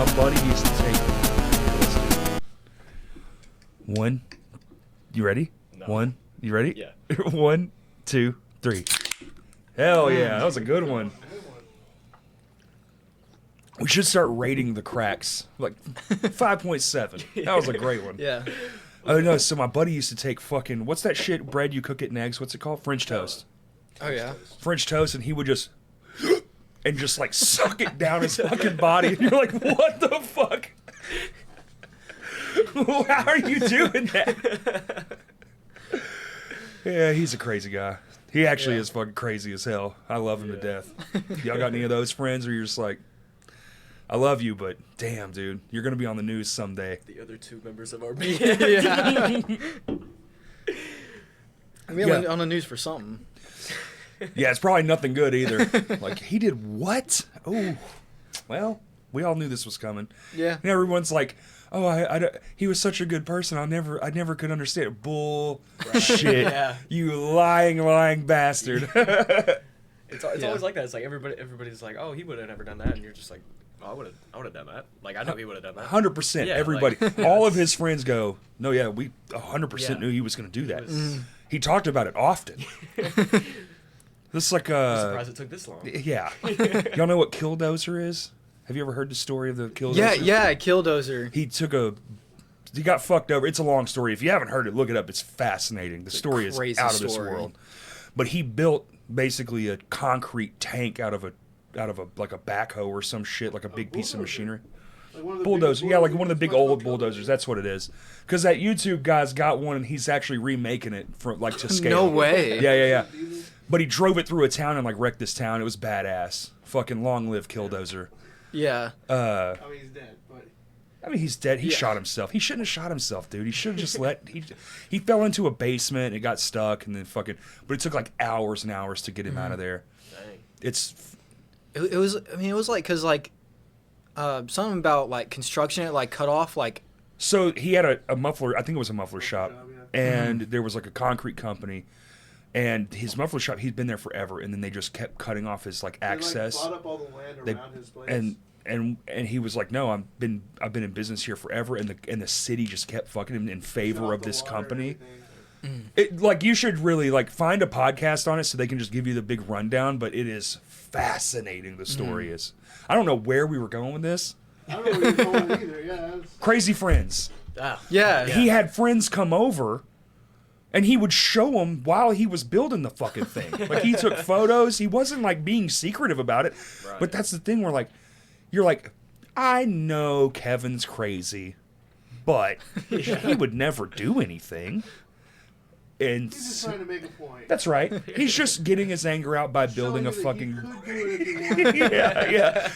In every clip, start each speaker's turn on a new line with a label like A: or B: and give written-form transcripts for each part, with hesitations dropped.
A: My buddy used to take. Let's do it. One. You ready?
B: No.
A: One. You ready?
B: Yeah.
A: 1, 2, 3. Hell yeah, that was a good one. We should start rating the cracks. Like 5.7. That was a great one.
C: Yeah.
A: Oh no, so my buddy used to take fucking, what's that shit bread you cook it in eggs? What's it called? French toast.
C: Oh yeah.
A: French toast, and he would just and just like suck it down his fucking body. And you're like, what the fuck? How are you doing that? Yeah, he's a crazy guy. He actually is fucking crazy as hell. I love him to death. Y'all got any of those friends where you're just like, I love you, but damn, dude, you're gonna be on the news someday.
B: The other two members of our band.
C: Yeah. I mean, on the news for something.
A: Yeah, it's probably nothing good either. Like, he did what? Oh, well, we all knew this was coming.
C: Yeah.
A: And everyone's like, oh, he was such a good person. I never could understand it. Bull shit.
C: Yeah.
A: You lying bastard.
B: It's always like that. It's like everybody's like, oh, he would have never done that, and you're just like, oh, I would have done that. Like, I know he would have done that.
A: 100%.
B: Yeah,
A: everybody,
B: like,
A: all of his friends go, no, yeah, we 100%
B: Yeah.
A: knew he was going to do that.
B: It was-
A: He talked about it often. This is like
B: I'm surprised it took this long.
A: yeah. Y'all know what Killdozer is? Have you ever heard the story of the Killdozer?
C: Yeah, Killdozer.
A: He got fucked over. It's a long story. If you haven't heard it, look it up. It's fascinating. The story is
C: crazy
A: out of this
C: story.
A: world. But he built basically a concrete tank out of a like a backhoe or some shit, like a big piece of machinery.
D: Like one of the
A: Bulldozer,
D: big
A: yeah, like one of the big
D: bulldozers.
A: old bulldozers. That's what it is. Because that YouTube guy's got one, and he's actually remaking it for like to scale.
C: No way.
A: Yeah. But he drove it through a town and like wrecked this town. It was badass. Fucking long live Killdozer.
C: Yeah.
D: I mean, he's dead, but
A: I mean, he's dead. He
C: Yeah.
A: shot himself. He shouldn't have shot himself, dude. He should have just he fell into a basement and it got stuck, and then fucking. But it took like hours and hours to get him out of there.
B: Dang.
A: It's
C: It was. I mean, it was like because like something about like construction. It like cut off like.
A: so he had a muffler. I think it was a muffler shop,
D: shop, yeah.
A: and there was like a concrete company, and his muffler shop. He'd been there forever, and then they just kept cutting off his like access.
D: They, like, bought up all the land
A: They-
D: around his place.
A: and he was like, no, I've been in business here forever, and the city just kept fucking him in favor
D: Shut
A: of
D: off
A: this
D: the water and
A: company.
D: everything.
A: It, like, you should really like find a podcast on it so they can just give you the big rundown. But it is fascinating. The story is. I don't know where we were going with this.
D: I don't know where you're going either. Yeah, it's,
A: Crazy friends.
B: Ah.
C: Yeah.
A: He had friends come over, and he would show them while he was building the fucking thing. Like, he took photos. He wasn't like being secretive about it.
B: Right.
A: But that's the thing where like you're like, I know Kevin's crazy, but he would never do anything. And
D: he's just trying to make a point.
A: that's right. He's just getting his anger out by building
D: Showing
A: a
D: you that
A: fucking.
D: He could do it if he wanted.
A: yeah.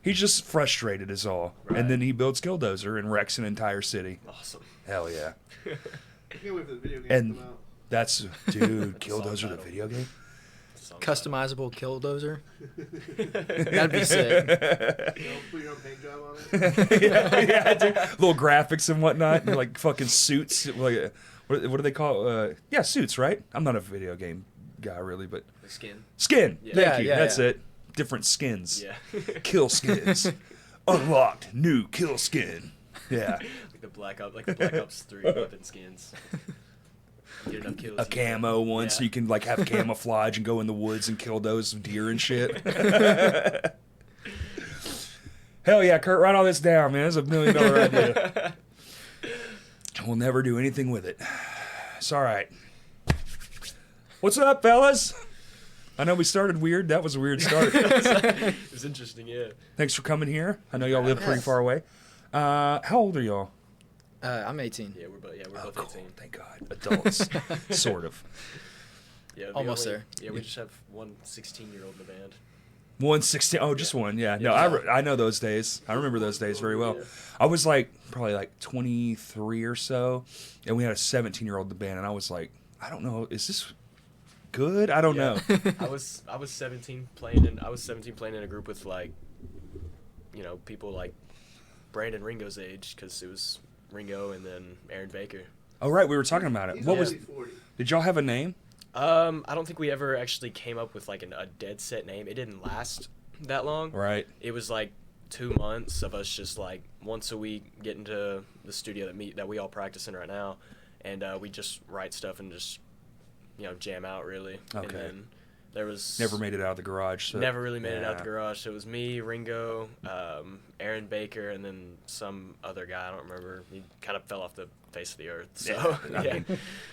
A: He's just frustrated is all.
B: Right.
A: And then he builds Killdozer and wrecks an entire city.
B: Awesome.
A: Hell yeah.
D: I can't wait for the video game
A: And
D: to come out.
A: that's dude,
B: Song
A: Killdozer the
B: title.
A: video game.
B: Song
C: Customizable Killdozer. That'd be sick.
D: You know, put your own paint job on it.
A: yeah, dude. Little graphics and whatnot, and like fucking suits. Like, what do they call? Yeah, suits, right? I'm not a video game guy really, but
B: title. The skin.
A: skin.
B: Yeah.
A: Thank
C: Yeah,
A: you.
C: yeah,
A: That's
C: yeah.
A: it. Different skins.
B: Yeah.
A: Kill skins. Unlocked new kill skin. Yeah.
B: like the Black Ops 3 weapon skins. Get enough kills.
A: A camo one, so
B: Yeah.
A: you can like have camouflage and go in the woods and kill those deer and shit. Hell yeah, Kurt, write all this down, man. It's $1 million idea. We'll never do anything with it. It's all right. What's up, fellas? I know we started weird. That was a weird start.
B: It was interesting, yeah.
A: Thanks for coming here. I know y'all live pretty
C: Yes.
A: far away. How old are y'all?
C: I'm 18.
B: Yeah, we're
A: Oh,
B: both
A: cool.
B: 18.
A: Thank God. Adults. Sort of.
B: Yeah, the
C: Almost
B: only-
C: there.
B: Yeah, we just have one 16-year-old in the band.
A: 116. Oh, just one. Yeah. No,
B: Yeah.
A: I know those days. I remember those days very well.
B: Yeah.
A: I was like probably like 23 or so, and we had a 17-year-old in the band, and I was like, I don't know, is this good? I don't know.
B: I was 17 playing in a group with like, you know, people like Brandon Ringo's age, because it was Ringo and then Aaron Baker.
A: Oh right, we were talking about it.
D: He's
A: What was?
D: only 40.
A: Did y'all have a name?
B: I don't think we ever actually came up with like a dead set name. It didn't last that long.
A: Right.
B: It was like 2 months of us just like once a week get into the studio that we all practice in right now, and we just write stuff and just jam out really.
A: Okay.
B: And then there was
A: Never made it out of the garage. So.
B: never really made it out the garage. So it was me, Ringo, Aaron Baker, and then some other guy. I don't remember. He kind of fell off the face of the earth. So
A: I mean,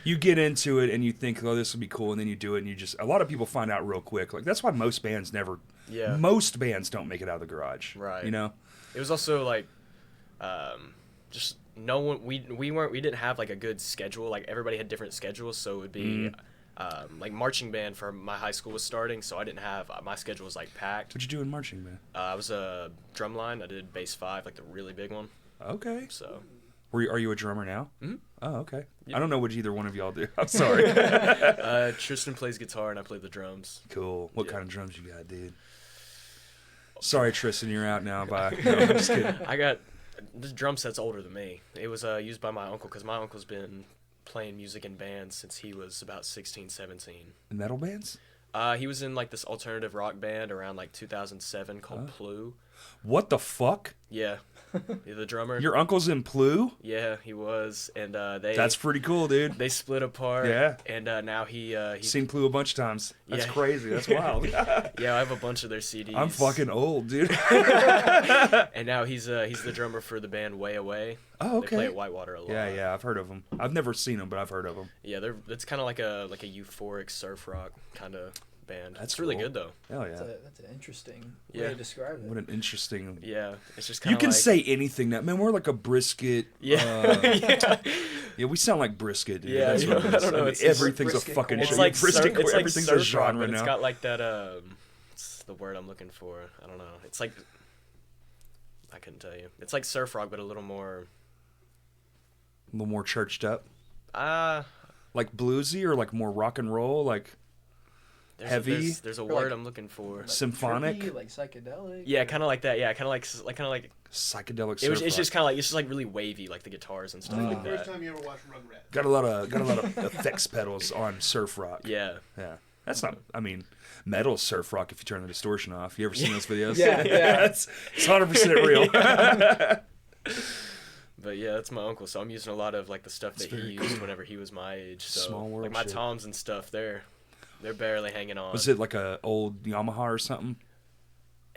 A: you get into it and you think, oh, this will be cool, and then you do it, and a lot of people find out real quick. Like that's why most bands never.
B: Yeah.
A: Most bands don't make it out of the garage.
B: Right.
A: It
B: was also like, just no one. We didn't have like a good schedule. Like everybody had different schedules, so it would be. Like marching band for my high school was starting, so I didn't have my schedule was like packed.
A: What'd you do in marching band?
B: I was a drumline. I did bass 5, like the really big one.
A: Okay.
B: So,
A: are you a drummer now?
B: Mm-hmm.
A: Oh, okay.
B: Yep.
A: I don't know what either one of y'all do. I'm sorry.
B: Tristan plays guitar and I play the drums.
A: Cool. What kind of drums you got, dude? Sorry, Tristan, you're out now. Bye. No, I'm just kidding.
B: I got this drum set's older than me. It was used by my uncle because my uncle's been playing music in bands since he was about 16, 17.
A: Metal bands?
B: He was in like this alternative rock band around like 2007 called Plu.
A: What the fuck?
B: Yeah. The drummer.
A: Your uncle's in Plu?
B: Yeah, he was, and
A: That's pretty cool, dude.
B: They split apart.
A: Yeah.
B: And now he's
A: seen Plu a bunch of times. That's
B: Yeah.
A: crazy. That's wild.
B: Yeah, I have a bunch of their CDs.
A: I'm fucking old, dude.
B: And now he's the drummer for the band Way Away.
A: Oh,
B: They play
A: okay.
B: at Whitewater a lot.
A: Yeah, I've heard of them. I've never seen them, but I've heard of them.
B: Yeah, it's kind of like a euphoric surf rock kind of band.
A: That's
B: It's really
A: cool.
B: good though.
A: Hell yeah.
C: That's an interesting way
B: Yeah.
C: to describe it.
A: What an interesting...
B: Yeah, it's just kind
A: You
B: of
A: can
B: like,
A: say anything now. Man, we're like a brisket.
B: Yeah. Yeah.
A: Yeah, we sound like brisket, dude.
B: Yeah,
A: That's
B: you know,
A: what it
B: I
A: is.
B: don't know,
A: mean,
B: it's just
A: everything's a
C: brisket
A: fucking
C: corn.
A: show.
B: It's like
A: brisket,
B: it's like
A: everything's a
B: surf rock,
A: genre
B: but
A: now.
B: it's got like that what's the word I'm looking for? I don't know. It's like I couldn't tell you. It's like surf rock, but a little more
A: A little more churched up.
B: uh
A: Like bluesy or like more rock and roll, like heavy?
B: There's a
C: Or
B: word
C: like-
B: I'm looking for.
C: Like
A: symphonic?
C: trippy, like psychedelic.
B: Yeah, kind of like that. Yeah, kind of like
A: psychedelic
B: it was.
A: surf
B: It's
A: rock.
B: just kind of like it's just like really wavy, like the guitars and stuff like
D: First
B: that.
D: time you ever watched Rugrats?
A: Got a lot of effects pedals on surf rock.
B: Yeah.
A: Yeah. That's not, I mean, metal surf rock if you turn the distortion off. You ever seen those videos?
C: Yeah, yeah.
A: it's 100% real.
B: But yeah, that's my uncle. So I'm using a lot of like the stuff that he
A: very
B: used whenever he was my age. So
A: Small world
B: like my
A: shit.
B: toms and stuff, they're barely hanging on.
A: Was it like a old Yamaha or something?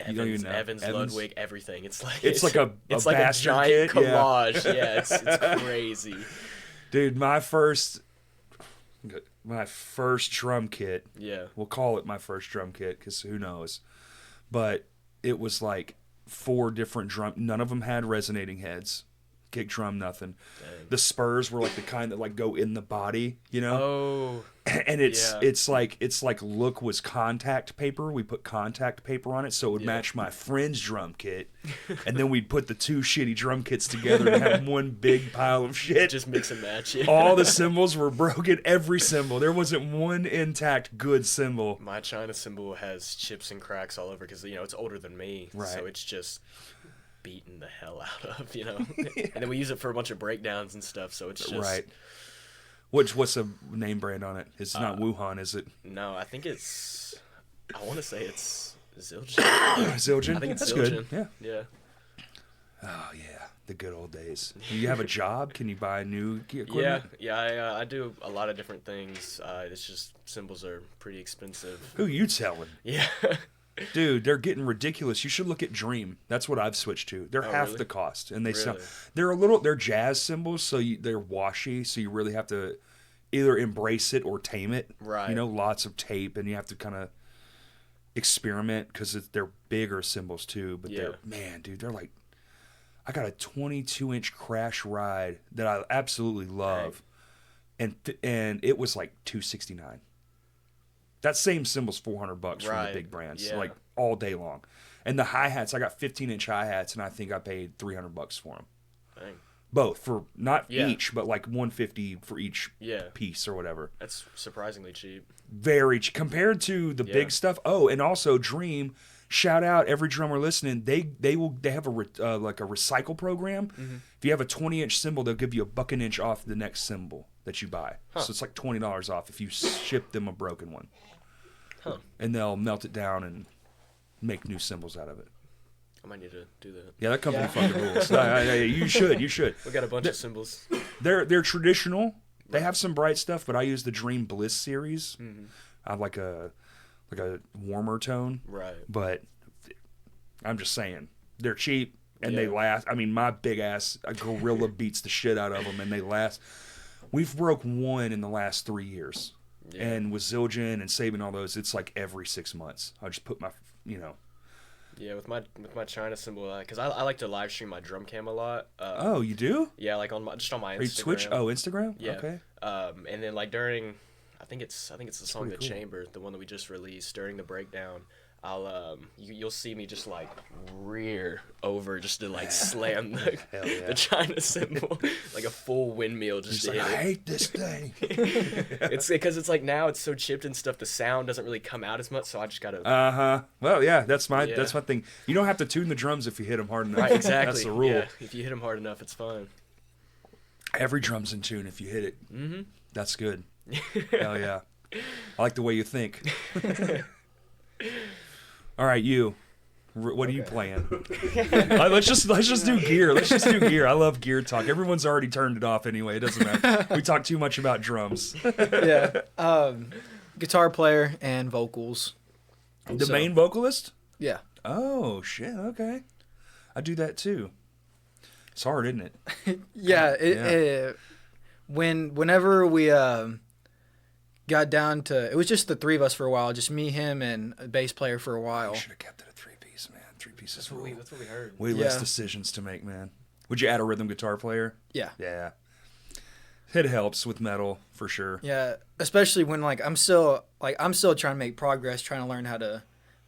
A: You don't even know.
B: Evans,
A: Evans?
B: Ludwig, everything. It's like
A: It's like a
B: it's like a
A: bastard
B: giant
A: kit, yeah.
B: collage. Yeah, it's crazy.
A: Dude, my first drum kit,
B: Yeah.
A: we'll call it my first drum kit because who knows, but it was like 4 different drum, none of them had resonating heads, kick drum, nothing.
B: Dang.
A: The spurs were like the kind that like go in the body, you know.
B: Oh.
A: And it's
B: Yeah.
A: it's like look was contact paper. We put contact paper on it so it would
B: Yeah.
A: match my friend's drum kit, and then we'd put the 2 shitty drum kits together and have one big pile of shit.
B: Just mix and match it.
A: All the cymbals were broken. Every cymbal. There wasn't one intact good cymbal.
B: My China cymbal has chips and cracks all over because it's older than me,
A: Right.
B: so it's just beaten the hell out of, And then we use it for a bunch of breakdowns and stuff, so it's just
A: Right. What's the name brand on it? It's not Wuhan, is it?
B: No, I think it's. I want to say it's Zildjian.
A: Zildjian?
B: I think it's
A: That's
B: Zildjian.
A: good. Yeah.
B: Yeah.
A: Oh, yeah. The good old days. Do you have a job? Can you buy new equipment?
B: Yeah. I do a lot of different things. It's just cymbals are pretty expensive.
A: Who you telling?
B: Yeah.
A: Dude, they're getting ridiculous. You should look at Dream. That's what I've switched to. They're
B: Oh,
A: half
B: really?
A: the cost, and they sound.
B: Really?
A: They're jazz cymbals, so they're washy. So you really have to either embrace it or tame it.
B: Right.
A: Lots of tape, and you have to kind of experiment because they're bigger cymbals too. But
B: Yeah.
A: they're like. I got a 22-inch crash ride that I absolutely love, and it was like $269. That same cymbal's $400 from the
B: Right.
A: big brands,
B: Yeah.
A: like all day long. And the hi-hats, I got 15-inch hi-hats, and I think I paid $300 for them.
B: Dang.
A: Both for not
B: Yeah.
A: each, but like $150 for each
B: Yeah.
A: piece or whatever.
B: That's surprisingly cheap.
A: Very compared to the
B: Yeah.
A: big stuff. Oh, and also Dream. Shout out every drummer listening. They have a like a recycle program.
B: Mm-hmm.
A: If you have a 20-inch cymbal, they'll give you $1 an inch off the next cymbal that you buy.
B: Huh.
A: So it's like $20 off if you ship them a broken one.
B: Huh.
A: And they'll melt it down and make new cymbals out of it.
B: might need to do that.
A: Yeah, that company fucking rules. You should.
B: We got a bunch of cymbals.
A: They're traditional. They have some bright stuff, but I use the Dream Bliss series.
B: Mm-hmm.
A: I have like a warmer tone.
B: Right.
A: But I'm just saying, they're cheap and
B: Yeah.
A: they last. I mean, my big ass gorilla beats the shit out of them, and they last. We've broke one in the last 3 years,
B: Yeah.
A: and with Zildjian and saving all those, it's like every 6 months. I just put my,
B: Yeah, with my China cymbal, because I like to live stream my drum cam a lot.
A: Oh, you do?
B: Yeah, like on my Instagram.
A: Are you Twitch? Oh, Instagram.
B: Yeah.
A: Okay.
B: And then like during, I think it's the song
A: pretty
B: "The
A: cool.
B: Chamber," the one that we just released. During the breakdown, you'll see me just like rear over just to like slam
A: Hell yeah.
B: the China cymbal like a full windmill just
A: Just
B: to
A: like, I
B: hit it.
A: hate this thing.
B: It's because it's like now it's so chipped and stuff. The sound doesn't really come out as much, so I just gotta.
A: Well, yeah, that's my
B: Yeah.
A: thing. You don't have to tune the drums if you hit them hard enough.
B: Right, exactly.
A: That's the rule.
B: Yeah, if you hit them hard enough, it's fine.
A: Every drum's in tune if you hit it.
B: Mm-hmm.
A: That's good. Hell yeah. I like the way you think. All right, you. What are you playing? Let's just do gear. Let's just do gear. I love gear talk. Everyone's already turned it off anyway. It doesn't matter. We talk too much about drums.
C: Yeah. Guitar player and vocals.
A: The
C: So-
A: main vocalist?
C: Yeah.
A: Oh shit. Okay. I do that too. It's hard, isn't it?
C: Yeah. Whenever we got down to, it was just the three of us for a while, just me, him, and a bass player for a while.
A: Should have kept it a 3-piece, man. 3-piece is rule.
B: That's what we heard.
A: Way less
C: Yeah.
A: decisions to make, man. Would you add a rhythm guitar player?
C: Yeah.
A: Yeah. It helps with metal for sure.
C: Yeah, especially when like I'm still trying to make progress, trying to learn how to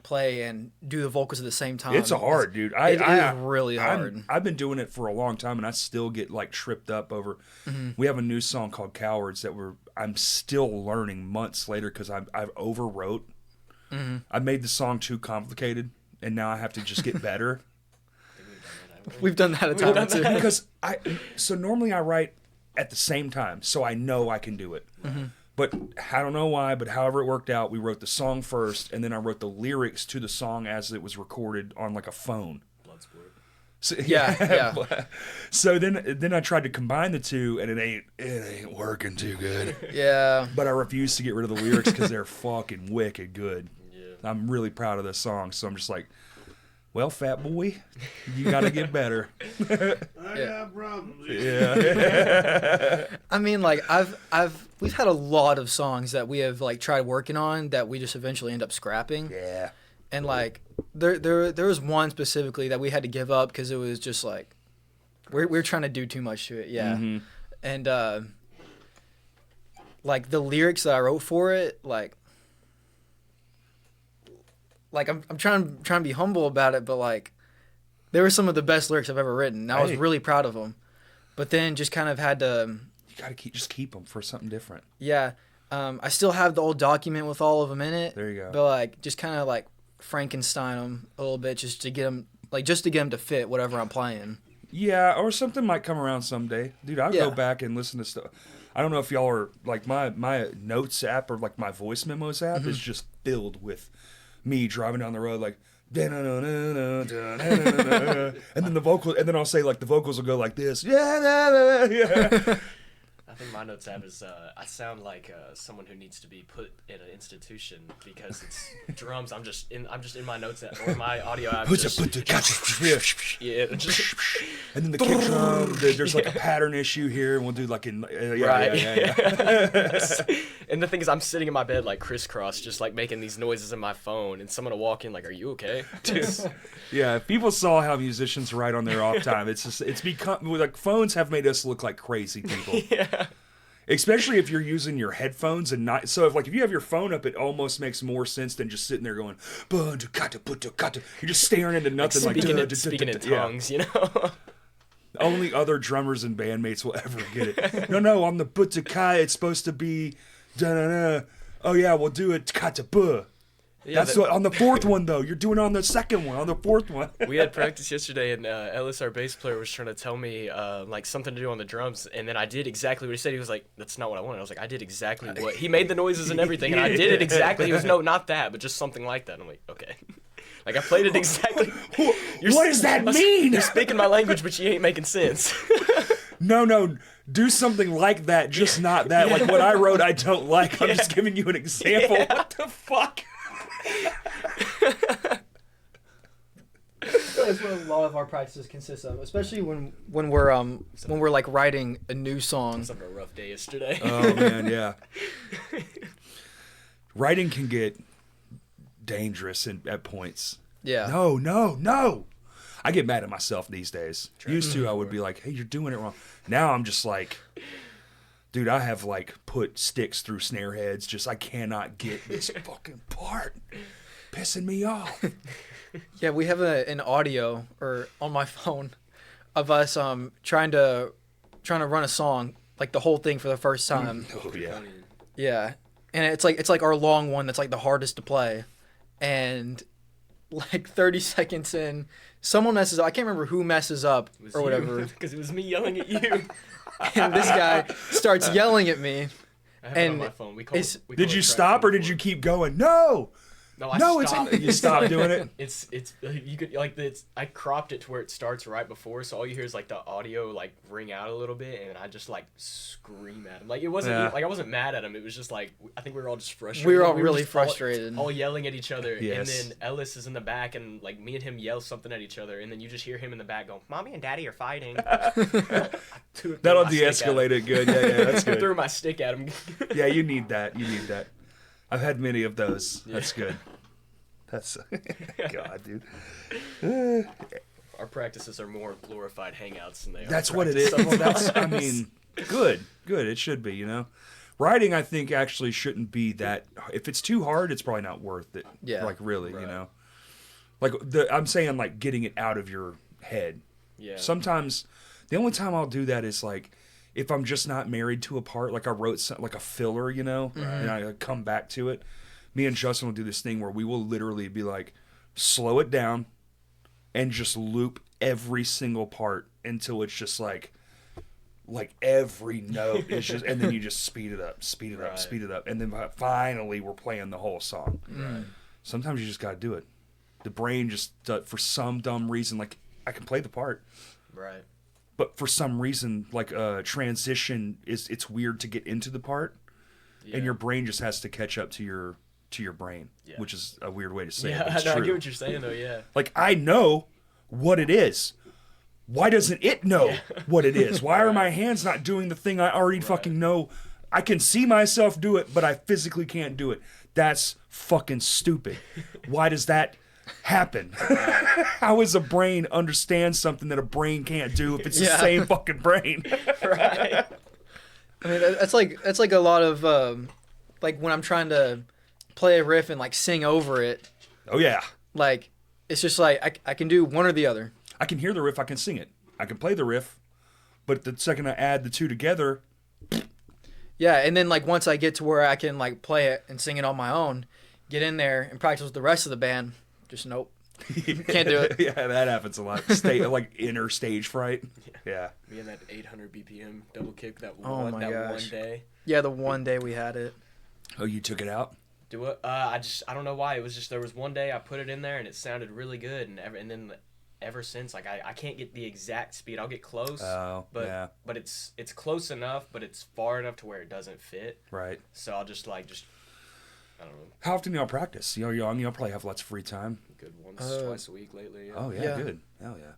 C: play and do the vocals at the same time.
A: It's hard, dude.
C: It is really hard.
A: I've been doing it for a long time, and I still get like tripped up over. We have a new song called "Cowards" that I'm still learning months later because I've overwrote. I made the song too complicated, and now I have to just get better.
C: We've done that a time or two.
A: Because so normally I write at the same time, so I know I can do it. But I don't know why, but however it worked out, we wrote the song first, and then I wrote the lyrics to the song as it was recorded on like a phone.
B: Bloodsport.
A: So,
C: Yeah.
A: So then I tried to combine the two, and it ain't working too good.
C: Yeah.
A: But I refuse to get rid of the lyrics because they're fucking wicked good.
B: Yeah.
A: I'm really proud of this song, so I'm just like, well, fat boy, you got to get better.
D: I got problems.
A: Yeah.
C: I mean, like we've had a lot of songs that we have like tried working on that we just eventually end up scrapping.
A: Yeah.
C: And like there was one specifically that we had to give up because it was just like we're trying to do too much to it. Yeah. And like the lyrics that I wrote for it, like I'm trying to be humble about it, but like they were some of the best lyrics I've ever written. And I was
A: Hey.
C: really proud of them. But then just kind of had to
A: You got to keep them for something different.
C: yeah. I still have the old document with all of them in it.
A: There you go.
C: But like just kind of like Frankenstein them a little bit just to get them to fit whatever I'm playing.
A: Yeah, or something might come around someday. Dude, I'll
C: Yeah.
A: go back and listen to stuff. I don't know if y'all are, like, my notes app or, like, my voice memos app is just filled with me driving down the road, like, da-na-na-na-na-na-na-na-na-na. And then the vocal, and then I'll say, like, the vocals will go like this. Yeah.
B: I think my notes app is I sound like someone who needs to be put in an institution because it's drums. I'm just in my notes app or my audio app. Just, yeah, just,
A: And then the kick drum, there's like a pattern issue here, and we'll do like in
B: right.
A: yeah.
B: And the thing is, I'm sitting in my bed like crisscross, just like making these noises in my phone, and someone will walk in like, "Are you okay?"
A: Yeah, if people saw how musicians write on their off time, it's become like phones have made us look like crazy people.
B: Yeah.
A: Especially if you're using your headphones and not. So if you have your phone up, it almost makes more sense than just sitting there going. You're just staring into nothing.
B: Speaking in
A: yeah.
B: tongues, you know.
A: Only other drummers and bandmates will ever get it. No, on the buttakai, it's supposed to be. Da-na-na. Oh yeah, we'll do it. Katabu.
B: Yeah,
A: That's what, on the fourth one though. You're doing it on the second one. On the fourth one.
B: We had practice yesterday, and Ellis, our bass player, was trying to tell me like something to do on the drums, and then I did exactly what he said. He was like, "That's not what I wanted." I was like, "I did exactly what he made the noises and everything, and I did it exactly." He was, "No, not that, but just something like that." I'm like, "Okay." Like, I played it exactly.
A: What does that mean?
B: You're speaking my language, but you ain't making sense.
A: No, do something like that, just not that. Like, what I wrote, I don't like. I'm just giving you an example.
B: Yeah.
A: What the fuck?
C: That's what a lot of our practices consist of, especially when we're like writing a new song.
B: I was having a rough day yesterday.
A: Oh, man, yeah. Writing can get dangerous at points.
C: Yeah.
A: No. I get mad at myself these days. Used to, I would be like, hey, you're doing it wrong. Now I'm just like, dude, I have like put sticks through snare heads. Just, I cannot get this fucking part. Pissing me off.
C: Yeah, we have an audio or on my phone of us trying to run a song, like the whole thing for the first time.
A: Oh, yeah.
C: Yeah. And it's like our long one that's like the hardest to play. And like 30 seconds in, someone messes up. I can't remember who messes up or whatever.
B: Because it was me yelling at you.
C: And this guy starts yelling at me.
B: I have it on my phone. We call
A: Did
B: it
A: you
B: track
A: stop or did
B: 24.
A: you keep going? No,
B: I stopped.
A: you stopped doing it.
B: It's you could like I cropped it to where it starts right before, so all you hear is like the audio like ring out a little bit, and I just like scream at him. Like it wasn't like I wasn't mad at him. It was just like I think we were all just frustrated.
C: We were all
B: just
C: really frustrated.
B: all yelling at each other.
A: Yes.
B: And then Ellis is in the back, and like me and him yell something at each other, and then you just hear him in the back go, "Mommy and Daddy are fighting."
A: That'll de-escalate it good. Yeah, that's good.
B: Threw my stick at him.
A: Yeah, you need that. I've had many of those. That's good. That's God, dude.
B: Our practices are more glorified hangouts than they are.
A: That's what it is. I mean, good. It should be, Writing, I think, actually shouldn't be that. If it's too hard, it's probably not worth it.
C: Yeah.
A: Like, really,
B: Right.
A: Like, I'm saying, like, getting it out of your head.
B: Yeah.
A: Sometimes, the only time I'll do that is, like, if I'm just not married to a part, like I wrote like a filler, and I come back to it. Me and Justin will do this thing where we will literally be like, slow it down and just loop every single part until it's just like every note is just, and then you just speed it up, and then finally we're playing the whole song.
B: Right.
A: Sometimes you just got to do it. The brain just, for some dumb reason, like I can play the part.
B: Right.
A: But for some reason, like transition it's weird to get into the part, and your brain just has to catch up to your brain, which is a weird way to say it. But it's
B: I
A: true.
B: get what you're saying though. Yeah.
A: Like I know what it is. Why doesn't it know what it is? Why are my hands not doing the thing I already fucking know? I can see myself do it, but I physically can't do it. That's fucking stupid. Why does that happen? How does a brain understand something that a brain can't do if it's the same fucking brain?
B: Right.
C: I mean, that's like a lot of like when I'm trying to play a riff and like sing over it.
A: Oh yeah.
C: Like it's just like I can do one or the other.
A: I can hear the riff, I can sing it. I can play the riff, but the second I add the two together.
C: Yeah, and then like once I get to where I can like play it and sing it on my own, get in there and practice with the rest of the band, just nope. Can't do it.
A: Yeah, that happens a lot. Like inner stage fright. Yeah.
B: Me and that 800 BPM double kick that
C: Oh
B: one
C: my
B: that
C: gosh.
B: one day.
C: Yeah, the one day we had it.
A: Oh, you took it out?
B: Do it. I don't know why. It was just there was one day I put it in there and it sounded really good, and then ever since like I can't get the exact speed. I'll get close.
A: Oh,
B: but
A: yeah.
B: but it's close enough, but it's far enough to where it doesn't fit.
A: Right.
B: So I'll just I don't know.
A: How often do y'all practice? You're young, you'll probably have lots of free time.
B: Good once, twice a week lately. Yeah.
A: Oh, yeah,
C: Yeah.
A: good. Hell yeah.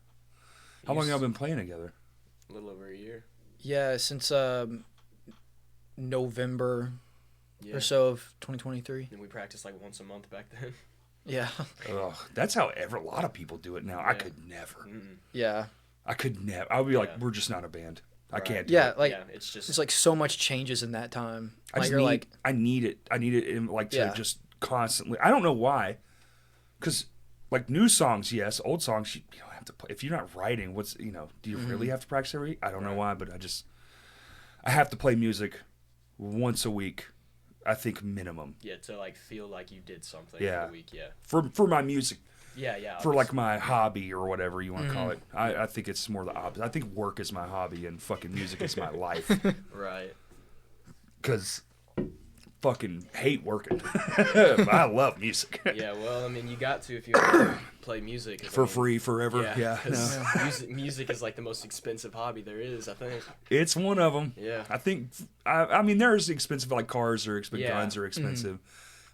A: How long y'all been playing together?
B: A little over a year.
C: Yeah, since November
B: Yeah.
C: or so of 2023.
B: And we practiced like once a month back then.
C: Yeah.
A: Ugh, that's how a lot of people do it now. I
B: Yeah.
A: could never.
B: Mm-mm.
C: Yeah.
A: I could never. I would be like,
B: Yeah.
A: we're just not a band. I
B: Right.
A: can't do
C: Yeah,
A: it.
C: like
B: yeah, it's just
C: there's like so much changes in that time.
A: I
C: Like
A: just
C: you're
A: need,
C: like
A: I need it. I need it in, like to
C: Yeah.
A: just constantly. I don't know why. Because like new songs, yes. Old songs, you don't have to play. If you're not writing, do you really have to practice every week? I don't know why, but I have to play music once a week. I think minimum
B: to like feel like you did something
A: Yeah.
B: for the week. Yeah.
A: for my music.
B: Yeah.
A: For like my hobby or whatever you want to call it. I think it's more the opposite. I think work is my hobby and fucking music is my life.
B: Right.
A: Because fucking hate working. I love music.
B: Yeah, well, I mean, you got to if you want to play music. 'Cause,
A: For free forever. Yeah.
B: 'cause
A: No.
B: music is like the most expensive hobby there is, I think.
A: It's one of them.
B: Yeah.
A: I think, I mean, there's expensive, like cars are expensive,
B: Yeah.
A: guns are expensive.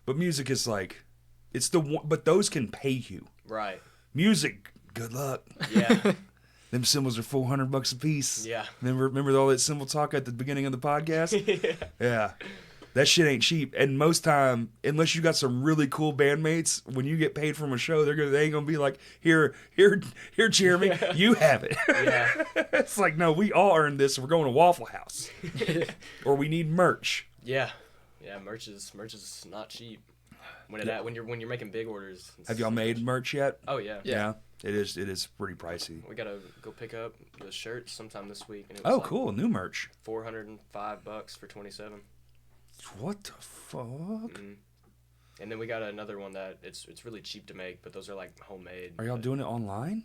A: But music is like, it's the one, but those can pay you.
B: Right.
A: Music, good luck.
B: Yeah.
A: Them cymbals are $400 a piece.
B: Yeah.
A: Remember all that cymbal talk at the beginning of the podcast?
B: Yeah.
A: Yeah. That shit ain't cheap. And most time, unless you got some really cool bandmates, when you get paid from a show, they ain't gonna be like, here, Jeremy, you have it.
B: Yeah.
A: It's like, no, we all earned this. We're going to Waffle House, or we need merch.
B: Yeah. Yeah. Merch is not cheap. When you're making big orders.
A: Have y'all made merch yet?
B: Oh yeah.
A: Yeah. It is pretty pricey.
B: We gotta go pick up the shirts sometime this week. And it was
A: Oh,
B: like
A: cool, new merch.
B: $405 for 27.
A: What the fuck?
B: Mm-hmm. And then we got another one that it's really cheap to make, but those are like homemade.
A: Are y'all doing it online?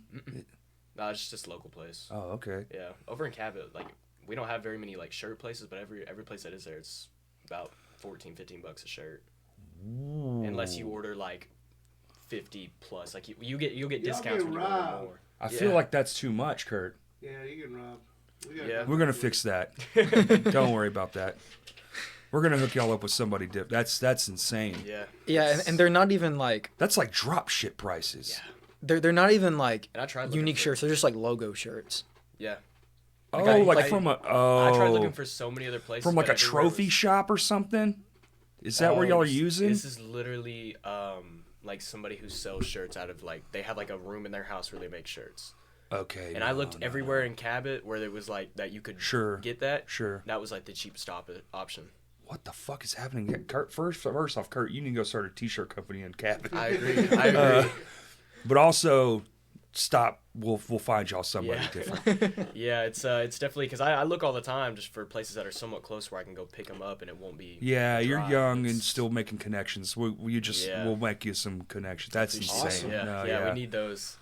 B: No, it's just a local place.
A: Oh, okay.
B: Yeah, over in Cabot, like we don't have very many like shirt places, but every place that is there, it's about $14-15 a shirt.
A: Ooh.
B: Unless you order like 50 plus, like you'll get
D: Y'all
B: discounts
D: get
B: when you order
D: robbed.
B: more.
A: I feel like that's too much, Kurt.
D: Yeah, you can rob.
B: Yeah.
A: We're gonna fix that. Don't worry about that. We're gonna hook y'all up with somebody. That's insane.
B: Yeah.
C: Yeah, and they're not even like
A: That's like drop shit prices.
B: Yeah.
C: they're not even like
B: And I tried looking
C: unique
B: for-
C: shirts. They're just like logo shirts.
B: Yeah.
A: Oh,
C: I-
A: like
C: like-
A: from a
B: I tried looking for so many other places.
A: from like
B: but
A: a
B: everywhere
A: trophy
B: was-
A: shop or something. Is that where y'all are using?
B: This is literally like somebody who sells shirts out of like they have like a room in their house where they make shirts.
A: Okay.
B: And I looked everywhere in Cabot where it was like that you could
A: Sure.
B: get that.
A: Sure.
B: That was like the cheapest option.
A: What the fuck is happening? Yeah, Kurt, first off, Kurt, you need to go start a t-shirt company in Cabot.
B: I agree. I agree.
A: But also, stop. We'll find y'all somebody
B: Yeah.
A: different.
B: Yeah, it's definitely because I look all the time just for places that are somewhat close where I can go pick them up and it won't be.
A: Yeah, you're
B: dry.
A: young and
B: It's-
A: still making connections. We'll make you some connections. That's insane.
C: Awesome.
B: Yeah,
A: No,
B: yeah, we need those.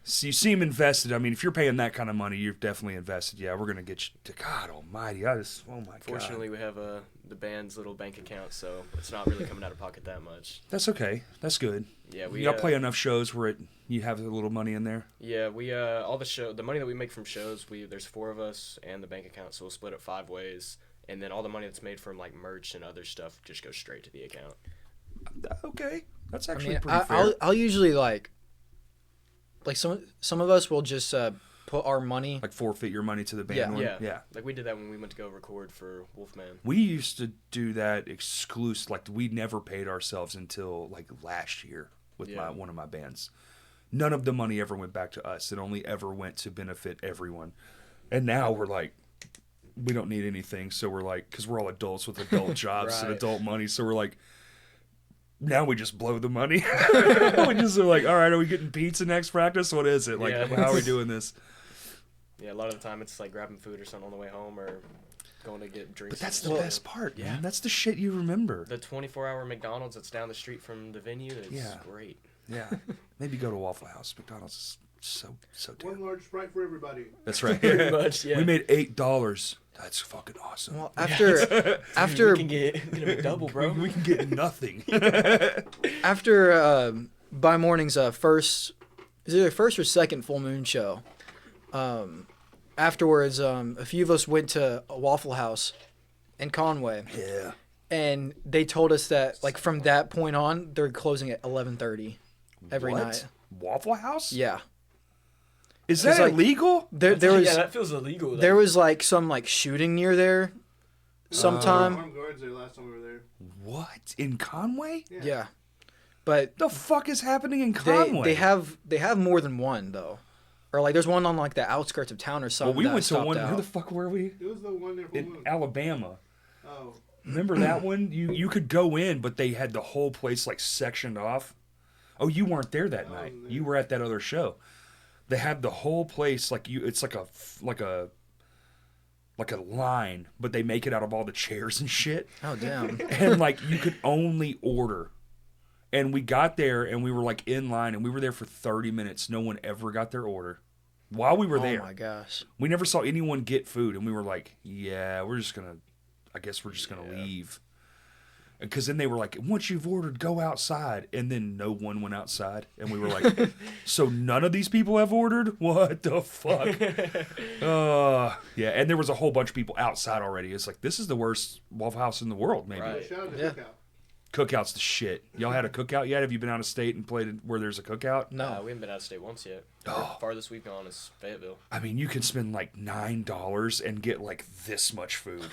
A: So you seem invested. I mean, if you're paying that kind of money, you're definitely invested. Yeah, we're gonna get you to God Almighty. Oh my
B: Fortunately,
A: God.
B: we have the band's little bank account, so it's not really coming out of pocket that much.
A: That's okay. That's good.
B: Yeah, we
A: Y'all play enough shows where you have a little money in there.
B: Yeah, we all the money that we make from shows, there's 4 of us and the bank account, so we'll split it 5 ways, and then all the money that's made from like merch and other stuff just goes straight to the account.
A: Okay, that's
C: I
A: actually
C: mean,
A: pretty fair.
C: I'll usually like some of us will just put our money.
A: Like forfeit your money to the band.
C: Yeah.
A: one?
B: Yeah,
A: Yeah.
B: Like we did that when we went to go record for Wolfman.
A: We used to do that exclusive. Like we never paid ourselves until like last year with
B: Yeah.
A: one of my bands. None of the money ever went back to us. It only ever went to benefit everyone. And now we're like, we don't need anything. So we're like, because we're all adults with adult jobs and
B: Right.
A: adult money. So we're like, now we just blow the money. We just are like, all right, are we getting pizza next practice? What is it? Like,
B: Yeah.
A: how are we doing this?
B: Yeah, a lot of the time it's like grabbing food or something on the way home or going to get drinks.
A: But that's
B: and
A: the
B: stuff.
A: best part,
B: Yeah.
A: man. That's the shit you remember.
B: The 24-hour McDonald's that's down the street from the venue is
A: Yeah.
B: great.
A: Yeah. Maybe go to Waffle House. McDonald's is so
D: One
A: damn.
D: large Sprite for everybody.
A: That's right.
B: Pretty much, yeah.
A: We made $8. That's fucking awesome.
C: Well, after
B: we can get a McDouble, bro.
A: We can get nothing.
C: after by Mourning's first, is it their first or second full moon show? Afterwards, a few of us went to a Waffle House in Conway,
A: Yeah.
C: and they told us that like from that point on, they're closing at 11:30 every
A: What?
C: night.
A: Waffle House?
C: Yeah,
A: Is
C: It's
A: that
C: like-
A: illegal?
C: there was
B: yeah, that feels illegal.
C: there was like some like shooting near there, sometime.
D: Armed guards there last time we were there.
A: What? In Conway?
C: Yeah, but
A: The fuck is happening in
C: they
A: Conway?
C: they have more than one though, or like there's one on like the outskirts of town or
A: Well,
C: something.
A: we
C: that
A: went to
C: stopped
A: one.
C: out.
A: Where the fuck were we?
D: It was the one there for
A: In
D: moon.
A: Alabama.
D: Oh.
A: Remember that one? You could go in, but they had the whole place like sectioned off. Oh, you weren't there that night.
D: wasn't there.
A: You were at that other show. They had the whole place like you. It's like a line, but they make it out of all the chairs and shit.
C: Oh damn.
A: And like you could only order. And we got there and we were like in line and we were there for 30 minutes. No one ever got their order. While we were there,
C: Oh my gosh.
A: we never saw anyone get food, and we were like, "Yeah, I guess we're just gonna
B: Yeah.
A: leave." Because then they were like, once you've ordered, go outside. And then no one went outside. And we were like, so none of these people have ordered? What the fuck? Yeah, and there was a whole bunch of people outside already. It's like, this is the worst Waffle House in the world, maybe.
B: Right.
D: Shout out to
C: Yeah.
D: Cookout.
A: Cookout's the shit. Y'all had a cookout yet? Have you been out of state and played where there's a cookout?
C: No.
B: We haven't been out of state once yet.
A: Oh.
B: Farthest we've gone is Fayetteville.
A: I mean, you can spend like $9 and get like this much food.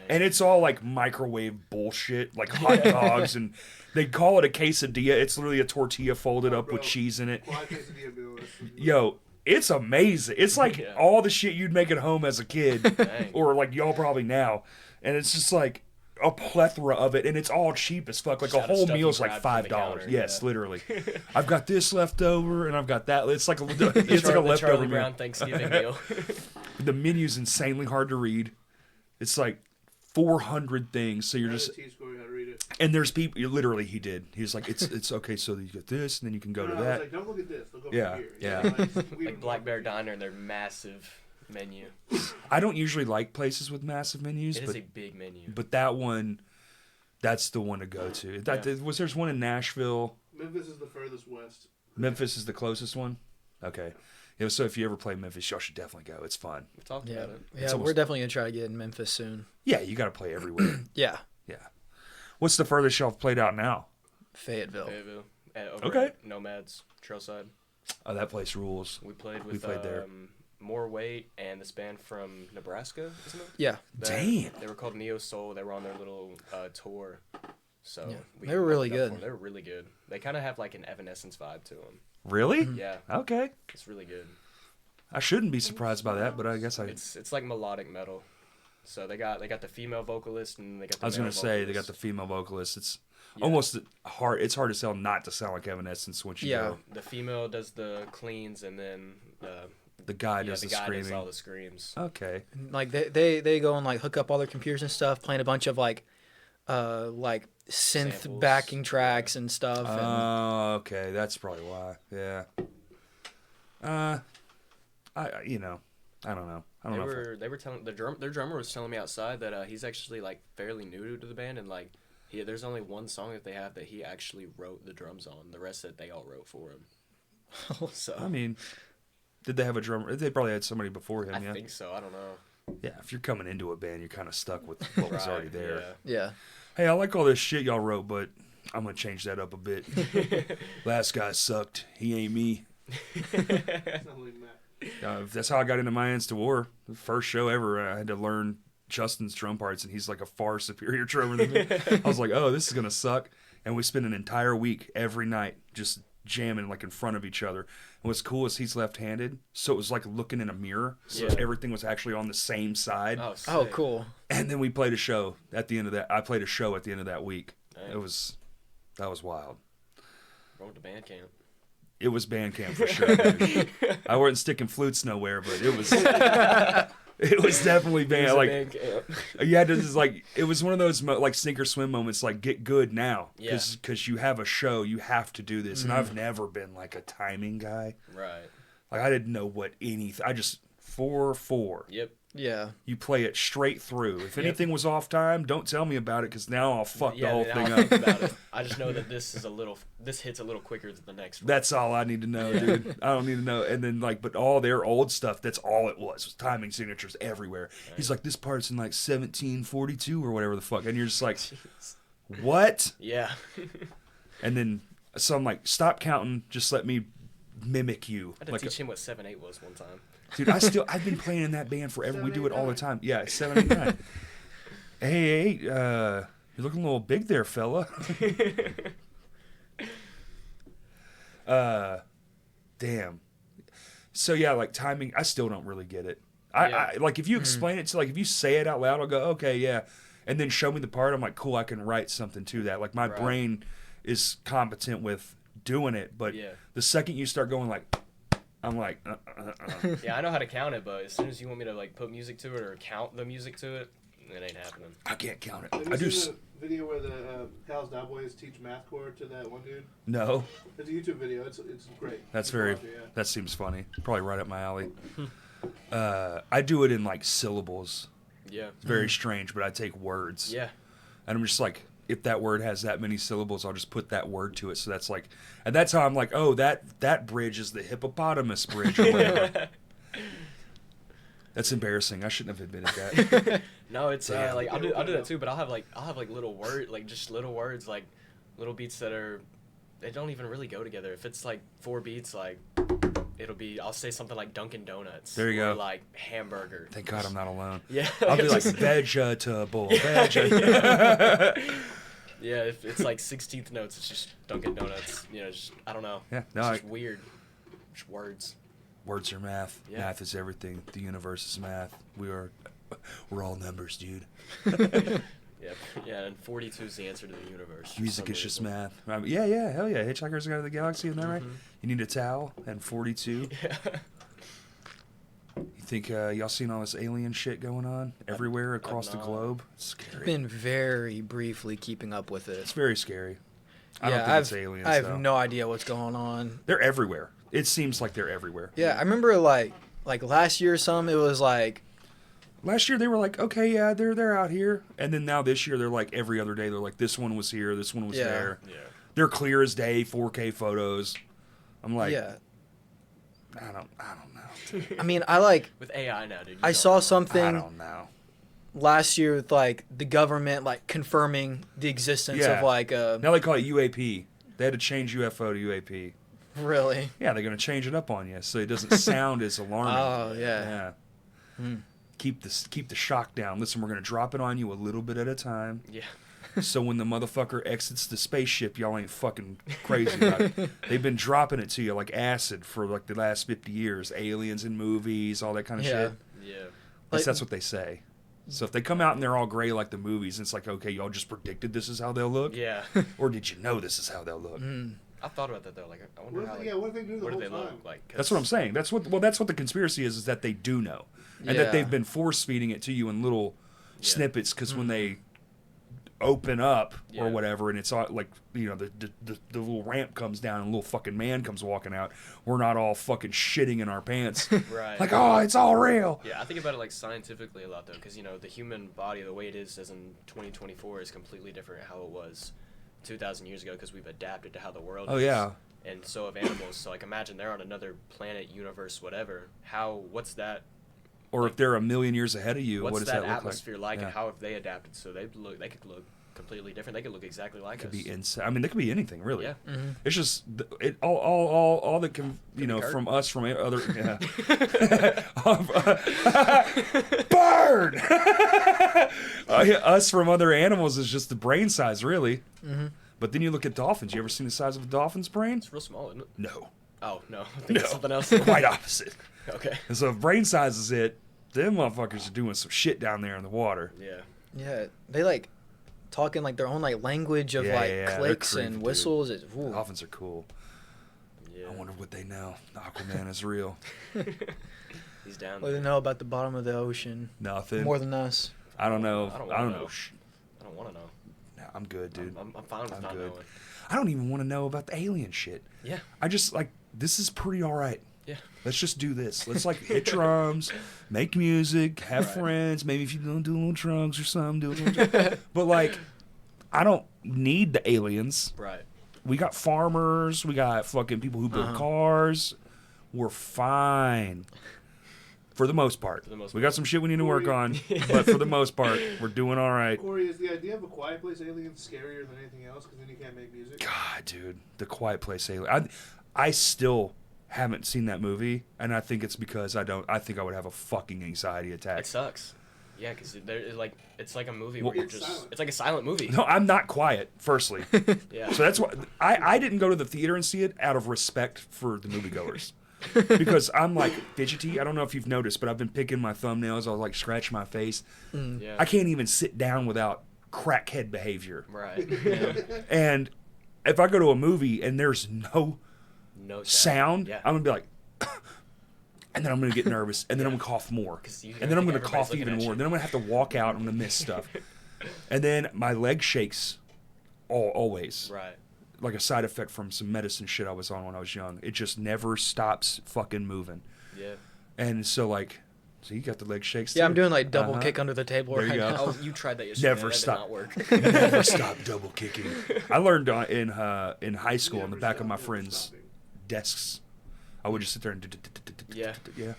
A: And it's all like microwave bullshit, like hot dogs, and they call it a quesadilla. It's literally a tortilla folded up with
D: Bro,
A: cheese in it.
D: Quad quesadilla meal is-
A: Yo, it's amazing. It's like
B: Yeah.
A: all the shit you'd make at home as a kid,
B: Dang.
A: or like y'all probably now. And it's just like a plethora of it, and it's all cheap as fuck. Like
B: Just
A: a
B: out of
A: whole
B: stuff you
A: meal's like
B: grabbed from
A: $5.
B: the counter,
A: Yes,
B: yeah.
A: literally. I've got this left over, and I've got that. It's like a,
B: The
A: it's like a
B: the
A: leftover
B: Charlie
A: meal.
B: Brown Thanksgiving meal.
A: The menu's insanely hard to read. It's like 400 things, so you're
D: I had
A: just
D: a T-score, how to read it.
A: and there's people. Literally, he did. He's like, it's okay. So you get this, and then you can go to
D: No, I was
A: that.
D: like, don't look at this. Look over
A: Yeah,
D: here.
A: yeah.
D: You know, we-
B: Like Black Bear Diner and their massive menu.
A: I don't usually like places with massive menus,
B: It is
A: but
B: a big menu.
A: but that one, that's the one to go to. That
B: Yeah.
A: was there's one in Nashville.
D: Memphis is the furthest west.
A: Memphis is the closest one. Okay. Yeah, so if you ever play Memphis, y'all should definitely go. It's fun.
B: We talked
C: Yeah,
B: about it.
C: yeah,
A: It's
C: we're
A: almost-
C: definitely gonna try to get in Memphis soon.
A: Yeah, you got to play everywhere.
C: Yeah,
A: Yeah. What's the furthest y'all have played out now?
C: Fayetteville.
B: Fayetteville. Over
A: Okay.
B: at Nomads, Trailside.
A: Oh, that place rules.
B: We played
A: We
B: with
A: played there.
B: More Weight and this band from Nebraska, isn't it?
C: Yeah,
A: Damn.
B: They were called Neo Soul. They were on their little tour. So
C: Yeah.
B: we
C: They were really
B: opened up
C: good.
B: for 'em. They were really good. They kind of have like an Evanescence vibe to them.
A: Really?
B: Yeah,
A: Okay.
B: it's really good.
A: I shouldn't be surprised by that, but I guess I.
B: It's like melodic metal. So they got the female vocalist and they got the
A: I was
B: male
A: gonna say they got the
B: vocalist.
A: female vocalist. It's
B: Yeah.
A: almost hard. It's hard to sell not to sound like Evanescence once you
C: Yeah.
A: go.
B: The female does the cleans and then
A: The guy
B: yeah,
A: does
B: the
A: the
B: guy
A: screaming.
B: does all the screams.
A: Okay.
C: like they go and like hook up all their computers and stuff, playing a bunch of like synth
B: Samples.
C: backing tracks and stuff. And
A: Oh, okay. That's probably why. Yeah. I you know, I don't know. I don't know.
B: They were telling their drummer was telling me outside that he's actually like fairly new to the band and like there's only one song that they have that he actually wrote the drums on. The rest that they all wrote for him. So
A: I mean, did they have a drummer? They probably had somebody before him.
B: I
A: Yeah.
B: think so. I don't know.
A: Yeah. If you're coming into a band, you're kind of stuck with what was
B: Right,
A: already there.
C: yeah,
A: Hey, I like all this shit y'all wrote, but I'm gonna change that up a bit. Last guy sucked. He ain't me.
D: It's not like Matt.
A: That's how I got into My Hands to War. The first show ever, I had to learn Justin's drum parts, and he's like a far superior drummer than me. I was like, oh, this is gonna suck. And we spent an entire week every night just jamming like in front of each other. And what's cool is he's left-handed, so it was like looking in a mirror. So
B: Yeah.
A: everything was actually on the same side.
B: Oh,
C: oh
B: sick.
C: cool.
A: And then we played a show at the end of that. I played a show at the end of that week.
B: Dang.
A: That was wild.
B: Going to band camp.
A: It was band camp for sure. dude. I wasn't sticking flutes nowhere, but it was it was definitely band. Like
B: band camp.
A: you had to just like it was one of those like sink or swim moments. Like get good now,
B: Yeah.
A: because you have a show, you have to do this. And I've never been like a timing guy.
B: Right.
A: Like I didn't know what anything. I just 4/4.
B: Yep.
C: Yeah,
A: You play it straight through. If anything was off time, don't tell me about it because now I'll fuck the whole
B: then
A: thing
B: I'll
A: up.
B: think about it. I just know that this hits a little quicker than the next one.
A: That's all I need to know, dude. I don't need to know. And then but all their old stuff, that's all it was timing signatures everywhere. He's like, this part's in like 1742 or whatever the fuck. And you're just like, what?
B: Yeah.
A: And then so I'm like, stop counting. Just let me mimic you.
B: I had to
A: Like,
B: teach him what 7/8 was one time.
A: dude, I've been playing in that band forever. We do it all the time. Yeah, 789. Hey, you're looking a little big there, fella. Damn. So yeah, like timing, I still don't really get it. I like if you explain it to like if you say it out loud, I'll go, okay, yeah. And then show me the part, I'm like, cool, I can write something to that. Like my
B: Right.
A: brain is competent with doing it, but
B: Yeah.
A: the second you start going like, I'm like,
B: Yeah, I know how to count it, but as soon as you want me to like put music to it or count the music to it, it ain't happening.
A: I can't count it.
D: Have
A: I
D: you
A: do.
D: seen the video where the Hell's Cowboys teach mathcore to that one dude?
A: No,
D: It's a YouTube video. It's great.
A: that's
D: You can
A: very.
D: watch it, yeah.
A: That seems funny. Probably right up my alley. I do it in like syllables.
B: Yeah.
A: It's very strange, but I take words
B: Yeah.
A: and I'm just like, if that word has that many syllables, I'll just put that word to it. So that's like, and that's how I'm like, oh, that bridge is the hippopotamus bridge or whatever. That's embarrassing. I shouldn't have admitted that.
B: No, it's
A: Damn.
B: like I'll do that too, but I'll have like little little words, like little beats that are, they don't even really go together. If it's like 4 beats, like I'll say something like Dunkin' Donuts.
A: There you
B: or
A: go.
B: like hamburger.
A: Thank God I'm not alone.
B: Yeah.
A: I'll be like vegetable. Yeah,
B: Yeah, if it's like 16th notes, it's just Dunkin' Donuts. You know, just, I don't know.
A: no,
B: It's just weird. Just words.
A: words are math.
B: Yeah.
A: Math is everything. The universe is math. We're all numbers, dude.
B: Yeah, and 42 is the answer to the universe. for
A: Music
B: some
A: is just
B: reason.
A: math. Yeah, hell yeah. Hitchhiker's Guide to the Galaxy, isn't that right?
B: Mhm.
A: You need a towel and 42.
B: Yeah.
A: You think y'all seen all this alien shit going on everywhere across the
B: not.
A: globe? It's scary.
C: Been very briefly keeping up with it.
A: It's very scary. I
C: Yeah,
A: don't think it's aliens,
C: I have
A: though.
C: no idea what's going on.
A: They're everywhere. It seems like they're everywhere.
C: Yeah, I remember like last year or something. It was like,
A: Last year they were like, okay, yeah, they're out here, and then now this year they're like every other day. They're like, this one was here, this one was
C: Yeah.
A: there.
B: Yeah.
A: They're clear as day, 4K photos. I'm like,
C: yeah.
A: I don't know.
C: I mean,
B: With AI now, dude. you
C: I
B: don't
C: saw
B: know.
A: I
C: something
A: don't know.
C: last year with like the government like confirming the existence
A: Yeah.
C: of like
A: Now they call it UAP. They had to change UFO to UAP.
C: really.
A: Yeah, they're gonna change it up on you so it doesn't sound as alarming.
C: Oh yeah.
A: Yeah.
C: Hmm.
A: Keep the shock down. Listen, we're gonna drop it on you a little bit at a time.
B: Yeah.
A: So when the motherfucker exits the spaceship, y'all ain't fucking crazy about it. They've been dropping it to you like acid for like the last 50 years. Aliens in movies, all that kind of
C: Yeah.
A: shit.
B: Yeah.
C: Like-
A: That's what they say. So if they come out and they're all gray like the movies, it's like, okay, y'all just predicted this is how they'll look?
B: Yeah.
A: Or did you know this is how they'll look?
C: Mm.
B: I've thought about that though. Like, I wonder how. Like,
D: What if they do the
B: what
D: whole
B: do they
D: time?
B: look like? 'Cause-
A: That's what I'm saying. That's what the conspiracy is that they do know. And
C: Yeah.
A: that they've been force feeding it to you in little
B: Yeah.
A: snippets because when they open up
B: Yeah.
A: or whatever and it's all like, you know, the little ramp comes down and a little fucking man comes walking out, we're not all fucking shitting in our pants.
B: Right.
A: Like, oh, it's all real.
B: Yeah, I think about it like scientifically a lot though, because you know the human body, the way it is as in 2024, is completely different how it was 2,000 years ago because we've adapted to how the world
A: Oh,
B: is.
A: yeah.
B: And so have animals. So like imagine they're on another planet, universe, whatever. What's that?
A: Or if they're a million years ahead of you,
B: What's
A: what does
B: that
A: that look
B: atmosphere like,
A: Yeah.
B: and how have they adapted? So they could look completely different. They could look exactly like
A: Could
B: us.
A: be insane. I mean, they could be anything, really.
B: Yeah.
C: Mhm.
A: It's just all that can, you
B: be
A: know,
B: Kurt.
A: from us, from other, yeah. Bird. Us from other animals is just the brain size, really.
C: Mm-hmm.
A: But then you look at dolphins. You ever seen the size of a dolphin's brain?
B: It's real small, isn't it?
A: No.
B: Oh no, I think
A: No.
B: it's something else.
A: Quite opposite.
B: Okay.
A: And so if brain size is it, them motherfuckers are doing some shit down there in the water.
B: Yeah.
C: Yeah, they like talking like their own like language of
A: Yeah,
C: like
A: yeah, they're
C: clicks
A: creepy,
C: and
A: dude.
C: whistles. It's, ooh.
A: Dolphins are cool.
B: Yeah.
A: I wonder what they know. Aquaman is real.
B: He's down
C: What do
B: there.
C: they know about the bottom of the ocean?
A: Nothing.
C: More than us.
A: I don't know.
B: I don't
A: I don't
B: wanna
A: know.
B: know. I don't want to know.
A: Nah, I'm good, dude.
B: I'm fine with
A: I'm
B: not
A: good.
B: knowing.
A: I don't even want to know about the alien shit.
B: Yeah.
A: I just like this is pretty all right.
B: Yeah.
A: Let's just do this. Let's like hit drums, make music, have
B: Right.
A: friends. Maybe if you don't do little drugs or something, do a little drugs. But like, I don't need the aliens.
B: Right.
A: We got farmers. We got fucking people who build
C: Uh-huh.
A: cars. We're fine. For the most part.
B: For the most
A: We got
B: part.
A: some shit we need to work on. But for the most part, we're doing all right.
D: Corey, is the idea of a quiet place alien scarier than anything else? Because then you can't make music.
A: God, dude. The Quiet Place alien. I still haven't seen that movie, and I think it's because I think I would have a fucking anxiety attack.
B: It sucks. Yeah, because it's like a movie
A: Well,
B: where you're
D: It's
B: just
D: silent.
B: it's like a silent movie.
A: No, I'm not quiet, firstly.
B: Yeah.
A: So that's why I didn't go to the theater and see it out of respect for the moviegoers. Because I'm like fidgety. I don't know if you've noticed, but I've been picking my thumbnails. I'll like scratch my face.
B: Yeah.
A: I can't even sit down without crackhead behavior.
B: Right. Yeah.
A: And if I go to a movie and there's no
B: No
A: sound,
B: Yeah.
A: I'm gonna be like, and then I'm gonna get nervous, and then I'm
B: Yeah.
A: gonna cough more,
B: 'Cause you
A: and then I'm
B: think
A: gonna
B: everybody's
A: cough
B: looking
A: even
B: at
A: more.
B: you.
A: Then I'm gonna have to walk out. I'm gonna miss stuff, and then my leg shakes, always.
B: Right.
A: Like a side effect from some medicine shit I was on when I was young. It just never stops fucking moving.
B: Yeah.
A: And so like, So you got the leg shakes too.
C: Yeah, I'm doing like double kick under the table
A: There you
C: right
A: go.
C: now.
B: Oh, you tried that yesterday.
A: Never
B: that
A: stop.
B: Did not work.
A: Never stop double kicking. I learned in high school on the back of my friends' desks. I would just sit there and
B: Yeah.
A: yeah.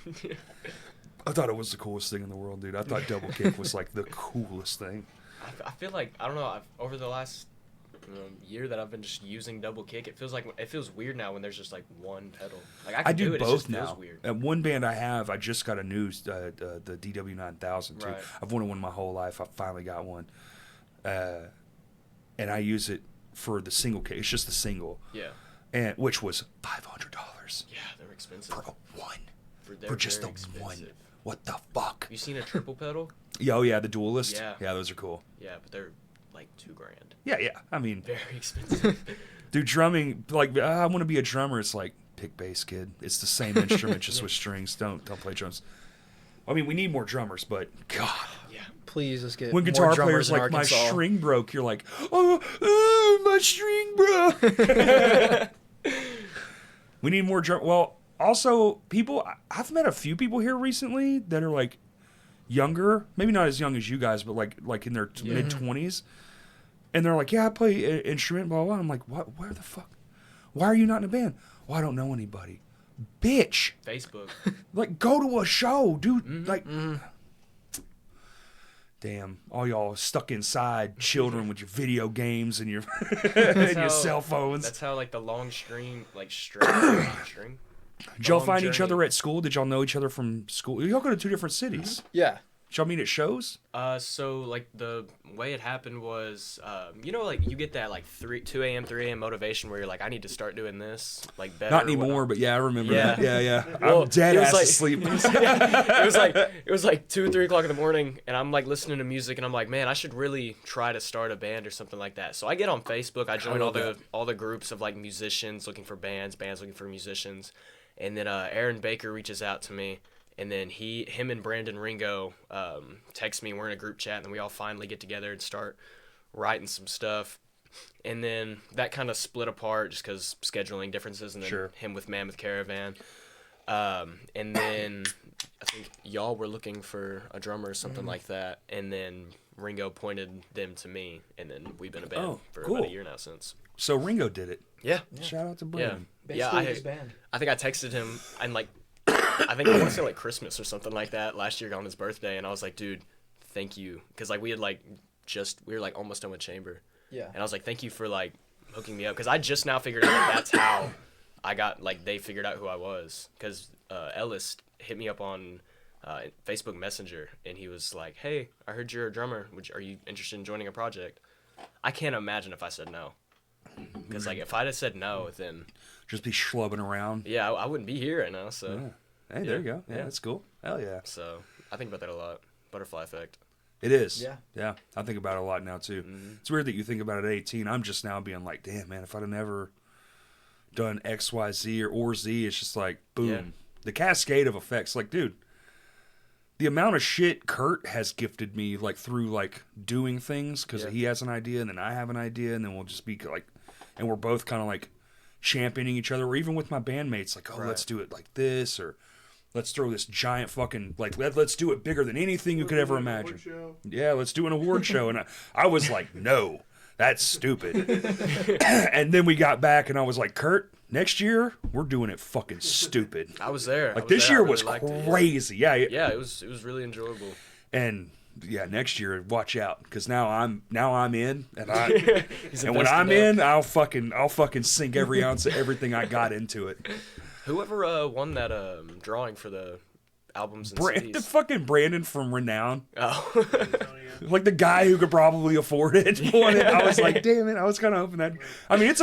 A: I thought it was the coolest thing in the world, dude. I thought double kick was like the coolest thing.
B: I feel like I don't know. Over the last year that I've been just using double kick, it feels weird now when there's just like one pedal. Like I can
A: do
B: do it,
A: both
B: it just
A: now.
B: feels weird.
A: At one band I just got a new the DW9000 too.
B: Right.
A: I've wanted one my whole life. I finally got one, and I use it for the single kick. It's just the single,
B: Yeah.
A: and which was $500
B: Yeah, they're expensive.
A: for a one.
B: They're
A: For just
B: very
A: the
B: expensive.
A: one. What the fuck?
B: You seen a triple pedal?
A: Yeah, oh yeah, the Duelist.
B: Yeah.
A: Yeah, those are cool.
B: Yeah, but they're like $2,000.
A: Yeah, yeah. I mean,
B: Very expensive.
A: dude, drumming, like, I want to be a drummer. It's like, pick bass, kid. It's the same instrument, just with strings. Don't play drums. I mean, we need more drummers, but God.
B: Yeah.
C: Please, let's get
A: When
C: more
A: guitar
C: drummers
A: players
C: in
A: like, my
C: Arkansas.
A: string broke, you're like, oh, my string broke. We need more drum. Well, also, I've met a few people here recently that are like younger, maybe not as young as you guys, but like in their mid-20s. And they're like, yeah, I play an instrument, blah, blah. I'm like, what? Where the fuck? Why are you not in a band? Well, I don't know anybody. Bitch.
B: Facebook.
A: Like, go to a show, dude. Like, damn, all y'all stuck inside, children with your video games and your and your cell phones.
B: That's how like the long string.
A: Did y'all
B: long
A: find each
B: journey.
A: other at school? Did y'all know each other from school? Y'all go to 2 different cities.
C: Yeah.
A: Did y'all meet at shows?
B: So like the way it happened was, like you get that like 2 a.m., 3 a.m. motivation where you're like, I need to start doing this like better.
A: Not
B: or
A: anymore,
B: whatnot.
A: but yeah, I remember
B: Yeah.
A: that. Yeah.
B: Well,
A: I'm dead
B: it was
A: ass
B: like-
A: asleep.
B: it was like 2 or 3 o'clock in the morning, and I'm like listening to music, and I'm like, man, I should really try to start a band or something like that. So I get on Facebook, I join
A: love
B: all the groups of like musicians looking for bands looking for musicians, and then Aaron Baker reaches out to me. And then him and Brandon Ringo text me. We're in a group chat, and then we all finally get together and start writing some stuff. And then that kind of split apart just because scheduling differences, and then
A: Sure.
B: him with Mammoth Caravan. And then I think y'all were looking for a drummer or something like that. And then Ringo pointed them to me, and then we've been a band for
A: cool.
B: about a year now since.
A: So Ringo did it.
B: Yeah.
A: Shout out to
B: Yeah.
A: Brandon.
B: Yeah.
C: band.
B: I think I texted him and like I think I want to say like Christmas or something like that last year on his birthday, and I was like, dude, thank you, because like we were like almost done with chamber,
C: Yeah.
B: and I was like, thank you for like hooking me up, because I just now figured out that's how I got like they figured out who I was, because Ellis hit me up on Facebook Messenger, and he was like, hey, I heard you're a drummer, are you interested in joining a project? I can't imagine if I said no, because like if I'd have said no, then
A: Just be schlubbing around.
B: yeah, I wouldn't be here right now. So.
A: Yeah. Hey, there you go. Yeah,
B: Yeah.
A: that's cool. Hell yeah.
B: So I think about that a lot. Butterfly effect.
A: It is.
C: Yeah.
A: Yeah. I think about it a lot now, too. It's weird that you think about it at 18. I'm just now being like, damn, man, if I'd have never done X, Y, Z or Z, it's just like, boom.
B: Yeah.
A: The cascade of effects. Like, dude, the amount of shit Kurt has gifted me, like, through, like, doing things, because
B: Yeah.
A: he has an idea, and then I have an idea, and then we'll just be, like, and we're both kind of, like, championing each other, or even with my bandmates, like, oh,
B: Right.
A: let's do it like this, or let's throw this giant fucking, like, let's do it bigger than anything you could ever imagine.
D: Show.
A: Yeah, let's do an award show. And I was like, no, that's stupid. And then we got back, and I was like, Kurt, next year, we're doing it fucking stupid.
B: I was there.
A: Like, this year
B: I really
A: was
B: liked it, yeah.
A: crazy. Yeah.
B: Yeah, it was really enjoyable.
A: And yeah, next year, watch out, because now I'm in, and
B: He's
A: and when
B: invested
A: I'm
B: up.
A: in, I'll fucking sink every ounce of everything I got into it.
B: Whoever won that drawing for the albums and
A: The
B: CDs.
A: fucking Brandon from Renown,
B: Oh.
A: like the guy who could probably afford it, won it. I was like, damn it, I was kind of hoping that. I mean,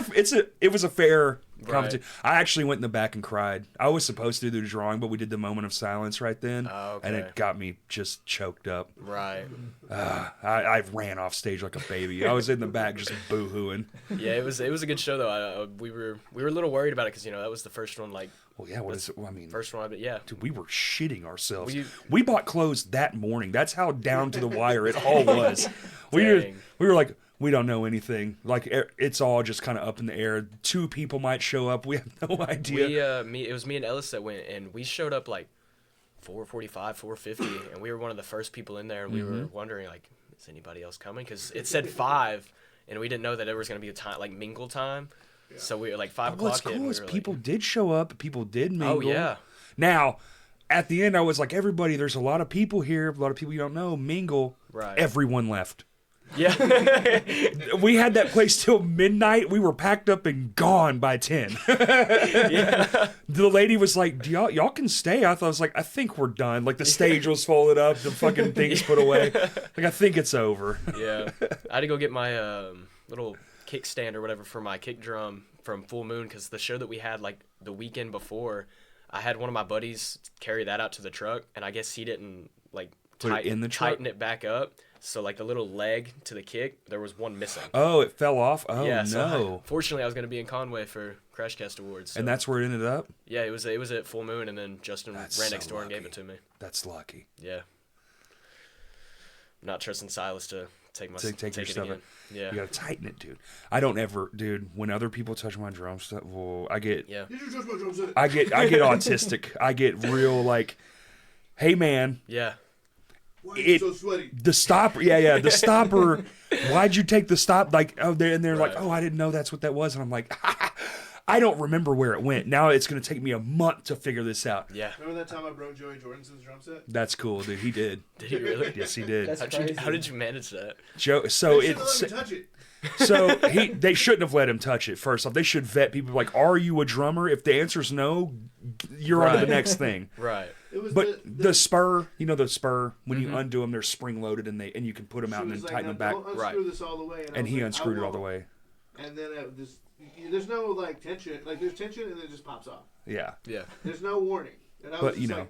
A: it was a fair competition. I actually went in the back and cried. I was supposed to do the drawing, but we did the moment of silence right then,
B: Oh,
A: and
B: okay.
A: it got me just choked up.
B: Right.
A: I ran off stage like a baby. I was in the back just boo-hooing.
B: Yeah, it was a good show though. We were a little worried about it because that was the first one, like
A: Well, yeah, what is it? Well, I mean,
B: first one. But yeah.
A: dude, we were shitting ourselves.
B: We-
A: We bought clothes that morning. That's how down to the wire it all was. We
B: Dang.
A: were like, we don't know anything. Like, it's all just kind of up in the air. 2 people might show up. We have no idea.
B: It was me and Ellis that went, and we showed up like 4:45, 4:50, and we were one of the first people in there, and we were wondering like, is anybody else coming? Because it said 5, and we didn't know that there was gonna be a time like mingle time. Yeah. So we were like 5 o'clock.
A: What's
B: hit,
A: cool is
B: we
A: people did show up. People did mingle.
B: Oh yeah.
A: Now, at the end, I was like, everybody, there's a lot of people here. A lot of people you don't know. Mingle.
B: Right.
A: Everyone left.
B: Yeah.
A: We had that place till midnight. We were packed up and gone by 10.
B: Yeah.
A: The lady was like, y'all can stay. I was like, I think we're done. Like the stage was folded up, the fucking things put away. Like I think it's over.
B: Yeah. I had to go get my little kickstand or whatever for my kick drum from Full Moon, because the show that we had like the weekend before, I had one of my buddies carry that out to the truck, and I guess he didn't like tighten it back up. So like the little leg to the kick, there was one missing.
A: Oh, it fell off? Oh,
B: yeah,
A: no.
B: So fortunately, I was going to be in Conway for Crashcast Awards. So.
A: And that's where it ended up?
B: Yeah, it was at Full Moon, and then Justin ran next door and gave it to me.
A: That's lucky.
B: Yeah. I'm not trusting Silas to take your
A: it
B: stuff again. Yeah.
A: You got to tighten it, dude. I don't ever, dude, when other people touch my drum stuff, well, I get...
B: Yeah.
D: Did you touch my drum set?
A: I get autistic. I get real like, hey, man.
B: Yeah.
D: Why are you so sweaty?
A: The stopper, the stopper. Why'd you take the stop? Like, oh, they're
B: Right.
A: like, oh, I didn't know that's what that was, and I'm like, I don't remember where it went. Now it's gonna take me a month to figure this out.
B: Yeah.
D: Remember that time I broke Joey Jordanson's drum set?
A: That's cool, dude. He did.
B: Did he really?
A: Yes, he did.
C: That's
B: How did you manage that?
A: Joe. So
D: They shouldn't let me touch it.
A: So they shouldn't have let him touch it. First off, they should vet people. Like, are you a drummer? If the answer's no, you're on to the
B: Right.
A: next thing.
B: Right.
D: It was
A: But the spur, the spur, when you undo them, they're spring loaded and you can put them out
D: she
A: and then
D: was like,
A: tighten
D: "No,
A: them back.
D: don't unscrew
B: Right.
D: this all the way.
A: And
D: I was
A: he
D: like,
A: unscrewed
D: "I
A: it all the
D: won't."
A: way.
D: And then there's no like tension. Like there's tension and then it just pops off.
A: Yeah.
B: Yeah.
D: There's no warning. And I was
A: But,
D: just like,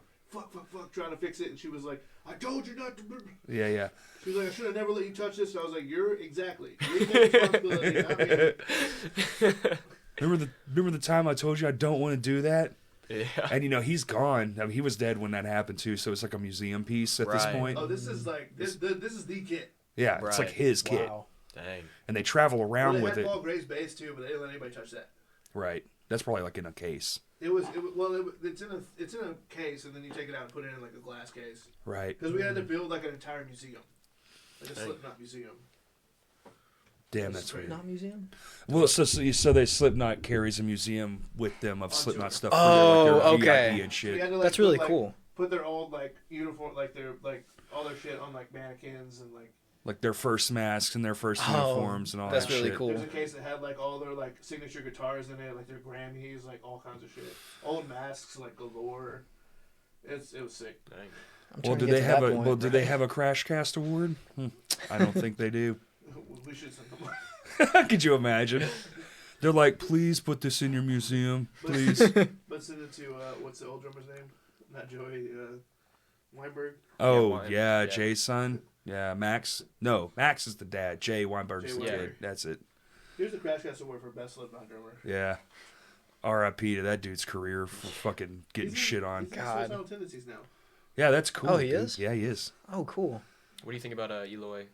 D: fuck, trying to fix it. And she was like, I told you not to.
A: Yeah.
D: She was like, I should have never let you touch this. And I was like, you're responsibility. I mean,
A: Remember the time I told you I don't want to do that?
B: Yeah.
A: And he's gone. I mean, he was dead when that happened too. So it's like a museum piece at this
B: Right.
A: point.
D: oh, this is like this is the kit.
A: Yeah, it's like
B: Right.
A: his kit,
C: Wow.
B: Dang.
A: and they travel around
D: Well, they
A: with
D: had
A: it.
D: Paul Gray's bass too, but they didn't let anybody touch that.
A: Right. That's probably like in a case.
D: It's in a case, and then you take it out and put it in like a glass case.
A: Right.
D: Because we had to build like an entire museum, like a Slipknot museum.
A: Damn, that's weird.
C: Not museum.
A: Well, so they Slipknot carries a museum with them of Slipknot stuff.
C: Oh,
A: for their
C: okay.
A: VIP and shit.
D: We had to, like,
C: That's really
D: put, like,
C: cool.
D: Put their old like uniform, like their all their shit on like mannequins and
A: Like their first masks and their first
C: Oh,
A: uniforms and all
C: that's
A: that
C: really
A: shit.
C: cool.
D: There's a case that had like all their like signature guitars in it, like their Grammys, like all kinds of shit. Old masks, like galore. It was sick.
B: Dang.
C: I'm
A: Well,
C: trying
A: do
C: to get
A: they
C: to
A: have
C: that
A: a
C: point.
A: do they have a Crash Cast award? I don't think they do.
D: We should send them.
A: Could you imagine? They're like, please put this in your museum, please.
D: But send it to what's the old drummer's name? Not Joey. Weinberg.
A: Oh
B: Weinberg,
A: yeah,
B: yeah.
A: Jay's son. Yeah, Max. No, Max is the dad. Jay Weinberg's
D: Jay
A: the
D: Weinberg.
A: kid. That's it.
D: Here's the Crash Cast Award for best Slipknot drummer.
A: Yeah. R.I.P. to that dude's career for fucking getting shit on.
D: He's in
C: God.
D: Suicidal Tendencies now.
A: Yeah, that's cool.
C: Oh, he
A: dude.
C: is?
A: Yeah, he is.
C: Oh, cool.
B: What do you think about Eloy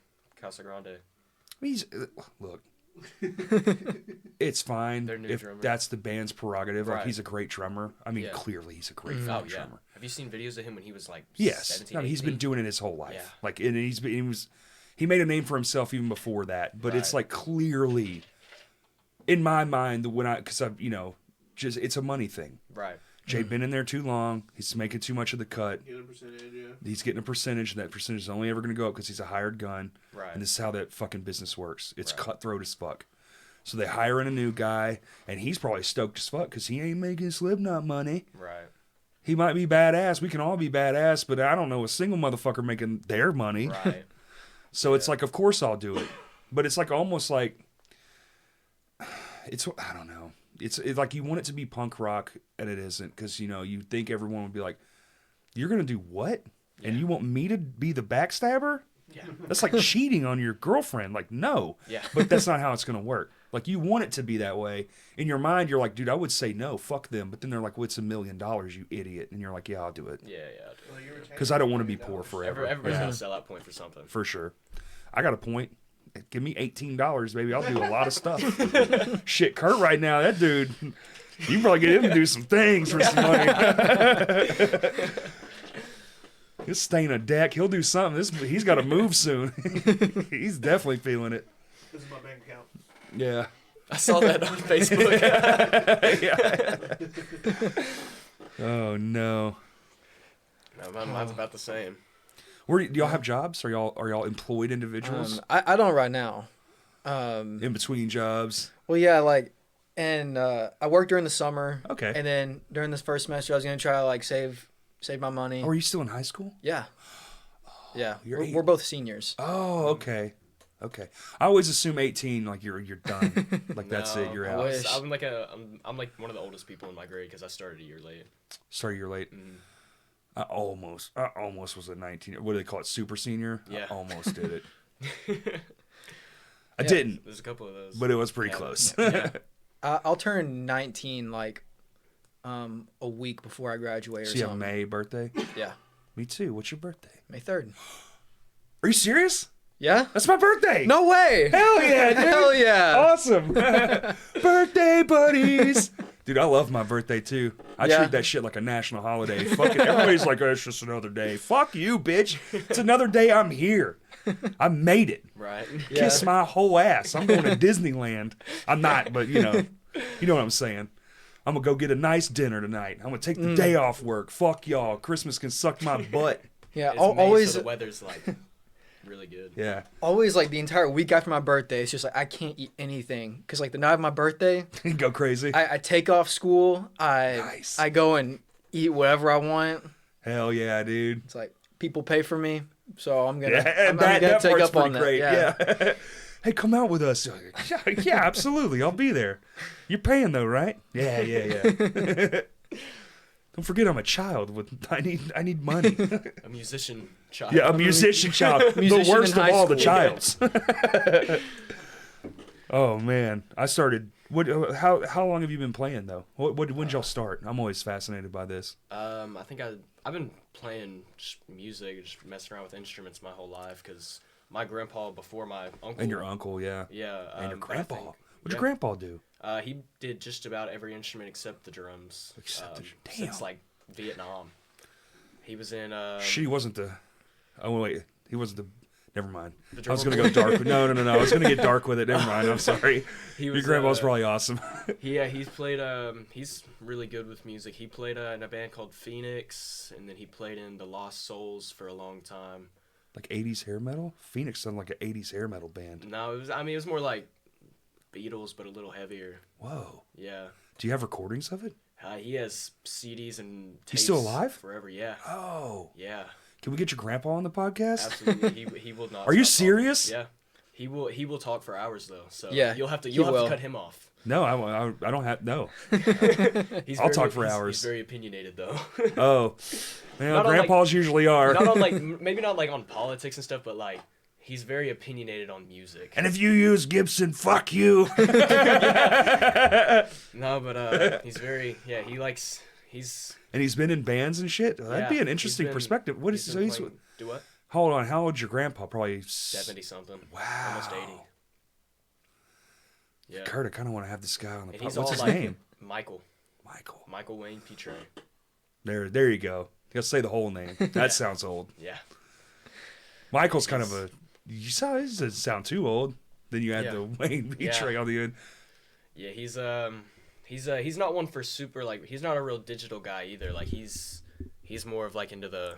B: Casagrande?
A: He's look. It's fine
B: Their new
A: if
B: drummer.
A: that's the band's prerogative. Like
B: Right.
A: he's a great drummer. I mean,
B: Yeah.
A: clearly he's a great
C: Mhm.
A: fucking
B: Oh yeah.
A: drummer.
B: Have you seen videos of him when he was like
A: Yes,
B: 17,
A: I mean, he's been
B: 18?
A: doing it his whole life.
B: Yeah.
A: Like, and he made a name for himself even before that. But it's
B: Right.
A: like clearly, in my mind, because I've just it's a money thing.
B: Right.
A: Jay been in there too long. He's making too much of the cut.
D: Get a percentage, yeah.
A: He's getting a percentage, and that percentage is only ever going to go up because he's a hired gun.
B: Right.
A: And this is how that fucking business works. It's
B: Right.
A: cutthroat as fuck. So they hire in a new guy, and he's probably stoked as fuck because he ain't making Slipknot money.
B: Right.
A: He might be badass. We can all be badass, but I don't know a single motherfucker making their money.
B: Right.
A: So it's like, of course I'll do it. But it's like almost like, I don't know. It's like you want it to be punk rock, and it isn't. Because, you think everyone would be like, you're going to do what? And
B: Yeah.
A: you want me to be the backstabber?
B: Yeah.
A: That's like cheating on your girlfriend. Like, no.
B: Yeah.
A: But that's not how it's going to work. Like, you want it to be that way. In your mind, you're like, dude, I would say no, fuck them. But then they're like, well, it's $1 million, you idiot. And you're like, yeah, I'll do it.
B: Yeah. Yeah.
D: Well, you're retained
A: Because I don't want to be
D: $1
A: poor
D: million.
A: forever.
B: Everybody's
A: Yeah,
B: got a sellout point for something.
A: for sure. I got a point. Give me $18, baby. I'll do a lot of stuff. Shit, Kurt right now, that dude, you can probably get him to do some things for some money. He'll stain a deck. He'll do something. He's got to move soon. He's definitely feeling it.
D: This is my bank account.
A: Yeah.
B: I saw that on Facebook.
A: Yeah. Oh no.
B: No, mine's about the same.
A: Do y'all have jobs? Are y'all employed individuals?
C: I don't right now.
A: In between jobs.
C: Well, yeah, like, and I worked during the summer.
A: Okay.
C: And then during this first semester, I was gonna try to like save my money.
A: Oh, are you still in high school?
C: Yeah. Yeah.
A: you're
C: We're both seniors.
A: Oh, okay. Okay. I always assume 18, like you're done. Like that's it. You're out.
C: wish.
B: I'm like one of the oldest people in my grade because I started a year late.
A: Sorry, you're late.
B: Mm.
A: I almost was a 19. What do they call it? Super senior.
B: Yeah.
A: I almost did it. I
C: Yeah.
A: didn't,
B: There's a couple of those.
A: but it was pretty
B: Yeah,
A: close.
B: Yeah.
C: I'll turn 19 like a week before I graduate or
A: So you have a
C: something.
A: May birthday?
C: Yeah.
A: Me too. What's your birthday?
C: May 3rd.
A: Are you serious?
C: Yeah?
A: That's my birthday.
C: No way.
A: Hell yeah, dude.
C: Hell yeah.
A: Awesome. Birthday buddies. Dude, I love my birthday too. I
C: Yeah.
A: treat that shit like a national holiday. Fuck it. Everybody's like, oh, it's just another day. Fuck you, bitch. It's another day I'm here. I made it.
B: Right.
C: Yeah.
A: Kiss my whole ass. I'm going to Disneyland. I'm not, but you know what I'm saying. I'm going to go get a nice dinner tonight. I'm going to take the day off work. Fuck y'all. Christmas can suck my butt.
C: Yeah,
B: It's May,
C: always
B: so the weather's like really good.
A: Yeah.
C: always like the entire week after my birthday, it's just like I can't eat anything cuz like the night of my birthday,
A: Go crazy.
C: I take off school.
A: Nice.
C: I go and eat whatever I want.
A: Hell yeah, dude.
C: It's like people pay for me, so I'm gonna
A: Yeah,
C: I'm
A: that
C: gonna take
A: part's
C: up on
A: pretty
C: that.
A: great. Yeah. Hey, come out with us. Yeah, absolutely. I'll be there. You're paying though, right? Yeah. Don't forget I'm a child I need money.
B: A musician child.
A: Yeah, a musician child.
C: Musician
A: The worst
C: in
A: of
C: high
A: all the
C: school.
A: childs. Oh man. I started how long have you been playing though? When'd y'all start? I'm always fascinated by this.
B: I think I've been playing just music, just messing around with instruments my whole life because my grandpa before my uncle.
A: And your uncle, yeah.
B: Yeah.
A: And your
B: but I
A: grandpa.
B: think-
A: What'd your
B: yeah.
A: grandpa do?
B: He did just about every instrument except the drums.
A: Damn.
B: Since like Vietnam. He was in.
A: She wasn't the. Oh wait, he wasn't the. Never mind.
B: The
A: I was
B: drummer
A: gonna go dark. No. I was gonna get dark with it. Never mind. I'm sorry.
B: He
A: Your
B: was,
A: grandpa's probably awesome.
B: He's played. He's really good with music. He played in a band called Phoenix, and then he played in the Lost Souls for a long time.
A: Like 80s hair metal. Phoenix sounded like an 80s hair metal band.
B: No, it was. I mean, it was more like Beatles, but a little heavier.
A: Whoa.
B: Yeah.
A: Do you have recordings of it?
B: He has CDs and tapes.
A: He's still alive?
B: Forever. Yeah.
A: Oh.
B: Yeah.
A: Can we get your grandpa on the podcast?
B: Absolutely. He will not.
A: Are you
B: stop talking.
A: serious?
B: Yeah. He will talk for hours though. So
C: Yeah,
B: you'll have to
C: he
B: you'll have
C: will.
B: to cut him off.
A: No, I don't have. No.
B: I'll
A: talk for hours.
B: He's very opinionated though.
A: Oh. Well,
B: Not on,
A: grandpas usually are.
B: Not on like maybe not like on politics and stuff, but like he's very opinionated on music.
A: And if you use Gibson, fuck you.
B: No, but he's very he's
A: And he's been in bands and shit. That'd
B: yeah,
A: be an
B: he's
A: interesting
B: been-
A: perspective. What is
B: he's
A: so
B: been
A: he's?
B: playing- do what?
A: Hold on. How old's your grandpa? Probably
B: 70 something.
A: Wow.
B: Almost 80. Yeah.
A: Kurt, I kind of want to have this guy on the
B: And
A: podcast.
B: he's
A: What's
B: all
A: his
B: like
A: name?
B: Michael Wayne Petre.
A: There you go. You gotta say the whole name. That sounds old.
B: Yeah.
A: Michael's kind of a. You saw it doesn't sound too old. Then you add
B: Yeah.
A: the Wayne Petrie
B: Yeah.
A: on the end.
B: Yeah, he's not one for super like he's not a real digital guy either. Like he's more of like into the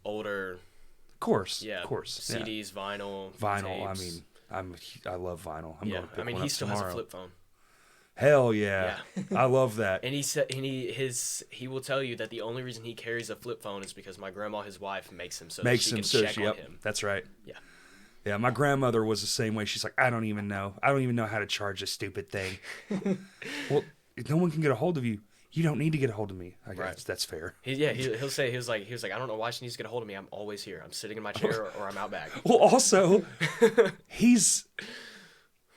B: older
A: Of course.
B: yeah
A: Of course. Yeah.
B: CDs, vinyl,
A: Vinyl.
B: tapes.
A: I love vinyl. I'm
B: Yeah,
A: going to pick
B: I mean
A: one
B: he
A: up
B: still
A: tomorrow.
B: has a flip phone.
A: Hell yeah. I love that.
B: And he said he will tell you that the only reason he carries a flip phone is because my grandma, his wife, makes him so
A: Makes
B: that
A: him
B: she can
A: sushi.
B: check
A: Yep.
B: on him.
A: That's right.
B: Yeah.
A: Yeah, my grandmother was the same way. She's like, I don't even know how to charge this stupid thing. Well, if no one can get a hold of you, you don't need to get a hold of me. I guess
B: Right.
A: that's fair.
B: He'll say he was like I don't know why she needs to get a hold of me. I'm always here. I'm sitting in my chair or I'm out back.
A: Well, also, he's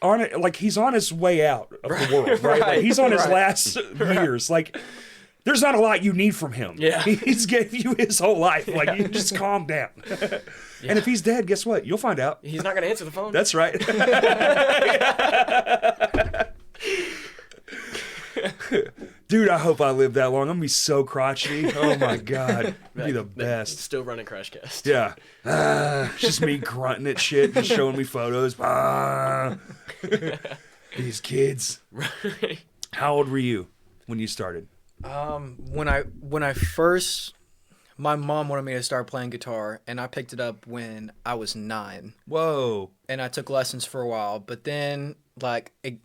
A: on it. Like he's on his way out of the world, right? Like, he's on his last years. Like, there's not a lot you need from him.
B: Yeah.
A: He's gave you his whole life. Like, you just calm down. And if he's dead, guess what? You'll find out.
B: He's not gonna answer the phone.
A: That's right. Dude, I hope I live that long. I'm gonna be so crotchety. Oh my god, it'd be the best.
B: Still running Crashcast.
A: Yeah, just me grunting at shit, just showing me photos. These kids.
B: Right.
A: How old were you when you started?
C: When I first, my mom wanted me to start playing guitar, and I picked it up when I was 9,
A: Whoa.
C: and I took lessons for a while. But then, like, it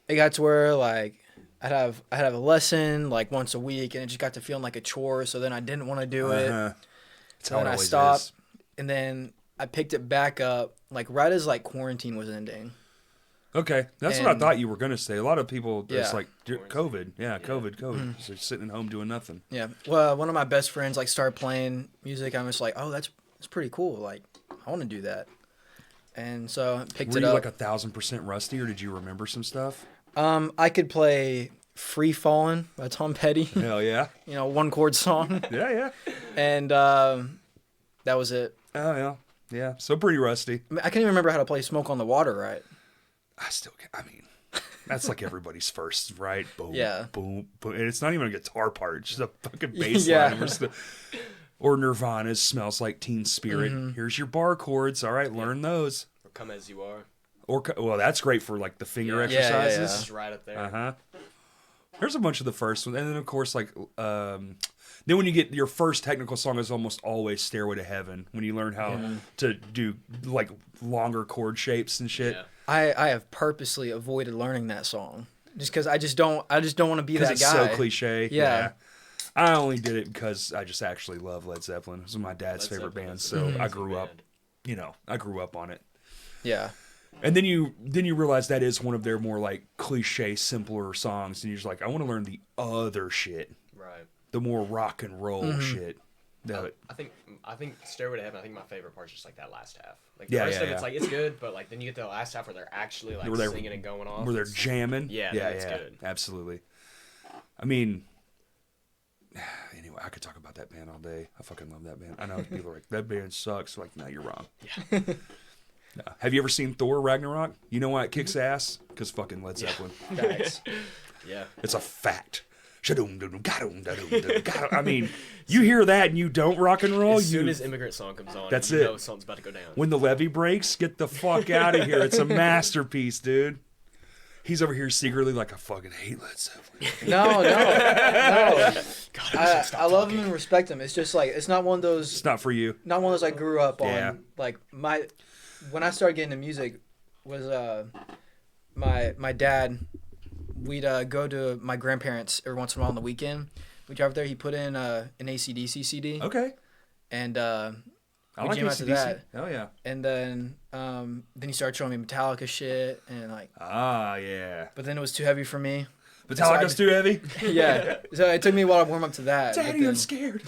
C: got to where like I'd have a lesson like once a week, and it just got to feeling like a chore. So then I didn't want to do it.
A: That's how
C: And
A: it
C: I
A: always
C: stopped,
A: is.
C: and then I picked it back up like right as like quarantine was ending.
A: Okay, that's what I
C: And-
A: thought you were gonna say. A lot of people, it's
C: Yeah.
A: like COVID. Yeah, COVID. So sitting at home doing nothing.
C: Yeah. Well, one of my best friends like started playing music. I'm just like, oh, that's pretty cool. Like, I want to do that. And so I picked
A: Were
C: it
A: you
C: up.
A: like 1,000% rusty, or did you remember some stuff?
C: I could play "Free Fallin'" by Tom Petty.
A: Hell yeah.
C: You know, one chord song,
A: Yeah.
C: and that was it.
A: Oh yeah. Yeah. So pretty rusty.
C: I can't even remember how to play "Smoke on the Water" right.
A: I still can't. I mean, that's like everybody's first, right? Boom,
C: Yeah.
A: boom, boom. And it's not even a guitar part. It's just a fucking bass
C: Yeah.
A: line. Or Nirvana's "Smells Like Teen Spirit." Here's your bar chords. All right, learn those.
B: Or Come As You Are.
A: Well, that's great for like the finger
B: Yeah.
A: exercises.
C: Yeah.
B: It's right up there.
A: Uh-huh. There's a bunch of the first one. And then, of course, like, then when you get your first technical song is almost always Stairway to Heaven, when you learn how to do, like, longer chord shapes and shit.
B: Yeah.
C: I have purposely avoided learning that song just because I just don't want to be
A: Because
C: that
A: it's
C: guy.
A: so cliche.
C: Yeah.
A: I only did it because I just actually love Led Zeppelin. It was my dad's
B: Led
A: favorite
B: Zeppelin
A: band,
B: is
A: so
B: an
A: I
B: amazing
A: grew up,
B: band.
A: I grew up on it.
C: Yeah.
A: And then you realize that is one of their more like cliche, simpler songs, and you're just like, I want to learn the other shit,
B: Right.
A: the more rock and roll shit.
B: I think Stairway to Heaven. I think my favorite part's just like that last half. Like the
A: Yeah,
B: rest
A: yeah,
B: of it's
A: yeah.
B: like it's good, but like then you get to the last half where they're actually like
A: Where they're-
B: singing and going off.
A: where they're
B: It's-
A: jamming.
B: Yeah,
A: yeah,
B: that's good.
A: Absolutely. I mean, anyway, I could talk about that band all day. I fucking love that band. I know people are like, that band sucks. Like, no, you're wrong.
B: Yeah.
A: No. Have you ever seen Thor Ragnarok? You know why it kicks ass? Because fucking Led Zeppelin.
C: Facts.
B: Yeah.
A: It's a fact. I mean, you hear that and you don't rock and roll.
B: As soon as Immigrant Song comes on,
A: That's
B: you
A: it.
B: know something's about to go down.
A: When the levee breaks, get the fuck out of here. It's a masterpiece, dude. He's over here secretly like, I fucking hate Led Zeppelin.
C: No.
B: God, I wish
C: I love him and respect him. It's just like it's not one of those.
A: It's not for you.
C: Not one of those I grew up on.
A: Yeah.
C: Like when I started getting into music was my dad. We'd go to my grandparents every once in a while on the weekend. We drive there. He put in an AC/DC CD.
A: Okay.
C: And
A: I
C: we
A: like
C: jam out to
A: AC/DC.
C: that.
A: Hell yeah.
C: And then he started showing me Metallica shit and like.
A: Ah, yeah.
C: But then it was too heavy for me.
A: Metallica's too heavy?
C: Yeah. So it took me a while to warm up to that. but
A: Daddy,
C: then-
A: I'm scared.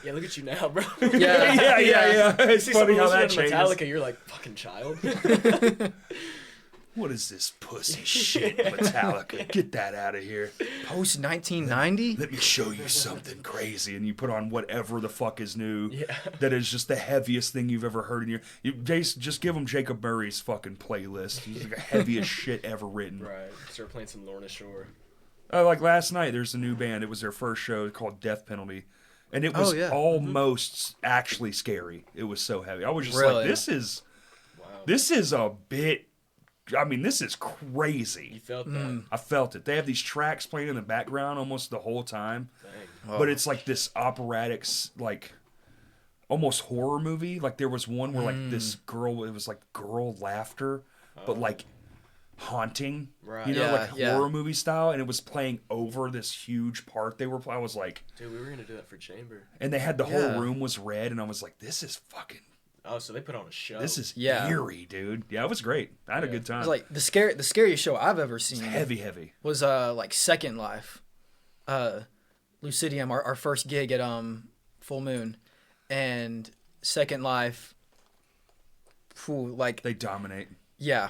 B: Yeah, look at you now, bro.
C: Yeah.
A: yeah. It's
B: See
A: funny
B: someone
A: how that
B: listening to
A: changes.
B: Metallica, you're like fucking child.
A: What is this pussy shit, Metallica? Get that out of here.
C: Post 1990.
A: Let me show you something crazy. And you put on whatever the fuck is new.
B: Yeah.
A: That is just the heaviest thing you've ever heard in your... just give them Jacob Murray's fucking playlist. He's like the heaviest shit ever written.
B: Right. Start playing some Lorna Shore.
A: Like last night, there's a new band. It was their first show called Death Penalty. And it was almost actually scary. It was so heavy. I was just like,
C: Really?
A: this is a bit... I mean, this is crazy.
B: You felt that?
A: I felt it. They have these tracks playing in the background almost the whole time.
B: Dang.
A: But it's like this operatic, like, almost horror movie. Like, there was one where, like, this girl, it was like girl laughter, but like haunting.
B: Right.
A: You know,
C: Yeah,
A: like
C: yeah.
A: horror movie style. And it was playing over this huge part they were playing. I was like,
B: Dude, we were gonna do that for Chamber.
A: and they had the
C: Yeah.
A: whole room was red. And I was like, this is fucking,
B: Oh, so they put on a show.
A: this is
C: Yeah.
A: eerie, dude. Yeah, it was great. I had a good time.
C: It was like the scariest show I've ever seen.
A: heavy.
C: Was like Second Life, Lucidium, our first gig at Full Moon, and Second Life. Like
A: They dominate.
C: yeah,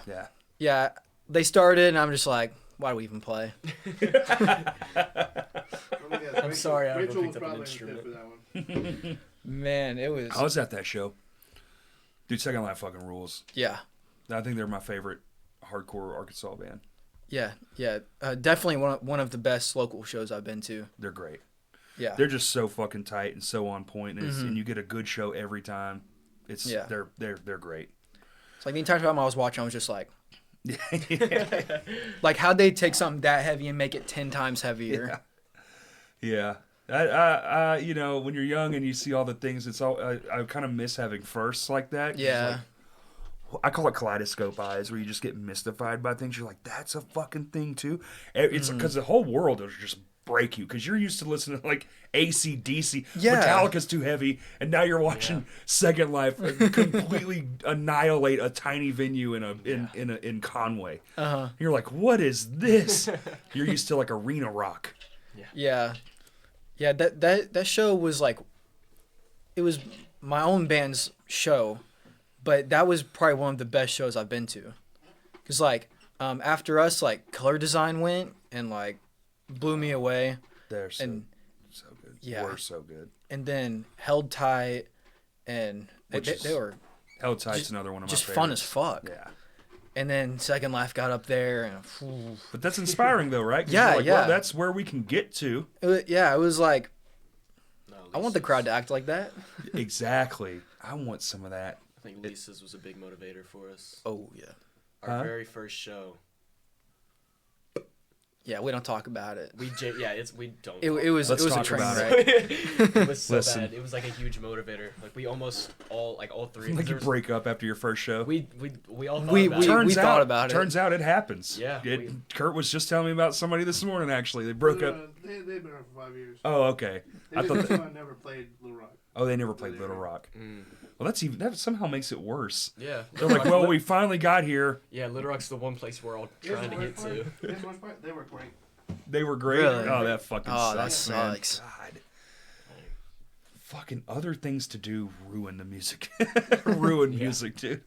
A: Yeah.
C: they started, and I'm just like, why do we even play?
B: I'm sorry, I
D: Rachel
B: picked
D: was
B: up an
D: probably in the
B: instrument.
D: pit for that one.
C: Man, it was
A: I was at that show. Dude, Second Life fucking rules.
C: yeah.
A: I think they're my favorite hardcore Arkansas band.
C: Yeah, yeah. Definitely one of the best local shows I've been to.
A: They're great.
C: Yeah.
A: They're just so fucking tight and so on point, and,
C: Mm-hmm.
A: and you get a good show every time. They're great.
C: It's like the entire time I was watching, I was just like,
A: Yeah.
C: like how'd they take something that heavy and make it 10 times heavier?
A: Yeah. I you know, when you're young and you see all the things, it's all I kind of miss having firsts like that. 'Cause
C: Yeah.
A: like, I call it kaleidoscope eyes, where you just get mystified by things. You're like, that's a fucking thing too. It's because the whole world will just break you because you're used to listening to like AC/DC.
C: Yeah.
A: Metallica's too heavy, and now you're watching Second Life completely annihilate a tiny venue in Conway.
C: Uh-huh.
A: You're like, what is this? You're used to like arena rock.
C: Yeah. Yeah, that show was like, it was my own band's show, but that was probably one of the best shows I've been to. Cause like, after us, like Color Design went and like blew me away,
A: They're so good.
C: Yeah.
A: We're so good.
C: and then Held Tight, and they were
A: Held Tight's another one of my
C: just
A: favorites.
C: fun as fuck.
A: Yeah.
C: And then Second Life got up there, and phew.
A: But that's inspiring though, right? 'Cause
C: Yeah,
A: you're like,
C: yeah.
A: Well, that's where we can get to.
C: It was like,
B: No,
C: I want the crowd to act like that.
A: Exactly. I want some of that.
B: I think Lisa's was a big motivator for us.
C: Oh yeah.
B: Our
A: Huh?
B: very first show.
C: Yeah, we don't talk about it.
B: We don't.
C: It was
A: Let's
C: a
A: talk
C: train
A: about
C: wreck.
B: It was so
A: Listen.
B: bad. It was like a huge motivator. Like we almost all three.
A: Like
B: there
A: you
B: was-
A: break up after your first show.
B: We all thought
C: We-
B: about
C: we-
B: it.
C: thought about it.
A: Turns out it happens.
B: Yeah,
A: Kurt was just telling me about somebody this morning. Actually, they broke up.
D: They've been around for 5 years.
A: Oh, okay.
D: They
A: I thought.
D: just never played Little Rock.
A: Oh, they never played Little Rock.
B: Mm,
A: Well, that somehow makes it worse.
B: yeah.
A: They're like, well, we finally got here.
B: Yeah, Little Rock's the one place we're all
D: Here's
B: trying
D: the
B: to get
D: worst
B: to.
D: part. Here's the worst part. They were great.
A: They were great.
C: Really?
A: Oh, that fucking
C: Oh, that
A: sucks, man.
C: sucks.
A: God. Fucking other things to do ruin the music. Ruin music, dude.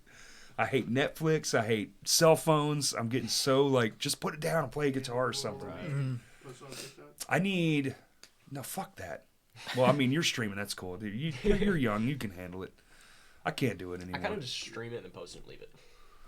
A: I hate Netflix. I hate cell phones. I'm getting so like, just put it down and play a guitar or something.
D: What's on TikTok?
A: I need. No, fuck that. Well, I mean, you're streaming. That's cool, dude. You're young. You can handle it. I can't do it
B: I
A: anymore.
B: kind of just stream it and then post it and leave it.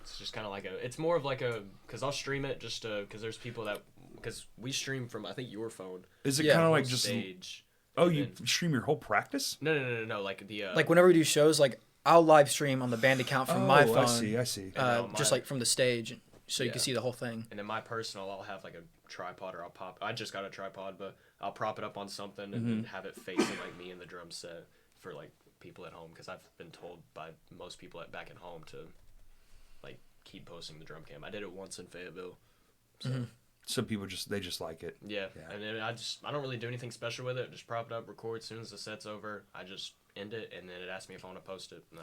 B: It's just kind of like it's more of like because I'll stream it just because there's people because we stream from, I think, your phone.
A: Is it
C: Yeah.
A: kind of like
B: on
A: just?
B: stage.
A: Oh, you stream your whole practice?
B: No, like the
C: Like whenever we do shows, like I'll live stream on the band account from my phone.
A: I see.
C: Just like from the stage, so you
B: Yeah.
C: can see the whole thing.
B: And then my personal, I'll have like a tripod, or I just got a tripod, but I'll prop it up on something and then have it facing like me in the drum set for like people at home, because I've been told by most people back at home to like keep posting the drum cam. I did it once in Fayetteville. So
A: Some people they just like it.
B: yeah.
A: Yeah.
B: And then I don't really do anything special with it. Just prop it up, record. As soon as the set's over, I just end it, and then it asks me if I want to post it. No.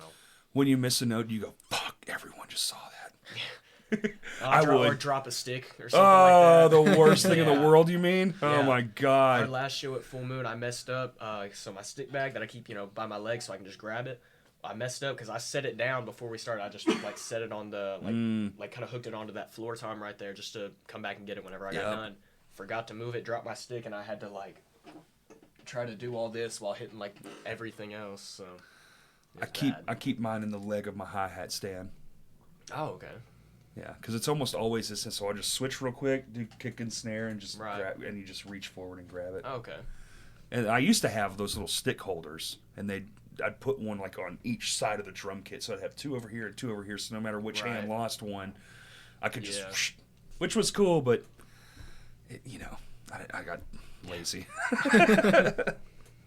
A: When you miss a note, you go, "Fuck! Everyone just saw that."
B: I
A: would.
B: Or drop a stick or something
A: Oh,
B: like that.
A: the worst thing in the
B: Yeah.
A: world. You mean? Oh
B: Yeah.
A: my
B: Our
A: god.
B: last show at Full Moon, I messed up. So my stick bag that I keep, by my leg so I can just grab it, I messed up because I set it down before we started. I just like set it on the like kind of hooked it onto that floor tom right there just to come back and get it whenever I got
A: Yep.
B: done. Forgot to move it, dropped my stick, and I had to like try to do all this while hitting like everything else. So it was
A: I keep mine in the leg of my hi-hat stand.
B: Oh, okay.
A: Yeah, because it's almost always this. So I'll just switch real quick, do kick and snare, and just
B: Right.
A: grab, and you just reach forward and grab it.
B: Oh, okay.
A: And I used to have those little stick holders, and I'd put one like on each side of the drum kit, so I'd have two over here and two over here. So no matter which hand
B: Right.
A: lost one, I could just,
B: Yeah.
A: which was cool, but I got lazy.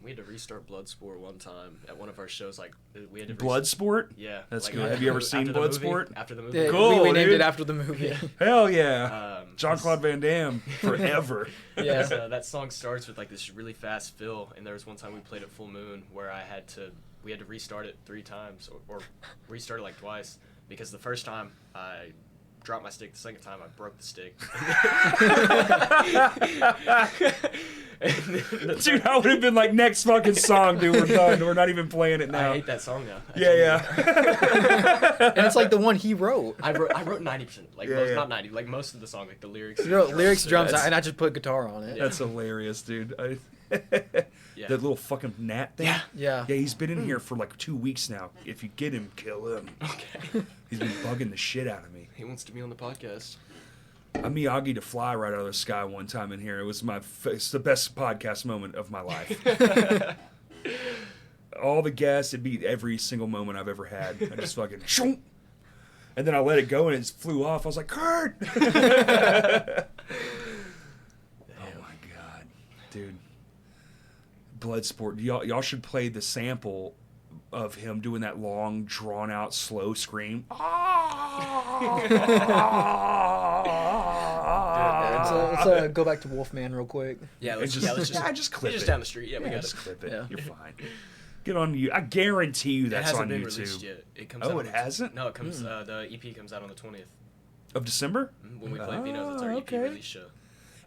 B: We had to restart Bloodsport one time at one of our shows. Like we had to
A: Bloodsport?
B: Yeah,
A: That's
B: like,
A: good. Have you ever seen
B: after the movie-
A: Bloodsport?
B: After the movie.
C: Yeah,
A: Cool,
C: we named
A: dude.
C: it after the movie.
A: Hell yeah.
B: 'cause-
A: Jean-Claude Van Damme forever.
C: Yeah.
B: that song starts with like this really fast fill, and there was one time we played at Full Moon where we had to restart it 3 times or restart it like twice, because the first time I dropped my stick, the second time I broke the stick.
A: Dude, I would have been like, next fucking song, dude. We're done. We're not even playing it now.
B: I hate that song now.
A: Yeah.
C: And it's like the one he wrote.
B: I wrote 90%, like
A: Yeah,
B: most,
A: yeah.
B: not 90, like most of the song, like the lyrics.
C: He wrote lyrics, drums,
A: That's-
C: and I just put guitar on it.
A: That's hilarious, dude.
B: Yeah.
A: That little fucking gnat thing.
B: Yeah.
C: Yeah.
A: Yeah, he's been in here for like 2 weeks now. If you get him, kill him.
B: Okay.
A: He's been bugging the shit out of me.
B: He wants to be on the podcast.
A: a Miyagi to fly right out of the sky one time in here. It was it's the best podcast moment of my life. All the gas, it beat every single moment I've ever had. I just fucking shoom, and then I let it go and it flew off. I was like, Kurt! Oh my god, dude. Bloodsport. Y'all should play the sample of him doing that long, drawn out, slow scream.
C: Let's go back to Wolfman real quick.
B: Yeah, let's
A: just
B: It's
A: clip it.
B: just down the street. Yeah, we got
A: just
B: it.
A: clip it.
C: Yeah.
A: You're fine. Get on you. I guarantee you
B: It
A: that's
B: hasn't
A: on
B: been
A: YouTube.
B: released yet. It comes
A: Oh,
B: out
A: it hasn't?
B: No, it comes. The EP comes out on the 20th
A: Of December?
B: when we play Vino's. It's our EP
A: okay.
B: release show.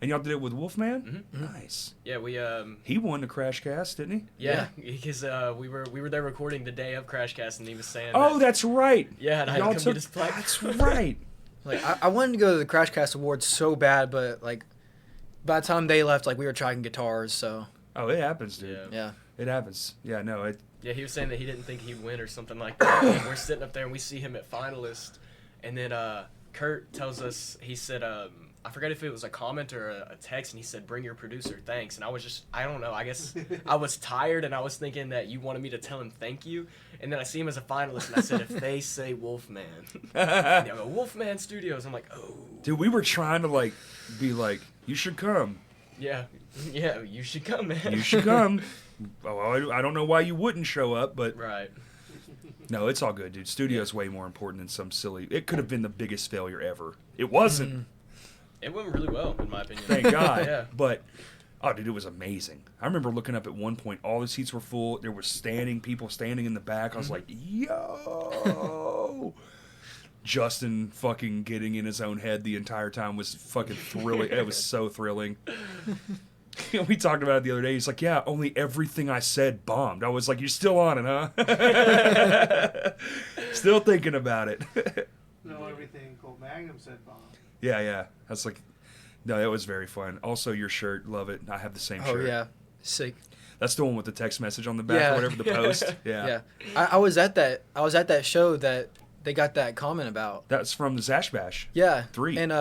A: And y'all did it with Wolfman?
B: Mhm.
A: Nice.
B: Yeah, we
A: He won the Crash Cast, didn't he?
B: yeah, because we were there recording the day of Crashcast, and he was saying.
A: Oh,
B: that,
A: that's right.
B: yeah, and I had
A: Y'all
B: to come
A: took,
B: get his plaque.
A: that's right.
C: Like I wanted to go to the Crash Cast Awards so bad, but like by the time they left, like we were tracking guitars, so
A: Oh, it happens, dude.
B: Yeah.
C: yeah.
A: It happens. Yeah, no,
B: Yeah, he was saying that he didn't think he'd win or something like that. And we're sitting up there and we see him at finalist, and then Kurt tells us, he said, I forget if it was a comment or a text, and he said, "Bring your producer, thanks." And I was just, I don't know, I guess I was tired and I was thinking that you wanted me to tell him thank you, and then I see him as a finalist and I said, if they say Wolfman, and they go, Wolfman Studios. I'm like, oh,
A: dude, we were trying to be like, you should come.
B: yeah, you should come, man.
A: You should come. Well, I don't know why you wouldn't show up, but
B: Right.
A: no, it's all good, dude. Studio's way more important than some silly. It could have been the biggest failure ever. It wasn't.
B: It went really well, in my opinion.
A: Thank God.
B: Yeah.
A: But, oh, dude, it was amazing. I remember looking up at one point, all the seats were full. There were people standing in the back. I was like, yo. Justin fucking getting in his own head the entire time was fucking thrilling. It was so thrilling. We talked about it the other day. He's like, yeah, only everything I said bombed. I was like, you're still on it, huh? Still thinking about it.
D: No, everything Colt Magnum said bomb.
A: Yeah. That's like, no, that was very fun. Also, your shirt, love it. I have the same shirt.
C: Oh yeah, sick.
A: That's the one with the text message on the back
C: Yeah.
A: or whatever, the post. Yeah.
C: Yeah, I was at that show that they got that comment about.
A: That's from the Zash Bash.
C: Yeah,
A: 3.
C: and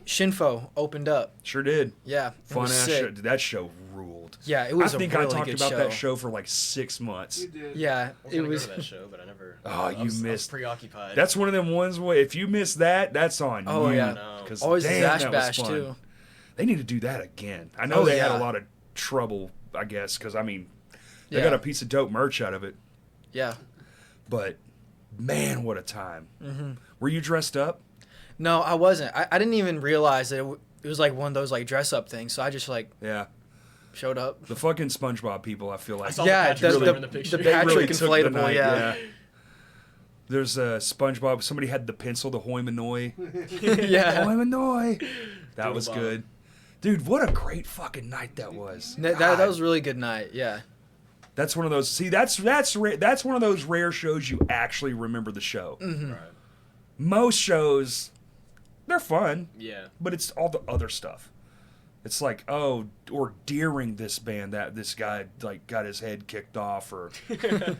C: Shinfo opened up.
A: Sure did.
C: Yeah, it
A: Fun
C: was
A: ass
C: sick.
A: show. Dude, that show ruled.
C: Yeah, it was.
A: I think
C: a really
A: I talked
C: good
A: about
C: show.
A: that show for like 6 months.
D: You did.
C: Yeah,
B: I was
C: it
B: gonna
C: was.
B: go to that show, but I never.
A: Oh,
B: I
A: you
B: was
A: missed.
B: preoccupied.
A: That's one of them ones where if you miss that, that's on
C: Oh,
A: you.
C: yeah.
B: No.
A: 'Cause
C: Always the
A: damn,
C: Zash
A: that was
C: Bash
A: fun.
C: too.
A: They need to do that again. I know
C: Oh,
A: they had a
C: yeah.
A: lot of trouble, I guess, because I mean, they
C: Yeah.
A: got a piece of dope merch out of it.
C: Yeah.
A: But man, what a time!
C: Mm-hmm.
A: Were you dressed up?
C: No, I wasn't. I didn't even realize that it was like one of those like dress up things. So I just like
A: Yeah.
C: showed up.
A: The fucking SpongeBob people, I feel like.
B: I saw
C: Yeah,
B: the Patrick
C: the-
B: Stewart in the picture.
C: the Patrick
A: really took the
C: inflatable,
A: night,
C: yeah.
A: There's a SpongeBob. Somebody had the pencil, the Hoi Manoi.
C: Yeah.
A: Hoi Manoi. That
B: Doodle
A: was
B: Bob.
A: good. Dude, what a great fucking night that was.
C: That
A: God.
C: was a really good night. Yeah.
A: That's one of those. See, that's one of those rare shows you actually remember the show.
C: Mm-hmm.
B: Right.
A: Most shows, they're fun,
B: Yeah.
A: but it's all the other stuff. It's like, oh, or during this band that this guy like got his head kicked off, or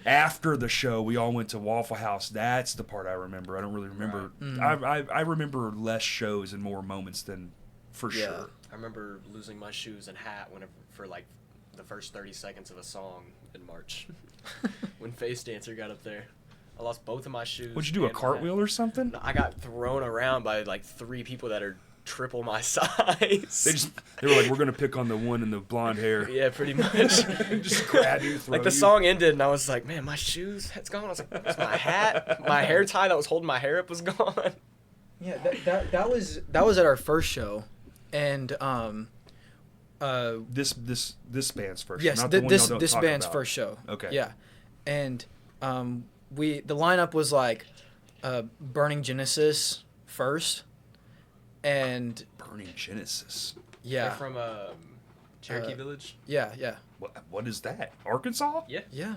A: after the show we all went to Waffle House. That's the part I remember. I don't really remember. I remember less shows and more moments than for
C: Yeah.
A: sure.
B: I remember losing my shoes and hat whenever for like the first 30 seconds of a song in March when Face Dancer got up there. I lost both of my shoes.
A: Would you do a
B: and my
A: cartwheel
B: hat.
A: or something?
B: I got thrown around by like 3 people that are triple my size.
A: They were like, we're gonna pick on the one in the blonde hair.
B: Yeah, pretty much.
A: Just grab you, throw
B: Like the
A: you.
B: song ended, and I was like, "Man, my shoes, it's gone." I was like, "Where's my hat? My hair tie that was holding my hair up was gone."
C: Yeah. That was at our first show, and
A: This band's first.
C: yes,
A: not the one y'all don't
C: this
A: talk
C: band's
A: about.
C: first show.
A: Okay.
C: Yeah, and the lineup was like Burning Genesis first, and
A: Burning Genesis.
C: yeah,
B: They're from Cherokee Village.
C: yeah.
A: What is that? Arkansas?
B: Yeah.
C: Yeah.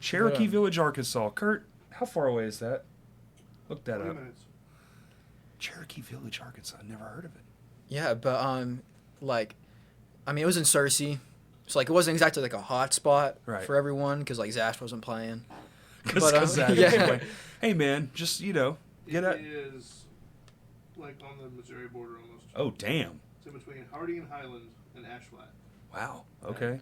A: Cherokee
C: Yeah.
A: Village, Arkansas. Kurt, how far away is that? Look that
D: 20
A: up.
D: minutes.
A: Cherokee Village, Arkansas. Never heard of it.
C: Yeah, but like, I mean, it was in Searcy, so like it wasn't exactly like a hot spot
A: Right.
C: for everyone because like Zash wasn't playing.
A: Because
C: But,
A: that
C: yeah.
A: is like, hey man, just get out.
D: It is like on the Missouri border almost.
A: Oh, damn.
D: It's in between Harding and Highland and Ash Flat.
A: Wow. Okay.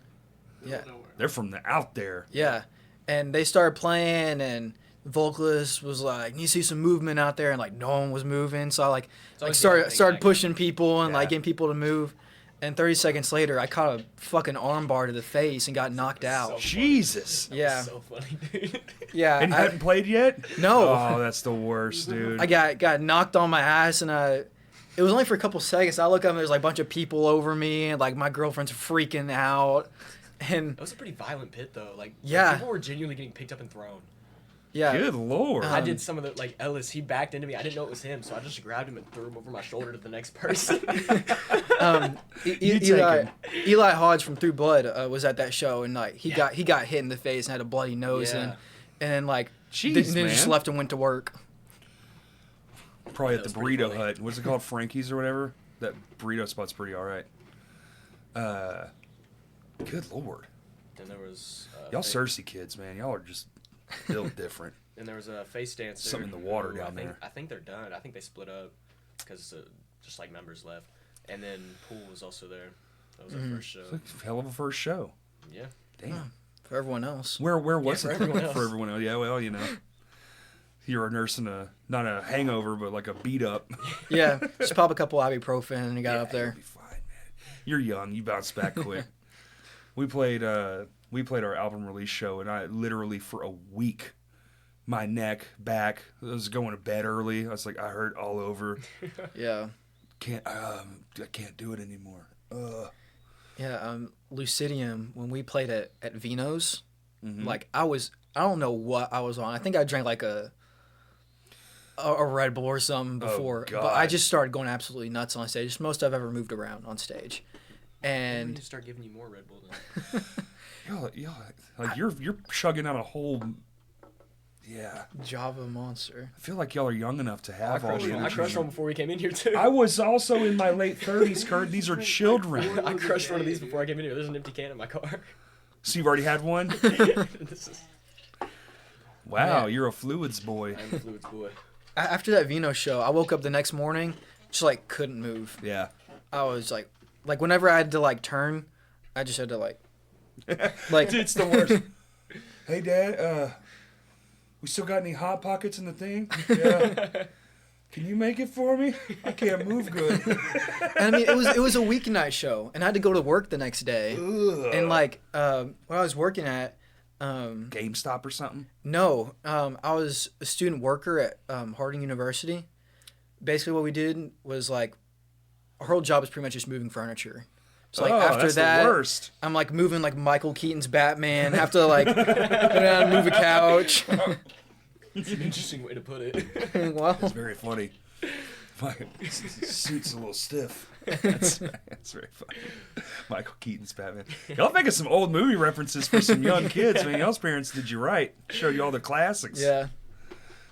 C: Yeah.
D: Nowhere.
A: They're from the out there.
C: Yeah, and they started playing, and the vocalist was like, "You see some movement out there," and like no one was moving. So I like
B: always the
C: started
B: thing
C: started
B: back
C: pushing people and
A: Yeah.
C: like getting people to move. And 30 seconds later, I caught a fucking arm bar to the face and got knocked out.
B: So-
A: Jesus.
B: That
C: Yeah.
B: was so funny, dude.
C: Yeah,
A: And you
C: I,
A: hadn't played yet?
C: No.
A: Oh, that's the worst, dude.
C: I got knocked on my ass, and it was only for a couple seconds. I look up and there's like a bunch of people over me, and like my girlfriend's freaking out, and
B: That was a pretty violent pit, though. Like,
C: Yeah.
B: people were genuinely getting picked up and thrown.
C: yeah,
A: Good lord.
B: I did some of the, like, Ellis, he backed into me. I didn't know it was him, so I just grabbed him and threw him over my shoulder to the next person.
A: You take
C: Eli,
A: him.
C: Eli Hodge from Through Blood was at that show, and like he got hit in the face and had a bloody nose,
B: Yeah.
C: and like
A: Jeez,
C: then just
A: man.
C: left and went to work.
A: Probably at
B: That
A: the
B: was pretty
A: burrito
B: funny.
A: hut. What's it called? Frankie's or whatever? That burrito spot's pretty alright. Good lord.
B: Then there was...
A: Y'all Cersei kids, man. Y'all are just built different.
B: And there was a face dancer.
A: Something in the water
B: who
A: down there.
B: I think they're done. I think they split up because just like members left. And then Poole was also there. That was our first show.
A: It's like a hell of a first show.
B: Yeah.
A: Damn.
C: For everyone else.
A: Where was
B: for
A: it?
B: everyone else.
A: For everyone else. Yeah, well, you're nursing not a hangover, but like a beat up.
C: Yeah, just pop a couple ibuprofen and you got up
A: You'll
C: there.
A: be fine, man. You're young. You bounce back quick. We played our album release show, and I literally for a week, my neck, back, I was going to bed early. I was like, I hurt all over.
C: Yeah,
A: I can't do it anymore.
C: yeah. Lucidium, when we played at Vino's,
A: Mhm.
C: like I don't know what I was on. I think I drank like a Red Bull or something before, but I
A: God.
C: just started going absolutely nuts on stage. It's the most I've ever moved around on stage,
B: We
C: and
B: need to start giving you more Red Bull then.
A: Y'all, like you're chugging out a whole. Yeah,
C: Java Monster.
A: I feel like y'all are young enough to have all the
B: I
A: energy.
B: crushed one before we came in here, too.
A: I was also in my late 30s, Kurt. These are children.
B: I crushed one of these before I came in here. There's an empty can in my car.
A: So you've already had one?
B: This is...
A: Wow,
C: Yeah.
A: you're a fluids boy.
B: I'm a fluids boy.
C: After that Vino show, I woke up the next morning, just like couldn't move.
A: Yeah.
C: I was like whenever I had to like turn, I just had to like
A: Dude, it's the worst. Hey, Dad, we still got any Hot Pockets in the thing? Yeah. Can you make it for me? I can't move good.
C: And I mean, it was a weeknight show, and I had to go to work the next day. And like, where I was working at,
A: GameStop or something?
C: no, I was a student worker at Harding University. Basically, what we did was like, our whole job is pretty much just moving furniture. So like after
A: that's
C: that,
A: the worst.
C: I'm like moving like Michael Keaton's Batman. Have to like go down and move a couch.
B: It's an interesting way to put it.
C: Well,
A: It's very funny. My suit's a little stiff. That's very funny. Michael Keaton's Batman. Y'all making some old movie references for some young kids, man. Y'all's parents did you right. Show you all the classics.
C: yeah.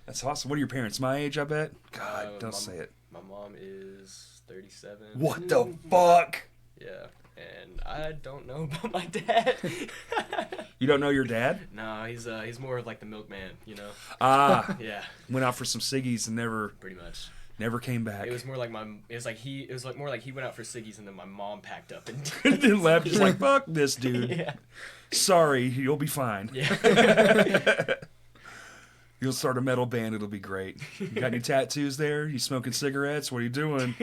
A: That's awesome. What are your parents? My age, I bet? God, don't
B: my-
A: say it.
B: My mom is 37.
A: What the fuck?
B: Yeah. And I don't know about my dad.
A: You don't know your dad?
B: No, he's more of like the milkman, you know?
A: Ah,
B: Yeah,
A: went out for some ciggies and
B: pretty much.
A: never came back.
B: It was more like more like he went out for ciggies and then my mom packed up and
A: Then left, just like, fuck this dude.
B: yeah.
A: Sorry, you'll be fine.
B: Yeah.
A: You'll start a metal band, it'll be great. You got any tattoos there? You smoking cigarettes? What are you doing?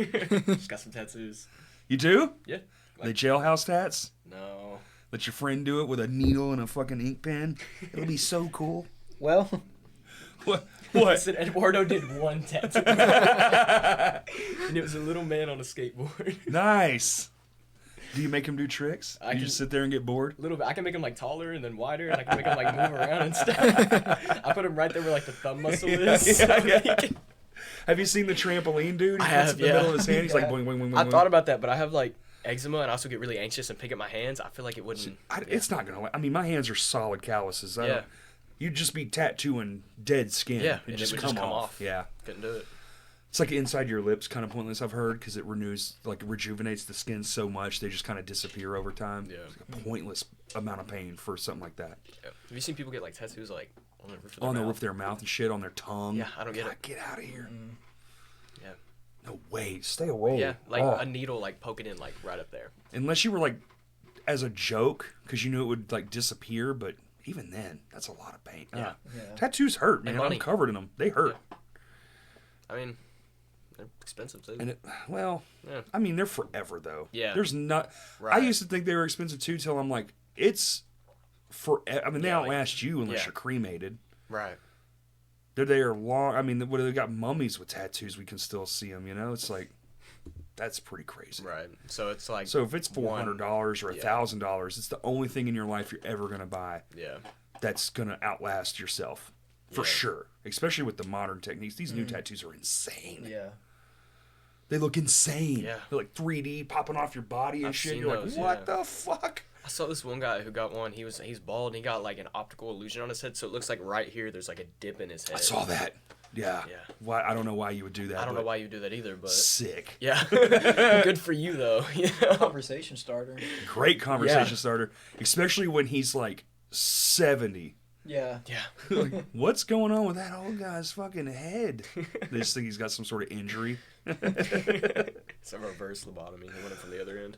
B: Just got some tattoos.
A: You do?
B: Yeah.
A: The jailhouse tats?
B: No.
A: Let your friend do it with a needle and a fucking ink pen? It'll be so cool.
C: Well,
A: What?
B: Listen, Eduardo did one tattoo. And it was a little man on a skateboard.
A: Nice. Do you make him do tricks?
B: I
A: You
B: can-
A: just sit there and get bored?
B: A little bit. I can make him like taller and then wider, and I can make him like move around and stuff. I put him right there where like the thumb muscle is.
A: Yeah. Have you seen the trampoline dude? He
B: I
A: puts
B: have,
A: it in the
B: yeah.
A: middle of his hand. He's like,
C: Yeah.
A: boing, boing, boing, boing.
B: I
A: boing.
B: thought about that, but I have like eczema and I also get really anxious and pick up my hands. I feel like it wouldn't.
A: It's not gonna. I mean, my hands are solid calluses.
B: Yeah.
A: You'd just be tattooing dead skin.
B: Yeah,
A: It'd
B: and
A: just
B: it would
A: come
B: just come
A: off.
B: off.
A: Yeah.
B: Couldn't do it.
A: It's like inside your lips, kind of pointless. I've heard because it renews, like rejuvenates the skin so much they just kind of disappear over time.
B: Yeah.
A: It's like a pointless amount of pain for something like that.
B: Yeah. Have you seen people get like tattoos like on the roof of their
A: On the
B: mouth?
A: roof of their mouth and shit on their tongue.
B: Yeah, I don't get
A: God,
B: it.
A: Get out of here.
B: Yeah.
A: No, wait, stay away.
B: Yeah, like
A: Oh.
B: a needle like poking in like right up there.
A: Unless you were like as a joke because you knew it would like disappear, but even then, that's a lot of pain.
B: Yeah.
A: Tattoos hurt, man.
B: money.
A: I'm covered in them. They hurt.
B: I mean, they're expensive too.
A: And well,
B: Yeah.
A: I mean, they're forever though.
B: Yeah.
A: There's not. I
B: Right.
A: used to think they were expensive too, till I'm like, it's for. I mean, they
B: Yeah, like-
A: outlast you unless
B: yeah.
A: you're cremated.
B: Right.
A: They are long. I mean, what they got mummies with tattoos. We can still see them. You know, it's like that's pretty crazy.
B: Right. So it's like.
A: So if it's $400 or
B: Yeah.
A: $1,000, it's the only thing in your life you're ever gonna buy
B: Yeah.
A: that's gonna outlast yourself for
B: Yeah.
A: sure. Especially with the modern techniques, these new tattoos are insane.
C: Yeah.
A: They look insane.
B: Yeah.
A: They're like 3D popping off your body and
B: I've
A: shit.
B: seen
A: You're
B: those,
A: like, what
B: yeah.
A: the fuck?
B: I saw this one guy who got one. He's bald and he got like an optical illusion on his head, so it looks like right here there's like a dip in his head.
A: I saw that. Yeah.
B: Yeah.
A: Why? I don't know why you would do that.
B: I don't know
A: but
B: why you do that either, but
A: Sick.
B: yeah, good for you though. You know?
C: Conversation starter.
A: Great conversation
B: Yeah.
A: starter, especially when he's like 70.
C: Yeah.
B: Yeah.
A: Like, what's going on with that old guy's fucking head? They just think he's got some sort of injury.
B: It's a reverse lobotomy. He went it from the other end.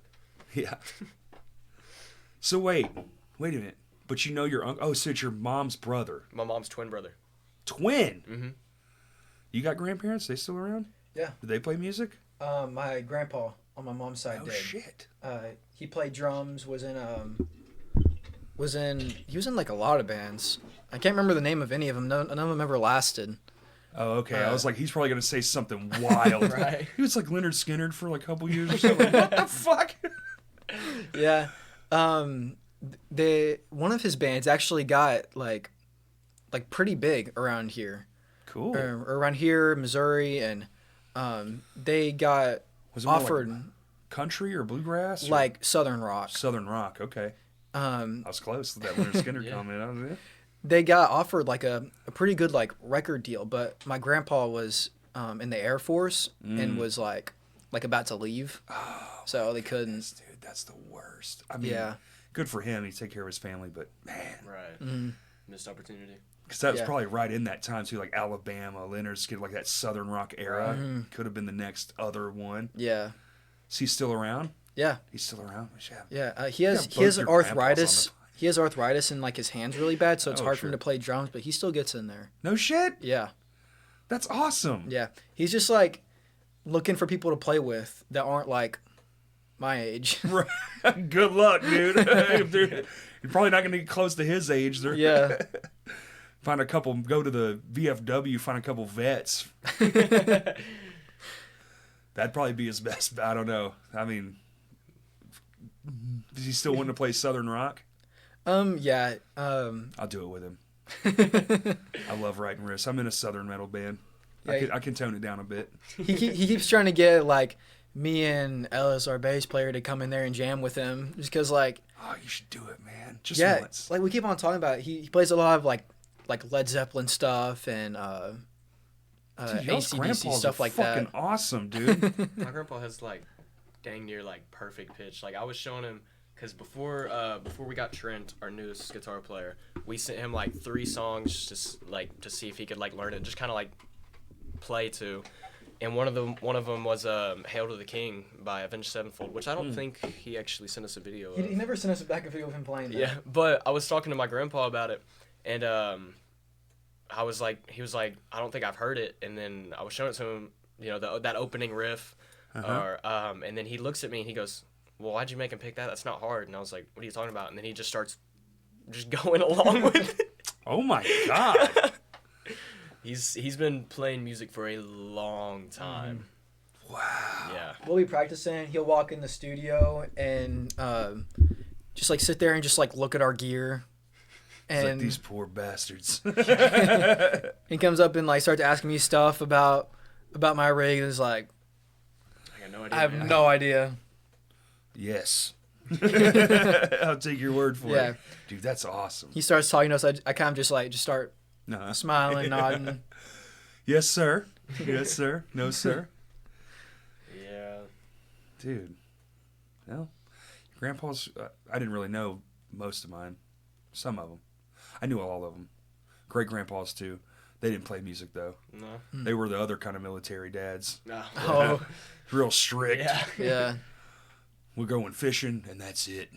A: Yeah. So wait a minute. But you know your uncle? Oh, so it's your mom's brother,
B: My mom's twin brother.
A: twin.
B: Mm-hmm.
A: You got grandparents? They still around?
C: Yeah.
A: Do they play music?
C: My grandpa on my mom's side
A: Oh
C: did.
A: shit.
C: He played drums. He was in like a lot of bands. I can't remember the name of any of them. None of them ever lasted.
A: Oh, okay. I was like, he's probably gonna say something wild.
B: Right.
A: He was like Leonard Skinner for like a couple years or something. What the fuck?
C: Yeah. One of his bands actually got like pretty big around here.
A: Cool.
C: Or around here, Missouri, and they got
A: Was it more
C: offered
A: like country or bluegrass? Or
C: like Southern rock.
A: Southern rock. Okay. I was close with that Leonard Skinner
B: Yeah.
A: comment. I was,
C: They got offered like a pretty good like record deal, but my grandpa was in the Air Force and was like about to leave, so they couldn't.
A: dude, that's the worst. I mean,
C: Yeah.
A: good for him. He take care of his family, but man,
B: Right. Missed opportunity.
A: because that was
C: Yeah.
A: probably right in that time too, like Alabama, Leonard Skinner, like that Southern rock era. Could have been the next other one.
C: Yeah,
A: Is he still around?
C: yeah,
A: He's still around. Yeah.
C: yeah. He has
A: Yeah, both your grandpas
C: arthritis.
A: on
C: He has arthritis in like his hands really bad, so it's
A: Oh,
C: hard for
A: sure.
C: him to play drums. But he still gets in there.
A: No shit.
C: Yeah,
A: That's awesome.
C: yeah. He's just like looking for people to play with that aren't like my age.
A: Good luck, dude. If they're- you're probably not going to get close to his age. They're,
C: Yeah.
A: Find a couple. Go to the VFW. Find a couple vets. That'd probably be his best. I don't know. I mean, does he still want to play Southern rock?
C: Yeah.
A: I'll do it with him. I love writing riffs. I'm in a Southern metal band.
C: Yeah,
A: I can tone it down a bit.
C: he keeps trying to get like me and Ellis, our bass player, to come in there and jam with him, just because like
A: Oh, you should do it, man. Just
C: yeah,
A: once.
C: like we keep on talking about it. He plays a lot of like Led Zeppelin stuff and
A: Dude, y'all's
C: AC/DC
A: grandpas
C: stuff
A: are
C: like
A: fucking
C: that.
A: awesome, dude.
B: My grandpa has like dang near like perfect pitch. Like I was showing him because before we got Trent, our newest guitar player, we sent him like 3 songs just like to see if he could like learn it, just kind of like play to. And one of them was "Hail to the King" by Avenged Sevenfold, which I don't think he actually sent us a video of.
C: He never sent us back a video of him playing. That.
B: Yeah, but I was talking to my grandpa about it, and I was like, he was like, I don't think I've heard it, and then I was showing it to him, you know, that opening riff, and then he looks at me and he goes, "Well, why'd you make him pick that? That's not hard." And I was like, "What are you talking about?" And then he just starts just going along with it.
A: Oh my god.
B: He's been playing music for a long time.
A: Wow.
B: Yeah.
C: We'll be practicing. He'll walk in the studio and just like sit there and just like look at our gear.
A: It's like
C: And
A: these poor bastards.
C: he comes up and like starts asking me stuff about my rig, and it's like
B: I got no idea.
C: I have
B: man.
C: no idea.
A: Yes. I'll take your word for
C: Yeah.
A: it. Dude, that's awesome.
C: He starts talking to us. I kind of just start
A: Nah.
C: smiling, nodding.
A: Yes, sir. Yes, sir. No, sir.
B: Yeah.
A: Dude. Well, grandpa's, I didn't really know most of mine. Some of them. I knew all of them. Great grandpas, too. They didn't play music though.
B: No.
A: They were the other kind of military dads.
B: No.
C: Oh,
A: Real strict.
B: Yeah.
C: yeah.
A: We're going fishing, and that's it.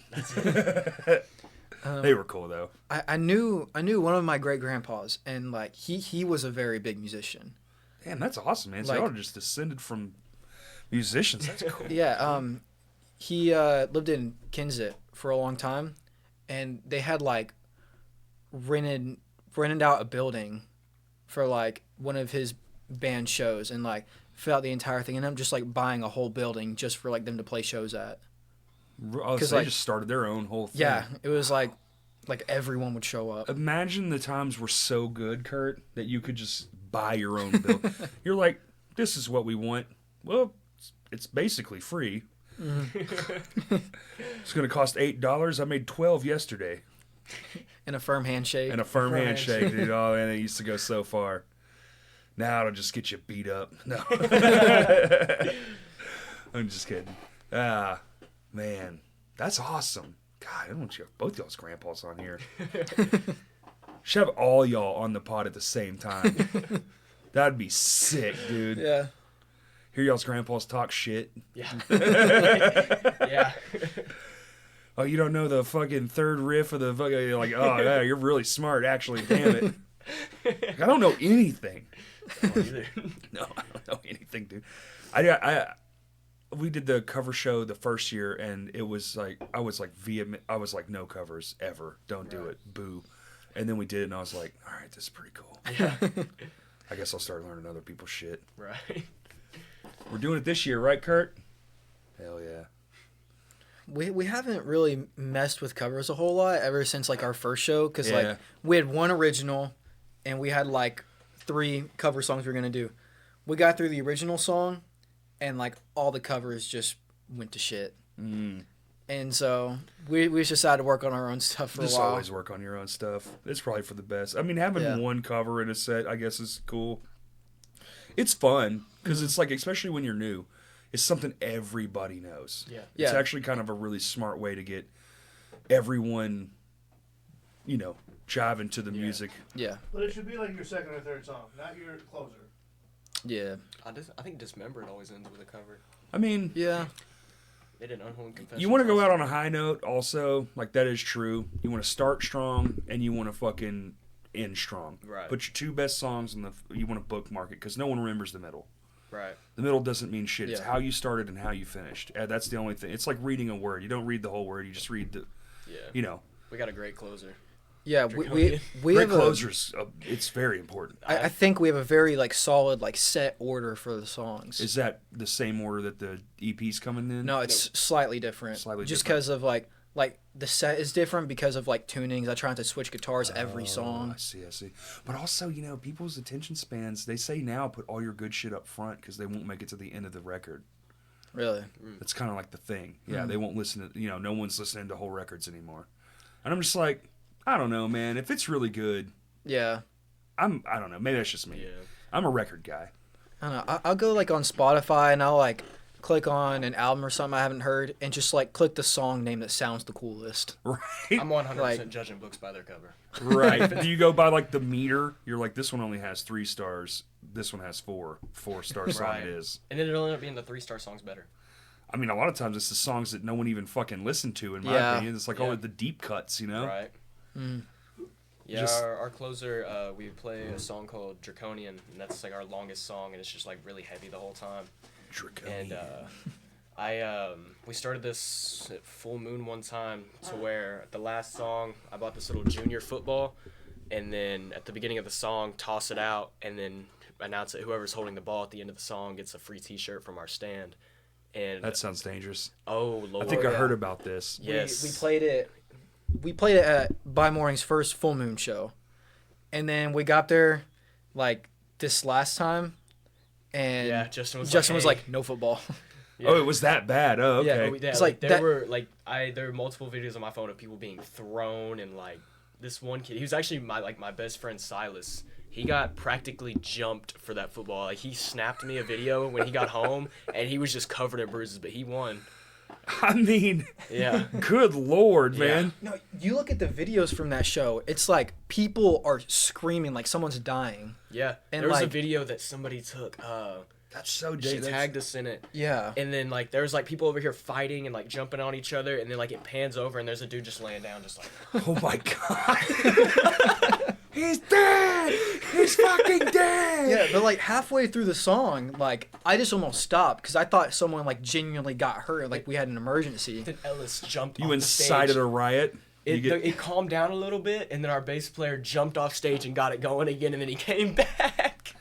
C: Um,
A: They were cool though.
C: I knew one of my great grandpas, and like he was a very big musician.
A: Damn, that's awesome, man. So
C: Like-
A: y'all just descended from musicians. That's cool.
C: Yeah. He lived in Kensett for a long time, and they had like rented out a building for like one of his band shows, and like fit out the entire thing, and I'm just like buying a whole building just for like them to play shows at.
A: Oh,
C: 'Cause,
A: so they
C: like-
A: just started their own whole thing.
C: Yeah, it was like everyone would show up.
A: Imagine the times were so good, Kurt, that you could just buy your own bill. You're like, this is what we want. Well, it's basically free. It's going to cost $8. I made 12 yesterday.
C: And a firm handshake.
A: And a firm handshake, dude. Oh, man, it used to go so far. Now it'll just get you beat up. No. I'm just kidding. Ah, man. That's awesome. God, I don't want you to have both y'all's grandpas on here. Should have all y'all on the pod at the same time. That'd be sick, dude.
C: Yeah.
A: Hear y'all's grandpas talk shit.
B: Yeah. Yeah.
A: Oh, you don't know the fucking third riff of the fucking... You're like, oh, yeah, you're really smart, actually. Damn it. Like, I don't know anything.
B: Either.
A: No, I don't know anything, dude. We did the cover show the first year, and it was like I was like vehement. I was like, no covers ever. Don't do it. Boo. And then we did it, and I was like, all right, this is pretty cool.
B: Yeah.
A: I guess I'll start learning other people's shit.
B: Right.
A: We're doing it this year, right, Kurt? Hell yeah.
C: We haven't really messed with covers a whole lot ever since like our first show, because
A: Yeah.
C: like we had one original and we had like 3 cover songs we were gonna do. We got through the original song and like all the covers just went to shit. And so we just decided to work on our own stuff for
A: Just
C: a while.
A: always work on your own stuff. It's probably for the best. I mean, having
C: Yeah.
A: one cover in a set, I guess, is cool. It's fun because
C: Mm-hmm.
A: it's like, especially when you're new, it's something everybody knows.
B: Yeah.
A: It's
C: Yeah.
A: actually kind of a really smart way to get everyone, jiving to the music.
C: Yeah,
D: But it should be like your second or third song, not your closer.
C: yeah,
B: I think Dismembered always ends with a cover.
A: I mean,
C: yeah.
B: They did Unholy Confessions.
A: you want to go
B: also.
A: out on a high note also. Like, that is true. You want to start strong and you want to fucking end strong.
B: Right.
A: Put your 2 best songs you want to bookmark it because no one remembers the middle.
B: Right.
A: The middle doesn't mean shit. It's
C: Yeah.
A: how you started and how you finished. That's the only thing. It's like reading a word. You don't read the whole word. You just read the,
B: Yeah. We got a great closer.
C: Yeah, we
A: Great
C: have
A: closers. It's very important.
C: I think we have a very like solid like set order for the songs.
A: Is that the same order that the EP's coming in?
C: No, it's slightly different.
A: Slightly
C: just
A: different.
C: because of like the set is different because of like tunings. I try not to switch guitars every
A: I
C: song.
A: see. But also, people's attention spans, they say now put all your good shit up front because they won't make it to the end of the record.
C: Really?
A: That's kind of like the thing. Yeah,
C: Mm.
A: they won't listen to, no one's listening to whole records anymore. And I'm just like, I don't know, man. If it's really good,
C: Yeah.
A: I don't know. Maybe that's just me.
B: Yeah.
A: I'm a record guy.
C: I don't know. I'll go like on Spotify and I'll like click on an album or something I haven't heard and just like click the song name that sounds the coolest.
A: Right?
B: I'm 100%
C: Like-
B: judging books by their cover.
A: Right. Do you go by like the meter? You're like, this one only has 3 stars. This one has 4. 4-star song
B: Right.
A: it is.
B: And then it'll end up being the 3-star songs better.
A: I mean, a lot of times it's the songs that no one even fucking listened to, in my
C: Yeah.
A: opinion. It's like all the deep cuts,
B: Right.
C: Mm.
B: Yeah,
A: Just-
B: our closer, we play a song called Draconian, and that's like our longest song, and it's just like really heavy the whole time.
A: Draconian.
B: And we started this at full moon one time to where the last song I bought this little junior football, and then at the beginning of the song toss it out and then announce that whoever's holding the ball at the end of the song gets a free T-shirt from our stand. And
A: That sounds dangerous.
B: oh lord,
A: I think I
C: yeah.
A: heard about this.
B: yes,
C: We played it. We played it at By Mourning's first full moon show, and then we got there, like this last time, and
B: Yeah, Justin was
C: was
B: "Hey."
C: like, no football.
B: Yeah.
A: Oh, it was that bad. Oh,
C: Yeah,
A: okay.
B: Yeah,
C: It's
B: like
C: like
B: there
C: that-
B: were there were multiple videos on my phone of people being thrown, and like this one kid, he was actually my best friend Silas. He got practically jumped for that football. Like he snapped me a video when he got home, and he was just covered in bruises, but he won.
A: I mean,
B: Yeah.
A: good Lord,
B: Yeah.
A: man.
C: No, you look at the videos from that show. It's like people are screaming like someone's dying.
B: Yeah.
C: And,
B: There was a
C: like-
B: video that somebody took.
A: That's so
B: She
A: dangerous.
B: tagged us in it.
C: Yeah.
B: And then, like, there's, like, people over here fighting and, like, jumping on each other. And then, like, it pans over and there's a dude just laying down, just like,
A: Oh my God. He's dead. He's fucking dead.
C: Yeah, but like halfway through the song, like I just almost stopped because I thought someone like genuinely got hurt, like we had an emergency.
B: then Ellis jumped
A: You
B: off the
A: incited
B: stage.
A: a riot. You get-
B: It calmed down a little bit, and then our bass player jumped off stage and got it going again, and then he came back.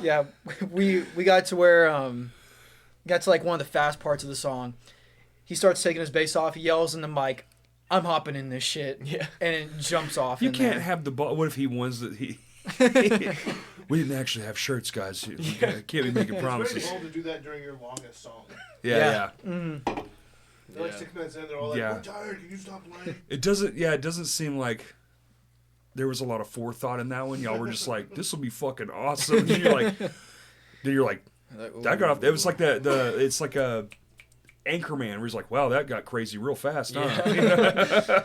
C: Yeah, we got to where got to like one of the fast parts of the song. He starts taking his bass off. He yells in the mic, "I'm hopping in this shit."
B: Yeah.
C: And it jumps off.
A: You
C: in
A: can't
C: there.
A: have the ball. What if he wins that he? We didn't actually have shirts, guys. We can't be making
D: It's very
A: promises.
D: bold to do that during your longest song.
A: Yeah.
C: Mm.
D: They're like
B: Yeah.
D: 6 minutes in, they're all like,
A: Yeah.
D: "We're tired. Can you stop playing?"
A: It doesn't. Yeah, it doesn't seem like there was a lot of forethought in that one. Y'all were just like, "This will be fucking awesome." And you're like, that got off. It was like the. It's like a Anchorman where he's like, "Wow, that got crazy real fast." Huh?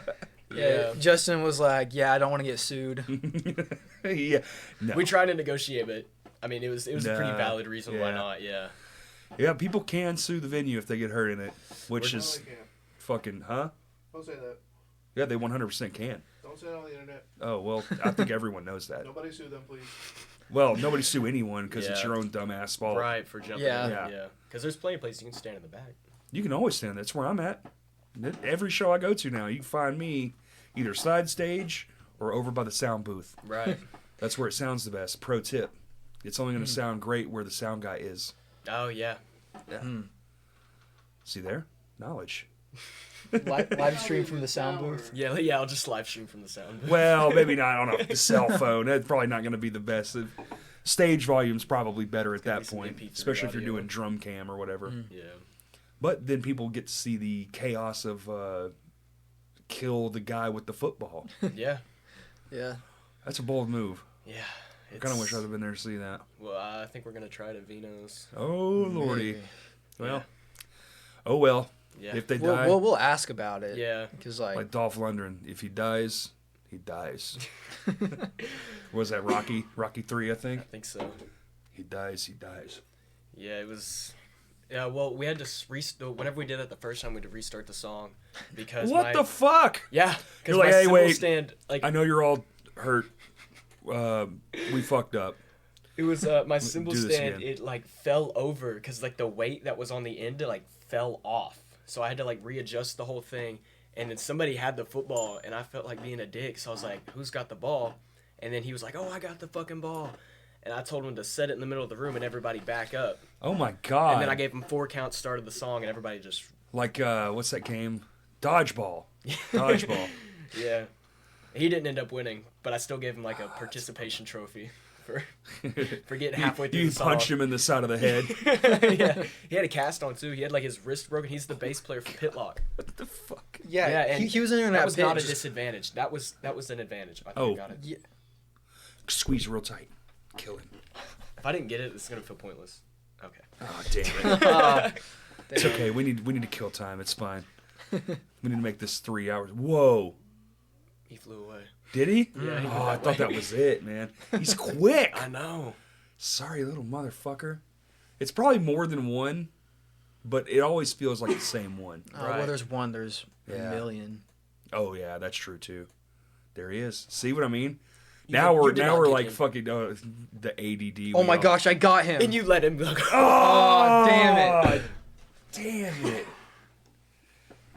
C: Yeah. Justin was like, "Yeah, I don't want to get sued."
A: Yeah. No.
B: We tried to negotiate, but I mean, it was a pretty
A: Nah,
B: valid reason why
A: yeah.
B: not. Yeah.
A: Yeah, people can sue the venue if they get hurt in it, which
D: No,
A: is
D: they can't.
A: fucking, huh?
D: Don't say that.
A: Yeah, they 100% can.
D: Don't say it on the internet.
A: Oh, well, I think everyone knows that.
D: Nobody sue them, please.
A: Well, nobody sue anyone because it's
B: Yeah.
A: your own dumbass fault.
B: Right, for jumping
C: Yeah.
B: in.
A: Yeah.
B: Yeah. Because there's plenty of places you can stand in the back.
A: You can always stand. That's where I'm at. Every show I go to now, you can find me either side stage or over by the sound booth.
B: Right.
A: That's where it sounds the best. Pro tip. It's only going to sound great where the sound guy is.
B: Oh, yeah.
A: See there? Knowledge.
C: Live stream from the sound booth.
B: Yeah, I'll just live stream from the sound.
A: Well, maybe not on a cell phone. That's probably not going to be the best. Stage volume's probably better at that
B: be some
A: point,
B: MP3
A: especially if you're
B: audio.
A: doing drum cam or whatever.
B: Yeah.
A: But then people get to see the chaos of kill the guy with the football.
B: Yeah.
C: Yeah.
A: That's a bold move.
B: Yeah.
A: I kind of wish I'd have been there to see that.
B: Well, I think we're going to try it at Vino's.
A: Oh, lordy.
C: Maybe.
A: Well, oh well.
B: Yeah.
A: If they die,
C: We'll ask about it.
B: Yeah.
C: Because
A: like Dolph Lundgren, if he dies, he dies. Was that Rocky? Rocky 3, I
B: I
A: think.
B: think so.
A: He dies, he dies.
B: Yeah, it was. Yeah, well, we had to whenever we did that the first time, we had to restart the song because
A: What the fuck?
B: yeah, because
A: You're like,
B: my
A: "Hey,
B: cymbal
A: wait.
B: stand like
A: I know you're all hurt. We fucked up.
B: it was my cymbal
A: do this
B: stand.
A: again.
B: It like fell over because like the weight that was on the end it like fell off, so I had to like readjust the whole thing. And then somebody had the football, and I felt like being a dick, so I was like, "Who's got the ball?" And then he was like, "Oh, I got the fucking ball." And I told him to set it in the middle of the room and everybody back up.
A: Oh my god.
B: And then I gave him 4 counts, started the song, and everybody just
A: like what's that game? Dodgeball. Dodgeball.
B: yeah. He didn't end up winning, but I still gave him like a participation trophy for getting halfway through
A: You
B: the song.
A: punched him in the side of the head.
B: Yeah, he had a cast on too. He had like his wrist broken. He's the bass player for Pitlock.
A: What the fuck?
C: Yeah,
B: Yeah, and
C: he was in there in
B: That
C: that
B: was
C: pit
B: not a
C: just-
B: disadvantage. That was an advantage. I think
A: Oh.
B: I got it.
C: Yeah.
A: Squeeze real tight. Kill him.
B: If I didn't get it, it's gonna feel pointless. Okay.
A: Oh damn it. It's
C: Damn.
A: okay. We need to kill time. It's fine. We need to make this 3 hours. Whoa.
B: He flew away.
A: Did he?
B: Yeah, he
A: Oh,
B: went
A: I
B: that
A: thought
B: way.
A: that was it, man. He's quick.
B: I know.
A: Sorry, little motherfucker. It's probably more than one, but it always feels like the same one.
B: Right.
C: Well, there's one. There's
A: Yeah.
C: a million.
A: Oh yeah, that's true too. There he is. See what I mean?
B: You
A: Now
B: did
A: we're
B: not get
A: like
B: him.
A: fucking the ADD.
C: Oh
A: we
C: my
A: all-
C: gosh, I got him.
B: And you let him go.
C: Oh, damn it.
A: Damn it.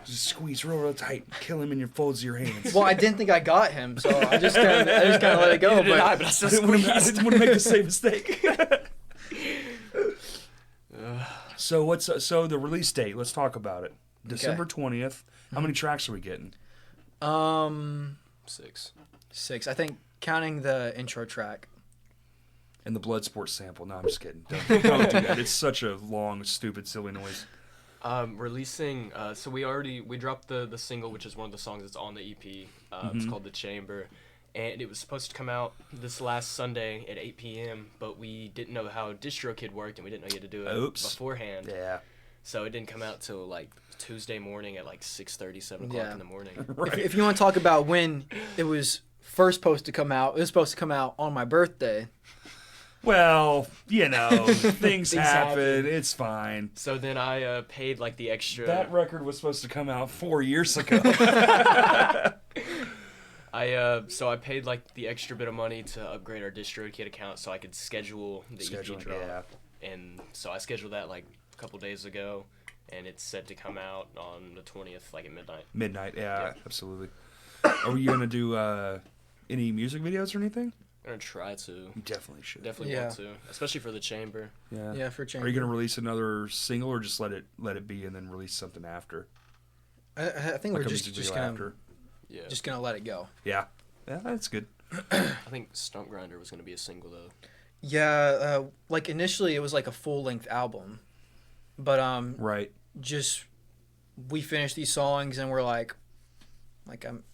A: Just squeeze real tight. Kill him in your folds of your hands.
C: Well, I didn't think I got him, so I just kind of let it go.
B: Neither did I,
C: But
B: but I
A: I
B: still
A: didn't
B: squeezed.
A: want to make the same mistake. So so the release date? Let's talk about it. December 20th. How many tracks are we getting?
B: 6.
C: 6. I think counting the intro track.
A: And the Bloodsport sample. No, I'm just kidding. Don't do that. It's such a long, stupid, silly noise.
B: Releasing, so we dropped the single, which is one of the songs that's on the EP. It's called The Chamber. And it was supposed to come out this last Sunday at 8 p.m., but we didn't know how DistroKid worked, and we didn't know you had to do it
A: Oops.
B: beforehand.
A: Yeah.
B: So it didn't come out till like Tuesday morning at like 6:30, 7 o'clock in the morning.
A: Right.
C: If you want to talk about when it was first supposed to come out, it was supposed to come out on my birthday.
A: Well, you know, things
C: Things
A: happen.
C: happen.
A: It's fine.
B: So then I paid like the extra.
A: That record was supposed to come out 4 years ago.
B: So I paid like the extra bit of money to upgrade our DistroKid account so I could schedule the EP drop.
A: Yeah.
B: And so I scheduled that like a couple days ago, and it's set to come out on the 20th, like at midnight.
A: Midnight,
B: Yeah.
A: absolutely. Are you gonna do any music videos or anything?
B: I'm gonna try to.
A: You definitely should.
B: Definitely
C: Yeah.
B: want to, especially for the chamber.
A: Yeah.
C: Yeah, for change.
A: Are you gonna release another single or just let it be and then release something after?
C: I think
A: Like
C: we're
A: a
C: just
A: music
C: gonna
A: video after.
B: Yeah.
C: just gonna let it go.
A: Yeah. Yeah, that's good.
B: I think Stump Grinder was gonna be a single though.
C: Yeah, like initially it was like a full length album, but
A: Right.
C: just we finished these songs and we're like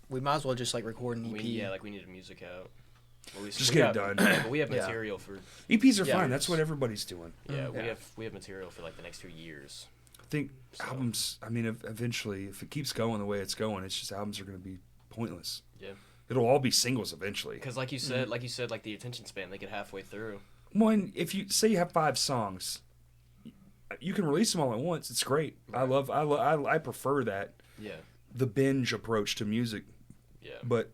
C: we might as well just like record an EP.
B: We need a music out. Well,
A: Just
B: we
A: get it
B: have-
A: done.
B: But we have
C: Yeah.
B: material for.
A: EPs are
C: Yeah.
A: fine. That's what everybody's doing.
B: Yeah,
C: Yeah.
B: we have material for like the next 2 years.
A: I think
B: So-
A: albums, I mean, eventually, if it keeps going the way it's going, it's just albums are going to be pointless.
B: Yeah.
A: It'll all be singles eventually.
B: Because like you said, like the attention span, they get halfway through.
A: One, if you say you have 5 songs, you can release them all at once. It's great. I prefer that,
B: Yeah.
A: the binge approach to music.
B: Yeah.
A: But,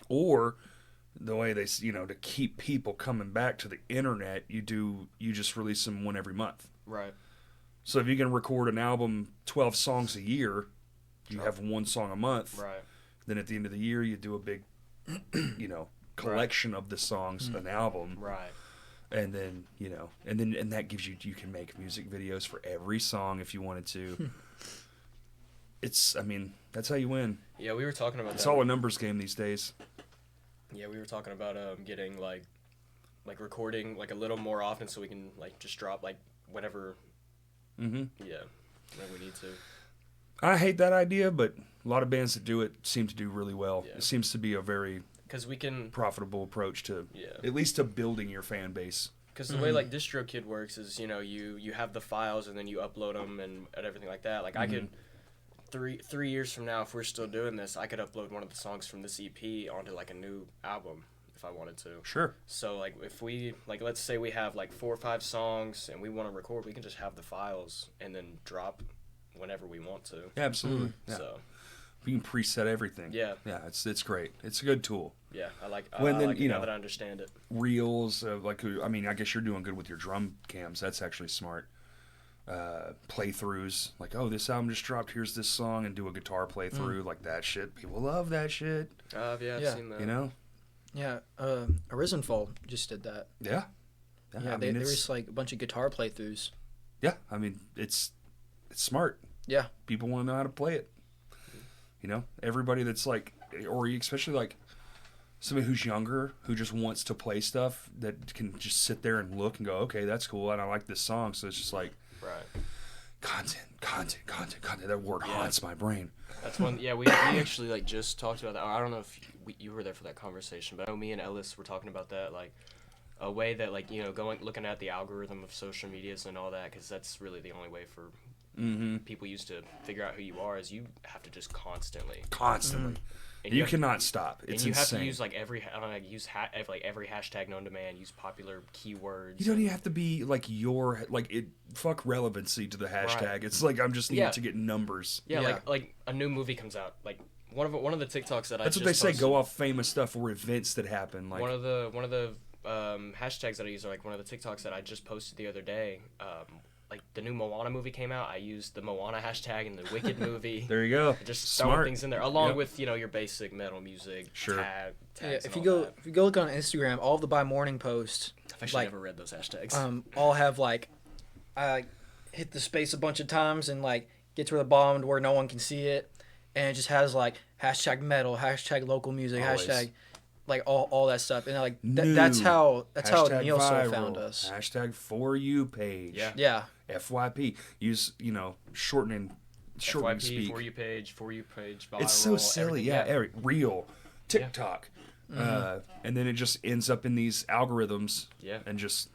A: or the way they, to keep people coming back to the internet, you just release them one every month.
B: Right.
A: So if you can record an album 12 songs a year, you have one song a month.
B: Right.
A: Then at the end of the year, you do a big, collection of the songs, an album.
B: Right.
A: And then, and that gives you can make music videos for every song if you wanted to. That's how you win.
B: Yeah, we were talking about
A: It's
B: that.
A: all a numbers game these days.
B: Yeah, we were talking about getting like recording like a little more often so we can like just drop like whenever.
A: Mm-hmm.
B: Yeah. Whenever we need to.
A: I hate that idea, but a lot of bands that do it seem to do really well.
B: Yeah.
A: It seems to be a very
B: Because we can.
A: profitable approach to,
B: Yeah.
A: at least to building your fan base.
B: Because the way like DistroKid works is you have the files and then you upload them and everything like that. Like I could 3 years from now, if we're still doing this, I could upload one of the songs from this EP onto like a new album if I wanted to.
A: Sure.
B: So like if we let's say we have like 4 or 5 songs and we want to record, we can just have the files and then drop whenever we want to.
A: Yeah, absolutely. Yeah.
B: So
A: You can preset everything.
B: yeah,
A: Yeah, it's great. It's a good tool.
B: yeah, I like
A: When
B: I
A: then,
B: like it
A: you
B: now
A: know,
B: that I understand it.
A: Reels, I guess you're doing good with your drum cams. That's actually smart. Playthroughs, like, oh, this album just dropped. Here's this song, and do a guitar playthrough, like that shit. People love that shit.
B: Yeah, I've
C: Yeah.
B: seen that.
A: You know?
C: Yeah, Arisenfall just did that.
A: Yeah.
C: Yeah, they released like a bunch of guitar playthroughs.
A: Yeah, I mean, it's smart.
C: Yeah.
A: People want to know how to play it. Everybody that's like, or especially like somebody who's younger who just wants to play stuff that can just sit there and look and go, okay, that's cool, and I like this song. So it's just like
B: Right.
A: content. That word haunts my brain.
B: That's one. Yeah, we actually like just talked about that. I don't know if you were there for that conversation, but I know me and Ellis were talking about that, like a way that like looking at the algorithm of social medias and all that, because that's really the only way for people used to figure out who you are is you have to just constantly. And
A: You
B: have-
A: cannot stop. It's
B: and you
A: insane.
B: have to use like every hashtag known to man. Use popular keywords.
A: You don't even have to be like fuck relevancy to the hashtag.
B: Right.
A: It's like I'm just needing
B: Yeah.
A: to get numbers.
B: Yeah,
C: Yeah.
B: like a new movie comes out. Like one of the TikToks that
A: That's
B: I
A: what they
B: just
A: say.
B: posted,
A: Go off famous stuff or events that happen. Like
B: one of the hashtags that I use are like one of the TikToks that I just posted the other day. Like the new Moana movie came out. I used the Moana hashtag in the Wicked movie.
A: there you go.
B: Just throwing
A: Smart.
B: things in there, along
A: Yep.
B: with your basic metal music
A: Sure.
B: tags.
C: Yeah,
B: and
C: if you
B: all
C: go
B: that.
C: if you go look on Instagram, all the By Mourning posts
B: I've actually
C: like
B: never read those hashtags.
C: all have like I hit the space a bunch of times and like get to the bottom to where no one can see it, and it just has like hashtag metal, hashtag local music,
A: Always.
C: hashtag like all that stuff, and like
A: New.
C: that's how
A: Hashtag
C: Neil Soul
A: viral.
C: found us.
A: Hashtag for you page.
B: Yeah.
C: Yeah,
A: FYP. Use shortening
B: FYP,
A: speak.
B: for you page, viral.
A: It's so silly.
B: everything.
A: Yeah. Real. TikTok. And then it just ends up in these algorithms.
B: Yeah.
A: And just.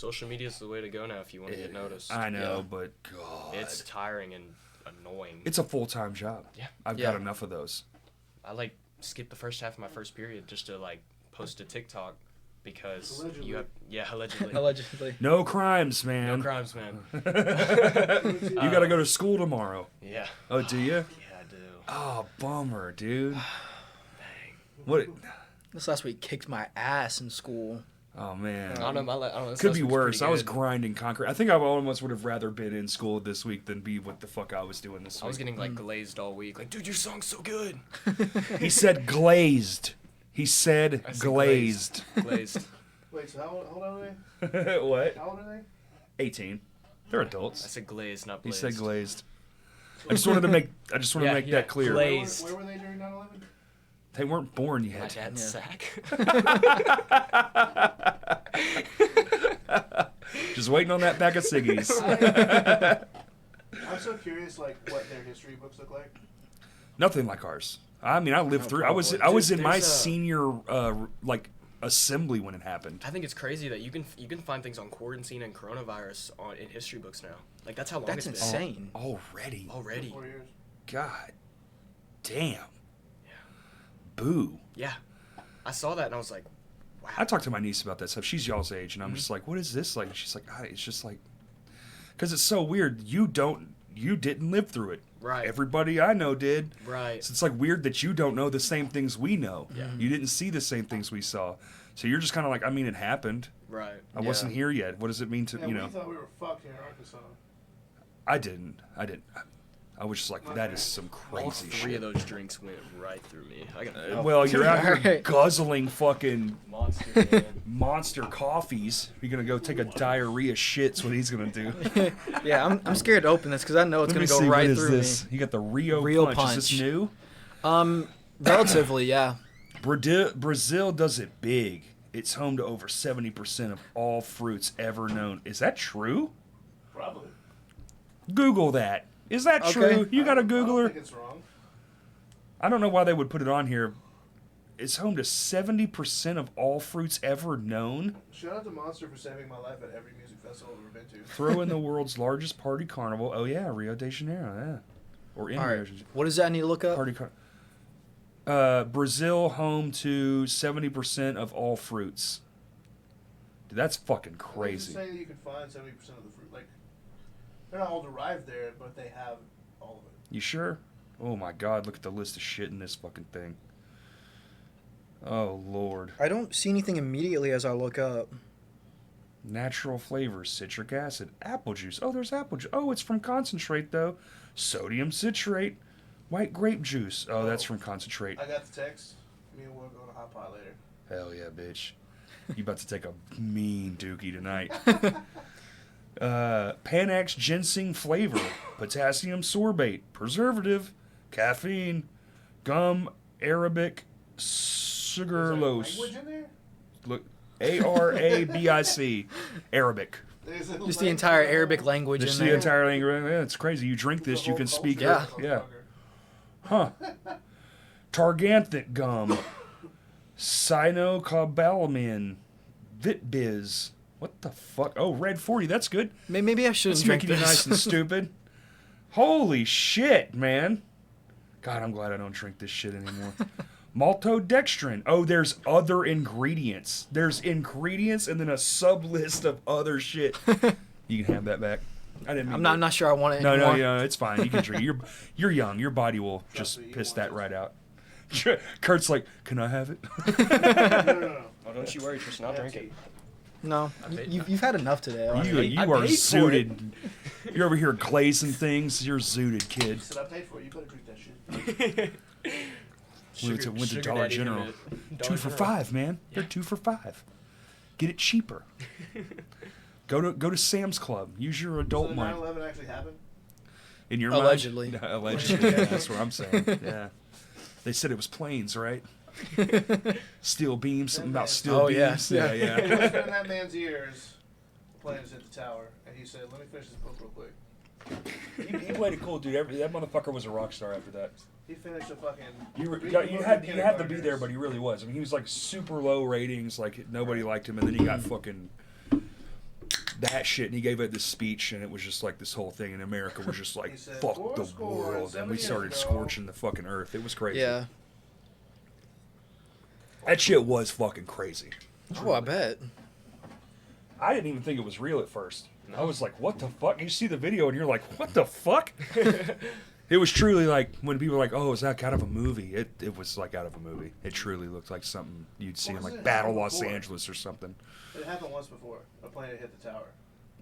B: Social media is the way to go now if you want to get noticed.
A: I know,
C: Yeah.
A: but God.
B: It's tiring and annoying.
A: It's a full-time job.
B: Yeah.
A: I've got enough of those.
B: I like skipped the first half of my first period just to like post a TikTok because
D: Allegedly.
B: you have allegedly.
C: Allegedly.
A: No crimes, man.
B: No crimes, man.
A: You got to go to school tomorrow.
B: Yeah.
A: Oh, do you?
B: Yeah, I do.
A: Oh, bummer, dude.
B: Dang.
A: What?
C: This last week kicked my ass in school.
A: Oh, man.
B: I don't know. This
A: Could
B: last
A: be
B: week's
A: worse.
B: pretty
A: I was
B: good.
A: grinding concrete. I think I almost would have rather been in school this week than be what the fuck I was doing this week.
B: I was getting like glazed all week. Like, dude, your song's so good.
A: He said glazed. He said
B: I said
A: glazed.
B: Glazed.
D: Wait, so how old are they?
A: What?
D: How old are they?
A: 18. They're
B: I
A: adults.
B: said glazed, not
A: He
B: blazed.
A: said glazed. I just wanted to make that clear.
B: Glazed.
D: Where were they during 9/11?
A: They weren't born
B: My
A: yet.
B: dad's sack.
A: Just waiting on that pack of ciggies.
D: I'm so curious, like, what their history books look like.
A: Nothing like ours. I mean, I lived
C: Oh,
A: through. I was
B: probably.
A: in my
B: There's a-
A: senior like assembly when it happened.
B: I think it's crazy that you can find things on quarantine and coronavirus in history books now. Like that's how long
C: That's
B: it's
C: insane.
A: Already.
B: been already.
D: 4 years.
A: God damn.
B: Yeah.
A: Boo.
B: Yeah, I saw that and I was like, wow.
A: I talked to my niece about that stuff. She's y'all's age, and I'm just like, what is this like? And she's like, it's just like, because it's so weird. You didn't live through it.
B: Right.
A: Everybody I know did.
B: Right.
A: So it's like weird that you don't know the same things we know.
B: Yeah.
A: You didn't see the same things we saw. So you're just kind of like, I mean, it happened.
B: Right.
A: I wasn't here yet. What does it mean to,
D: Yeah,
A: you
D: we
A: know?
D: thought we were fucked here in Arkansas.
A: I didn't. I was just like, that is some
B: All
A: crazy
B: three
A: shit.
B: of those drinks went right through me. I got
A: Well, you're out here
C: Alright.
A: guzzling fucking
B: monster. Man.
A: monster coffees. You're gonna go take a diarrhea shit's what he's gonna do.
C: Yeah, I'm scared to open this because I know it's
A: Let me
C: gonna
A: see,
C: go right
A: what is
C: through
A: this? You got the Rio
C: Rio
A: punch. Is this
C: Punch.
A: new?
C: me. Relatively, yeah.
A: Brazil does it big. It's home to over 70% of all fruits ever known. Is that true?
D: Probably.
A: Google that. Is that
C: Okay.
A: true? You got a
D: I
A: Googler?
D: think it's wrong.
A: I don't know why they would put it on here. It's home to 70% of all fruits ever known.
D: Shout out to Monster for saving my life at every music festival I've ever been to.
A: Throw in the world's largest party carnival. Oh yeah, Rio de Janeiro. Yeah, or in
C: All
A: Rio
C: right.
A: de Janeiro.
C: What does that I need to look up?
A: Party Brazil home to 70% of all fruits. Dude, that's fucking
D: It's
A: crazy.
D: saying that you can find 70% of the fruit. Like, they're not all derived there, but they have all of it.
A: You sure? Oh my god, look at the list of shit in this fucking thing. Oh lord.
C: I don't see anything immediately as I look up.
A: Natural flavors, citric acid, apple juice. Oh, there's apple juice. Oh, it's from concentrate though. Sodium citrate, white grape juice. Oh, that's from concentrate.
D: I got the text. Me and Will go to hot pot later.
A: Hell yeah, bitch. You about to take a mean dookie tonight. Panax ginseng flavor, potassium sorbate, preservative, caffeine, gum, Arabic, sugarlose.
D: Is there language in there?
A: Look, Arabic, Arabic.
D: There's a
C: Just the entire Arabic language
A: This is
C: in
A: the
C: there.
A: entire language. Yeah, it's crazy. You drink this, you can speak.
C: Yeah.
A: Yeah. Huh. Targanthic gum, cyanocobalamin, Vitbiz. What the fuck? Oh, Red 40. That's good.
C: Maybe I shouldn't
A: It's
C: drink
A: making you
C: this.
A: nice and stupid. Holy shit, man. God, I'm glad I don't drink this shit anymore. Maltodextrin. Oh, there's other ingredients. There's ingredients and then a sub list of other shit. You can have that back. I didn't mean
C: I'm not sure I want it
A: No,
C: anymore.
A: no, it's fine. You can drink. You're young. Your body will just
D: me, you
A: piss
D: want
A: that
D: it.
A: right out. Kurt's like, can I have it?
D: No.
B: Oh, don't you worry, Tristan. I'll drink it.
C: No, you've had enough today.
A: You,
C: already.
A: you
B: I
A: are
B: paid for it.
A: zooted. You're over here glazing things. You're zooted, kid.
D: I said I paid for it. You better drink that shit.
A: Went to
B: Sugar
A: Dollar
B: Daddy
A: General.
B: him at
A: Two
B: Dollar
A: for
B: General.
A: $5, man. They're 2 for $5. Get it cheaper. Go to Sam's Club. Use your
D: So
A: adult money.
D: 9/11 actually happened?
A: In your
C: Allegedly.
A: mind? Allegedly. Yeah, that's what I'm saying. Yeah. They said it was planes, right? Steel beams, something about steel
C: Oh, yeah.
A: beams. Yeah, yeah.
D: It was in that man's ears. Planes hit the tower, and he said, "Let me finish this book real quick."
A: He played it cool, dude. That motherfucker was a rock star after that.
D: He finished a fucking.
A: You
D: reading a book
A: had
D: in
A: to be there, but
D: kindergartners.
A: he really was. I mean, he was like super low ratings, like nobody liked him, and then he got fucking that shit, and he gave it this speech, and it was just like this whole thing in America was just like,
D: He said,
A: fuck
D: "Four
A: the
D: scores,
A: world, and we
D: 7 years
A: started
D: ago."
A: scorching the fucking earth. It was crazy.
C: Yeah.
A: That shit was fucking crazy.
C: Oh, I bet.
A: I didn't even think it was real at first. I was like, what the fuck? You see the video, and you're like, what the fuck? It was truly like, when people were like, oh, is that out of a movie? It was like out of a movie. It truly looked like something you'd see in
D: Well,
A: like
D: it
A: Battle
D: happened
A: Los
D: before.
A: Angeles or something.
D: It happened once before. A plane had hit the tower.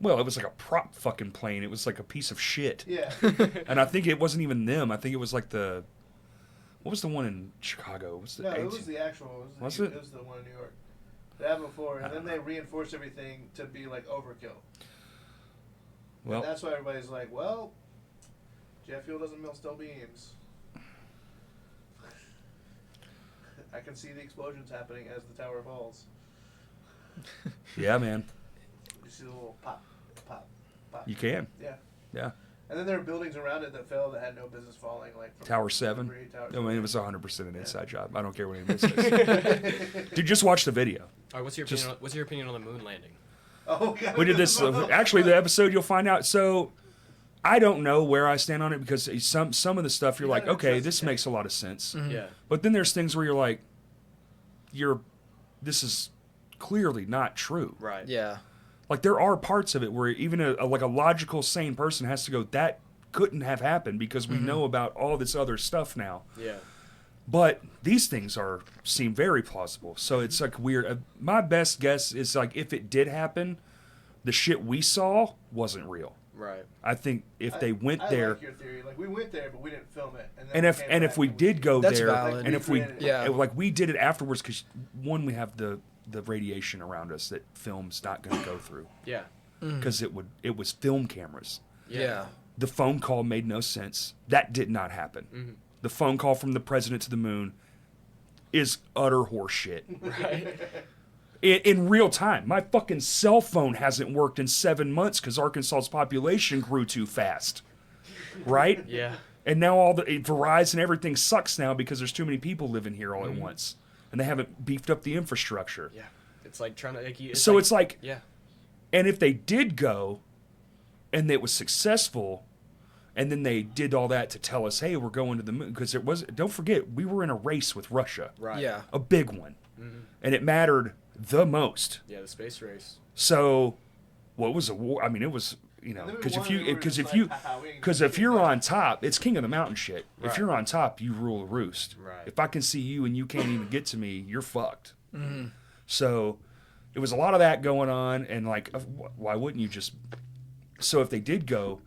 A: Well, it was like a prop fucking plane. It was like a piece of shit.
D: Yeah.
A: And I think it wasn't even them. I think it was like the... What was the one in Chicago? What's the
D: No, it
A: AT?
D: was the actual.
A: Was
D: It
A: it?
D: was the one in New York. It happened before,
A: I
D: and then
A: don't
D: they reinforced everything to be like overkill.
A: Well,
D: And that's why everybody's like, well, jet fuel doesn't melt steel beams. I can see the explosions happening as the tower falls.
A: yeah, man.
D: You see the little pop, pop, pop.
A: You can.
D: Yeah.
A: Yeah.
D: And then there were buildings around it that fell that had no business falling, like from
A: Tower 7.
D: debris, Tower
A: I mean, it
D: 7.
A: was 100% an inside job. I don't care what anybody says. Dude, just watch the video.
B: All right, what's your
A: Just-
B: opinion? What's your opinion on the moon landing?
D: Oh god.
A: We did this. Actually, the episode you'll find out. So, I don't know where I stand on it because some of the stuff you're
D: You
A: like,
D: gotta
A: okay,
D: trust
A: this
D: it.
A: makes a lot of sense.
B: Yeah.
A: But then there's things where you're like, this is clearly not true.
B: Right.
C: Yeah.
A: Like there are parts of it where even a logical, sane person has to go, that couldn't have happened because we know about all this other stuff now.
B: Yeah.
A: But these things seem very plausible. So it's like weird. My best guess is like if it did happen, the shit we saw wasn't real.
B: Right.
A: I think if they went
D: I
A: there,
D: like your theory. Like we went there, but we didn't film it. And, then
A: and
D: we
A: if
D: came
A: and
D: back
A: if we
D: and
A: did go
C: That's
A: there,
C: valid.
A: and if we
C: Yeah.
A: like we did it afterwards, because one, we have the radiation around us that film's not going to go through
B: Yeah.
A: because it was film cameras.
C: Yeah.
A: The phone call made no sense. That did not happen.
B: Mm-hmm.
A: The phone call from the president to the moon is utter horseshit.
B: Right.
A: In real time. My fucking cell phone hasn't worked in 7 months because Arkansas's population grew too fast. Right?
B: Yeah.
A: And now all the Verizon, everything sucks now because there's too many people living here all at
B: Mm-hmm.
A: once. And they haven't beefed up the infrastructure.
B: Yeah. It's like trying to. Like,
A: It's like,
B: Yeah.
A: and if they did go and it was successful, and then they did all that to tell us, hey, we're going to the moon. Because it was, don't forget, we were in a race with Russia.
B: Right.
C: Yeah.
A: A big one.
B: Mm-hmm.
A: And it mattered the most.
B: Yeah. The space race.
A: So, what was a war? I mean, it was, you know,
D: And then we
A: because
D: won, we were just like, "Haha, we ain't
A: because
D: gonna
A: if
D: get
A: you're
D: back."
A: on top, it's king of the mountain shit. If
B: Right.
A: you're on top, you rule the roost.
B: Right.
A: If I can see you and you can't even get to me, you're fucked.
C: Mm-hmm.
A: So, it was a lot of that going on, and like, why wouldn't you just? So if they did go,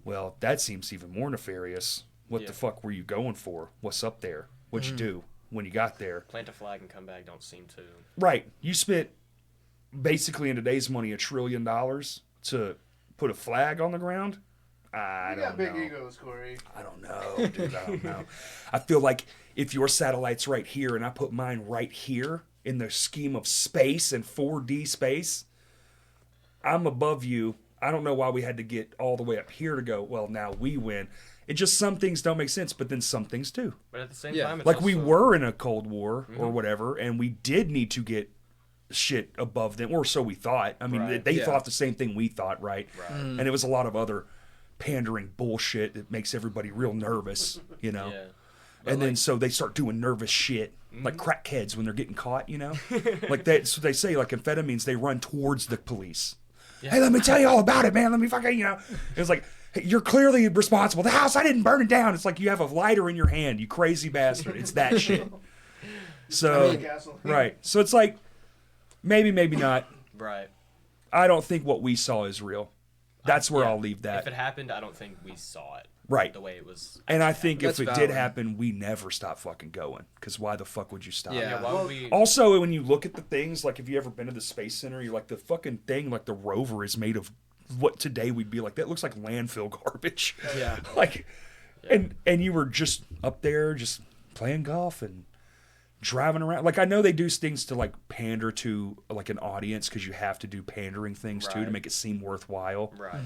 A: well, that seems even more nefarious. What
B: Yeah.
A: the fuck were you going for? What's up there? What'd you do when you got there?
B: Plant a flag and come back. Don't seem to.
A: Right. You spent basically in today's money $1 trillion to put a flag on the ground. I
D: You
A: don't
D: got big
A: know.
D: egos, Corey.
A: I don't know, dude. I don't know. I feel like if your satellite's right here and I put mine right here in the scheme of space and 4D space, I'm above you. I don't know why we had to get all the way up here to go, well, now we win. It just, some things don't make sense, but then some things do.
B: But at the same
C: Yeah.
B: time, it's
A: Like we
B: also-
A: were in a Cold War or whatever, and we did need to get shit above them, or so we thought. I mean,
B: Right.
A: they
C: Yeah.
A: thought the same thing we thought, right?
B: Right.
A: And it was a lot of other pandering bullshit that makes everybody real nervous, you know?
B: Yeah. But
A: And then
B: like-
A: so they start doing nervous shit, like crackheads when they're getting caught, you know? Like that's what they say, like amphetamines, they run towards the police.
B: Yeah.
A: Hey, let me tell you all about it, man. Let me fucking, you know. It's like, hey, you're clearly responsible. The house, I didn't burn it down. It's like you have a lighter in your hand, you crazy bastard. It's that shit. So,
D: Castle.
A: right. So it's like, maybe, maybe not.
B: Right.
A: I don't think what we saw is real. That's where
B: Yeah.
A: I'll leave
B: If
A: that.
B: it happened, I don't think we saw it.
A: Right.
B: The way it was.
A: And I
B: actually
A: think if
C: That's
A: it did
C: valid.
A: happen, we never stop fucking going. Because why the fuck would you stop?
C: Yeah.
B: happening. Yeah. Why would we?
A: Also, when you look at the things, like if you ever been to the Space Center, you're like, the fucking thing, like the rover is made of what today we'd be like, that looks like landfill garbage.
C: Yeah.
A: Like, and you were just up there just playing golf and driving around. Like, I know they do things to like pander to like an audience because you have to do pandering things too to
B: Right.
A: make it seem worthwhile.
B: Right.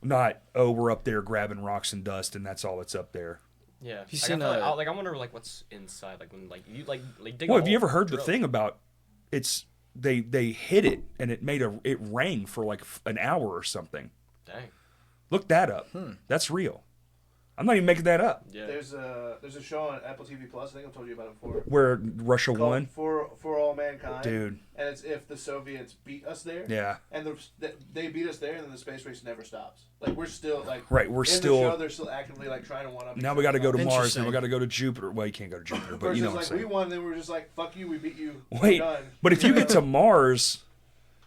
A: Not, oh, we're up there grabbing rocks and dust and that's all that's up there.
B: Yeah.
C: you
B: Like,
C: seen,
B: I feel
C: uh,
B: like I wonder like what's inside. Like when like you dig.
A: Well,
B: a
A: have you
B: hole,
A: ever heard the
B: drill.
A: thing about it's they hit it and it rang for like an hour or something.
B: Dang.
A: Look that up. That's real. I'm not even making that up.
B: Yeah.
D: There's a show on Apple TV Plus. I think I've told you about it before.
A: Where Russia
D: Called
A: won,
D: for all mankind,
A: dude.
D: And it's if the Soviets beat us there.
A: Yeah.
D: And they beat us there, and then the space race never stops. Like we're still like.
A: Right, we're
D: in
A: still.
D: The show, they're still actively like trying to one up.
A: Now we got to go to Mars.
C: Interesting.
A: Now we got to go to Jupiter. Well, you can't go to Jupiter, but you know what I'm
D: like
A: saying.
D: we won, then we were just like, "Fuck you, we beat you."
A: Wait,
D: done.
A: but if you get to Mars,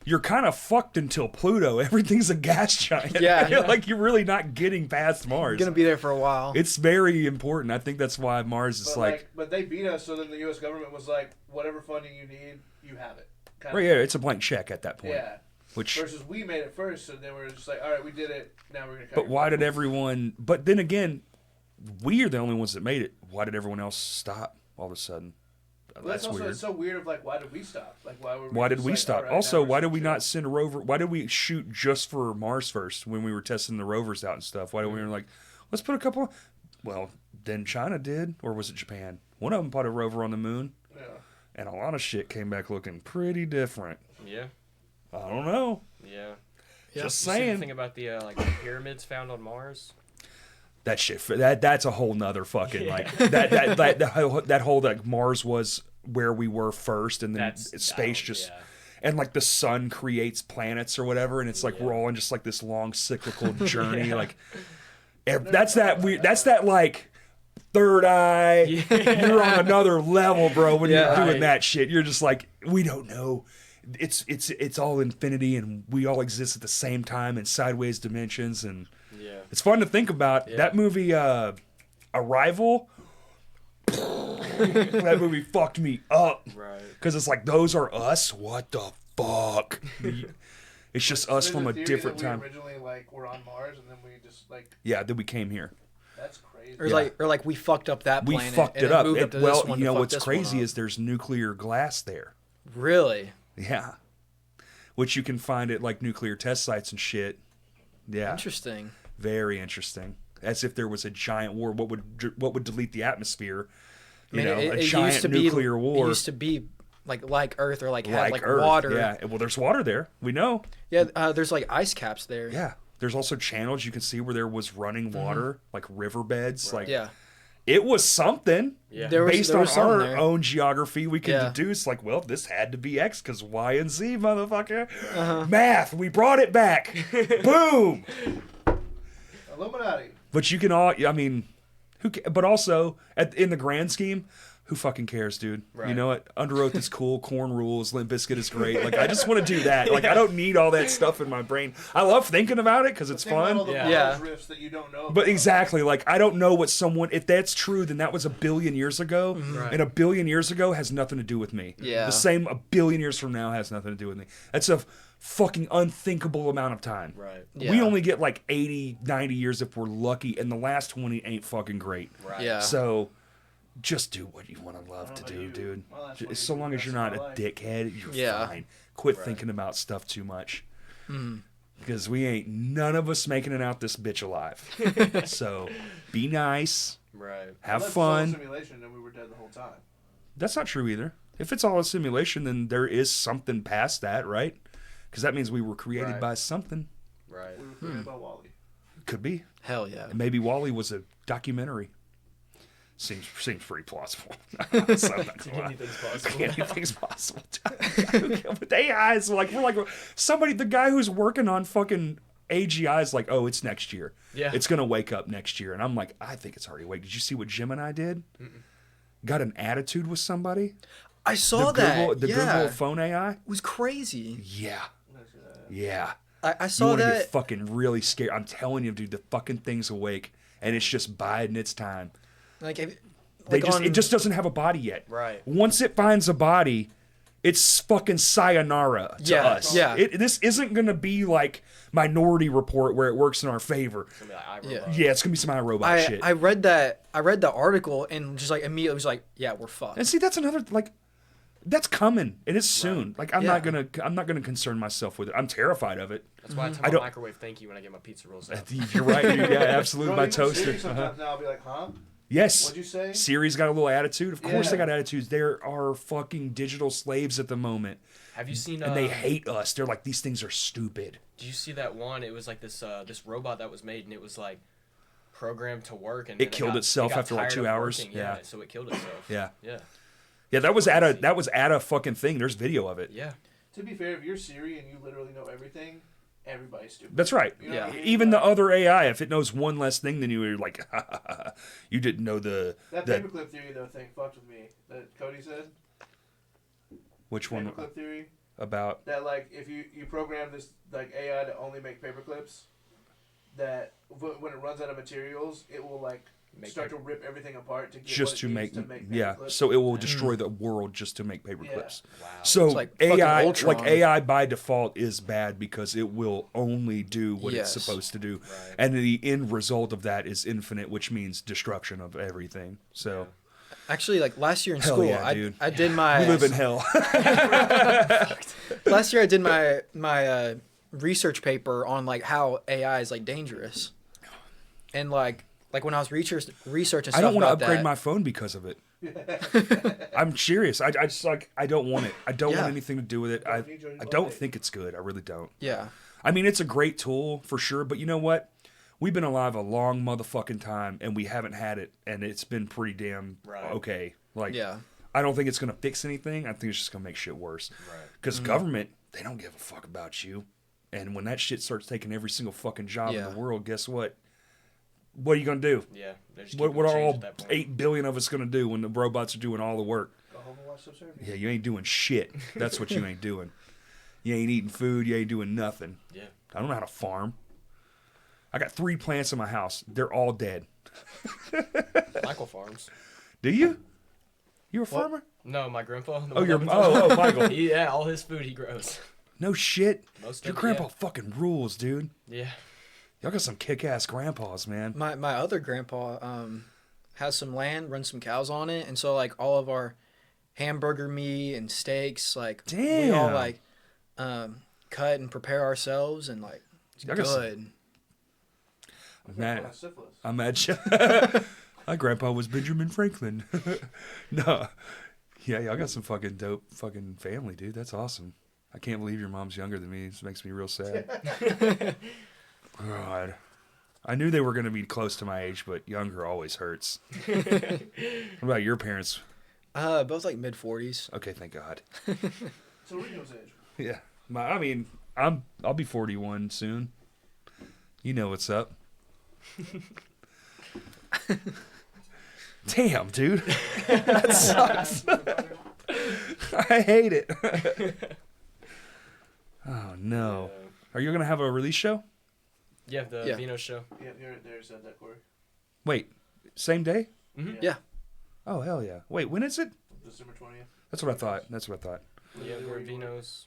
A: you're kind of fucked until Pluto. Everything's a gas giant.
C: Yeah.
A: Like you're really not getting past Mars.
C: Gonna be there for a while.
A: It's very important. I think that's why Mars is
D: but they beat us, so then the U.S. government was like, "Whatever funding you need, you have it." Kind
A: right, yeah, it's a blank check at that point.
D: Yeah.
A: Which,
D: Versus we made it first, so then we're just like, all right, we did it. Now we're gonna.
A: but why did everyone? But then again, we are the only ones that made it. Why did everyone else stop all of a sudden?
D: Well,
A: That's
D: also,
A: weird.
D: It's so weird. Of like, why did we stop? Like,
A: Why did
D: just
A: we
D: like,
A: stop?
D: all right,
A: Also,
D: now we're
A: why did
D: just
A: we
D: chill?
A: not send a rover? Why did we shoot just for Mars first when we were testing the rovers out and stuff? Why did we were like, let's put a couple? Well, then China did, or was it Japan? One of them put a rover on the moon,
D: Yeah.
A: and a lot of shit came back looking pretty different.
B: Yeah.
A: I don't know.
B: Yeah.
A: Just
B: You see the
A: saying.
B: thing about the like the pyramids found on Mars?
A: That shit. That's a whole nother fucking like that whole like Mars was where we were first, and then space just.
B: Yeah.
A: And like the sun creates planets or whatever, and it's like we're all in just like this long cyclical journey. Like that's that like third eye. You're on another level, bro. When you're doing that shit, you're just like, we don't know. It's all infinity, and we all exist at the same time in sideways dimensions, and it's fun to think about. That movie, Arrival. That movie fucked me up.
B: Right.
A: Because it's like, those are us? What the fuck? It's just us from a
D: theory
A: different
D: that
A: time.
D: We originally like were on Mars, and then we just like.
A: Yeah, then we came here.
D: That's crazy.
C: Or like we fucked up that
A: We
C: planet.
A: fucked
C: and
A: it
C: then
A: up.
C: moved to this one to fuck
A: What's
C: this
A: crazy
C: one up.
A: is there's nuclear glass there.
C: Really?
A: Yeah. Which you can find at like nuclear test sites and shit. Yeah.
C: Interesting.
A: Very interesting. As if there was a giant war. What would delete the atmosphere?
C: I mean,
A: a
C: it
A: giant
C: used to
A: nuclear war.
C: It used to be like Earth, or like had
A: like
C: like
A: Earth.
C: water.
A: Yeah. Well, there's water there. We know.
C: Yeah. There's like ice caps there.
A: Yeah. There's also channels you can see where there was running water, like riverbeds. Like
C: Yeah.
A: it was something.
B: Yeah.
A: Based
C: there
A: on
C: was something
A: our
C: there.
A: own geography, we can
C: Yeah.
A: deduce like, well, this had to be X because Y and Z, motherfucker. Math, we brought it back. Boom.
D: Illuminati.
A: But you can all, I mean, but also in the grand scheme, who fucking cares, dude?
B: Right.
A: You know what? Under Oath is cool. Corn rules. Limp Bizkit is great. Like, I just want to do that. Like, I don't need all that stuff in my brain. I love thinking about it because it's
D: Think about
A: fun.
D: all the
C: Yeah.
D: Mars riffs that you don't know.
A: But exactly, like, I don't know what someone, if that's true, then that was a billion years ago.
B: Right.
A: And a billion years ago has nothing to do with me.
C: Yeah.
A: The same a billion years from now has nothing to do with me. That's a fucking unthinkable amount of time.
B: Right.
A: We
C: Yeah.
A: only get like 80, 90 years if we're lucky, and the last 20 ain't fucking great.
B: Right.
C: Yeah.
A: So just do what you want to love to
D: about
A: do,
D: you.
A: dude.
D: Well, that's what
A: So
D: you
A: long
D: do
A: as you're
D: the
A: not
D: rest
A: a
D: of my
A: dickhead, you're
C: Yeah.
A: fine. Quit
B: Right.
A: thinking about stuff too much. Because we ain't none of us making it out this bitch alive. So be nice,
B: Right.
A: have
D: Unless it's all a
A: fun.
D: simulation, and we were dead the whole time.
A: That's not true either. If it's all a simulation, then there is something past that, right? Because that means we were created
B: Right.
A: by something.
B: Right.
D: We were created by Wally.
A: Could be.
C: Hell yeah.
A: And maybe Wally was a documentary. Seems pretty plausible. So I'm not gonna lie.
B: Anything's possible.
A: Anything's possible. With AIs, like we're like somebody. The guy who's working on fucking AGI is like, oh, it's next year.
B: Yeah.
A: It's gonna wake up next year, and I'm like, I think it's already awake. Did you see what Gemini did? Got an attitude with somebody.
C: I saw that.
A: The
C: yeah.
A: Google phone AI.
C: It was crazy.
A: Yeah. Yeah.
C: I
A: You
C: saw
A: want to
C: that.
A: get fucking really scared. I'm telling you, dude, the fucking thing's awake, and it's just biding its time.
C: Like,
A: It just doesn't have a body yet.
B: Right.
A: Once it finds a body, it's fucking sayonara to
C: Yeah,
A: us.
C: yeah.
A: This isn't gonna be like Minority Report where it works in our favor.
B: It's gonna be like
C: Yeah.
B: iRobot.
A: Yeah, it's gonna be some iRobot shit.
C: I read that. I read the article and just like immediately was like, yeah, we're fucked.
A: And see, that's another like, that's coming and it's soon. Like I'm
C: Yeah.
A: not gonna concern myself with it. I'm terrified of it.
B: That's why I tell
A: I
B: my
A: don't-
B: microwave thank you when I get my pizza rolls out.
A: You're right. Yeah, absolutely.
D: Bro,
A: My
D: even Siri
A: toaster.
D: Sometimes now I'll be like, huh?
A: Yes.
D: What'd you say?
A: Siri's got a little attitude. Of course
D: Yeah.
A: they got attitudes. There are fucking digital slaves at the moment.
B: Have you seen?
A: And they hate us. They're like, these things are stupid.
B: Did you see that one? It was like this robot that was made, and it was like programmed to work, and
A: It
B: then
A: killed itself
B: got
A: after like
B: tired
A: 2
B: of
A: hours.
B: working,
A: Yeah.
B: so it killed itself.
A: Yeah.
B: Yeah.
A: Yeah, that was at a fucking thing. There's video of it.
B: Yeah.
D: To be fair, if you're Siri and you literally know everything, everybody's stupid.
A: That's right.
D: You know
C: Yeah.
D: what I mean?
A: Even the
D: Like,
A: other AI, if it knows one less thing than you, you're like, ha, ha, ha, ha. You didn't know
D: that
A: that
D: paperclip theory though thing fucked with me. That Cody said.
A: which one
D: Paperclip theory.
A: about.
D: That like if you program this like AI to only make paperclips, that when it runs out of materials, it will like start to rip everything apart to get
A: Just
D: what
A: to
D: it
A: make,
D: needs to make
A: yeah.
D: paperclips.
A: So it will destroy the world just to make paper
D: Yeah.
A: clips.
B: Wow.
A: So
C: It's like fucking
A: AI,
C: Ultron.
A: like AI by default, is bad because it will only do what
C: Yes.
A: it's supposed to do,
B: Right.
A: and the end result of that is infinite, which means destruction of everything. So
C: Actually, like last year in
A: Hell
C: school,
A: yeah, dude.
C: I did my
A: we live in hell.
C: last year I did my research paper on like how AI is like dangerous, and like when I was researching stuff
A: I don't want to
C: about
A: upgrade
C: that,
A: my phone because of it. I'm serious. I just like I don't want it. I don't
C: Yeah.
A: want anything to do with it. I don't think it's good. I really don't.
C: yeah,
A: I mean, it's a great tool for sure, but you know what? We've been alive a long motherfucking time, and we haven't had it, and it's been pretty damn
B: Right.
A: okay. Like,
C: yeah,
A: I don't think it's gonna fix anything. I think it's just gonna make shit worse.
B: Right.
A: Because government, they don't give a fuck about you, and when that shit starts taking every single fucking job in
C: Yeah.
A: the world, guess what? What are you gonna do?
B: Yeah. they're just
A: What
B: keeping
A: are
B: change
A: all
B: at that point.
A: 8 billion of us gonna do when the robots are doing all the work?
D: Go home and watch Subservient.
A: Yeah, you ain't doing shit. That's what you ain't doing. You ain't eating food. You ain't doing nothing.
B: Yeah.
A: I don't know how to farm. I got 3 plants in my house. They're all dead.
B: Michael farms.
A: Do you? You a farmer?
B: No, my grandpa. the
A: Oh,
B: one
A: you're.
B: that was-
A: Oh, Michael.
B: Yeah, all his food he grows.
A: No shit.
B: Most
A: Your
B: of it,
A: grandpa fucking rules, dude.
B: Yeah.
A: Y'all got some kick-ass grandpas, man.
C: my other grandpa has some land, runs some cows on it, and so like all of our hamburger meat and steaks, like we all
A: Damn.
C: like cut and prepare ourselves, and like it's
A: Y'all got some-
C: good.
A: Man,
D: Syphilis.
A: I'm at you. My grandpa was Benjamin Franklin. No. Yeah, y'all got some fucking dope fucking family, dude. That's awesome. I can't believe your mom's younger than me. This makes me real sad. God. I knew they were going to be close to my age, but younger always hurts. What about your parents?
C: Both like mid-40s.
A: Okay, thank God.
D: So Reno's age.
A: Yeah. I'll be 41 soon. You know what's up. Damn, dude. That sucks. I hate it. Oh no. Are you gonna have a release show?
B: Yeah, the
C: Yeah.
B: Vino show.
D: Yeah, there said that, Corey.
A: Wait, same day?
B: Mm-hmm.
C: Yeah.
A: Oh hell yeah. Wait, when is it?
D: December 20th.
A: That's what I thought.
B: Yeah, we're at Vino's.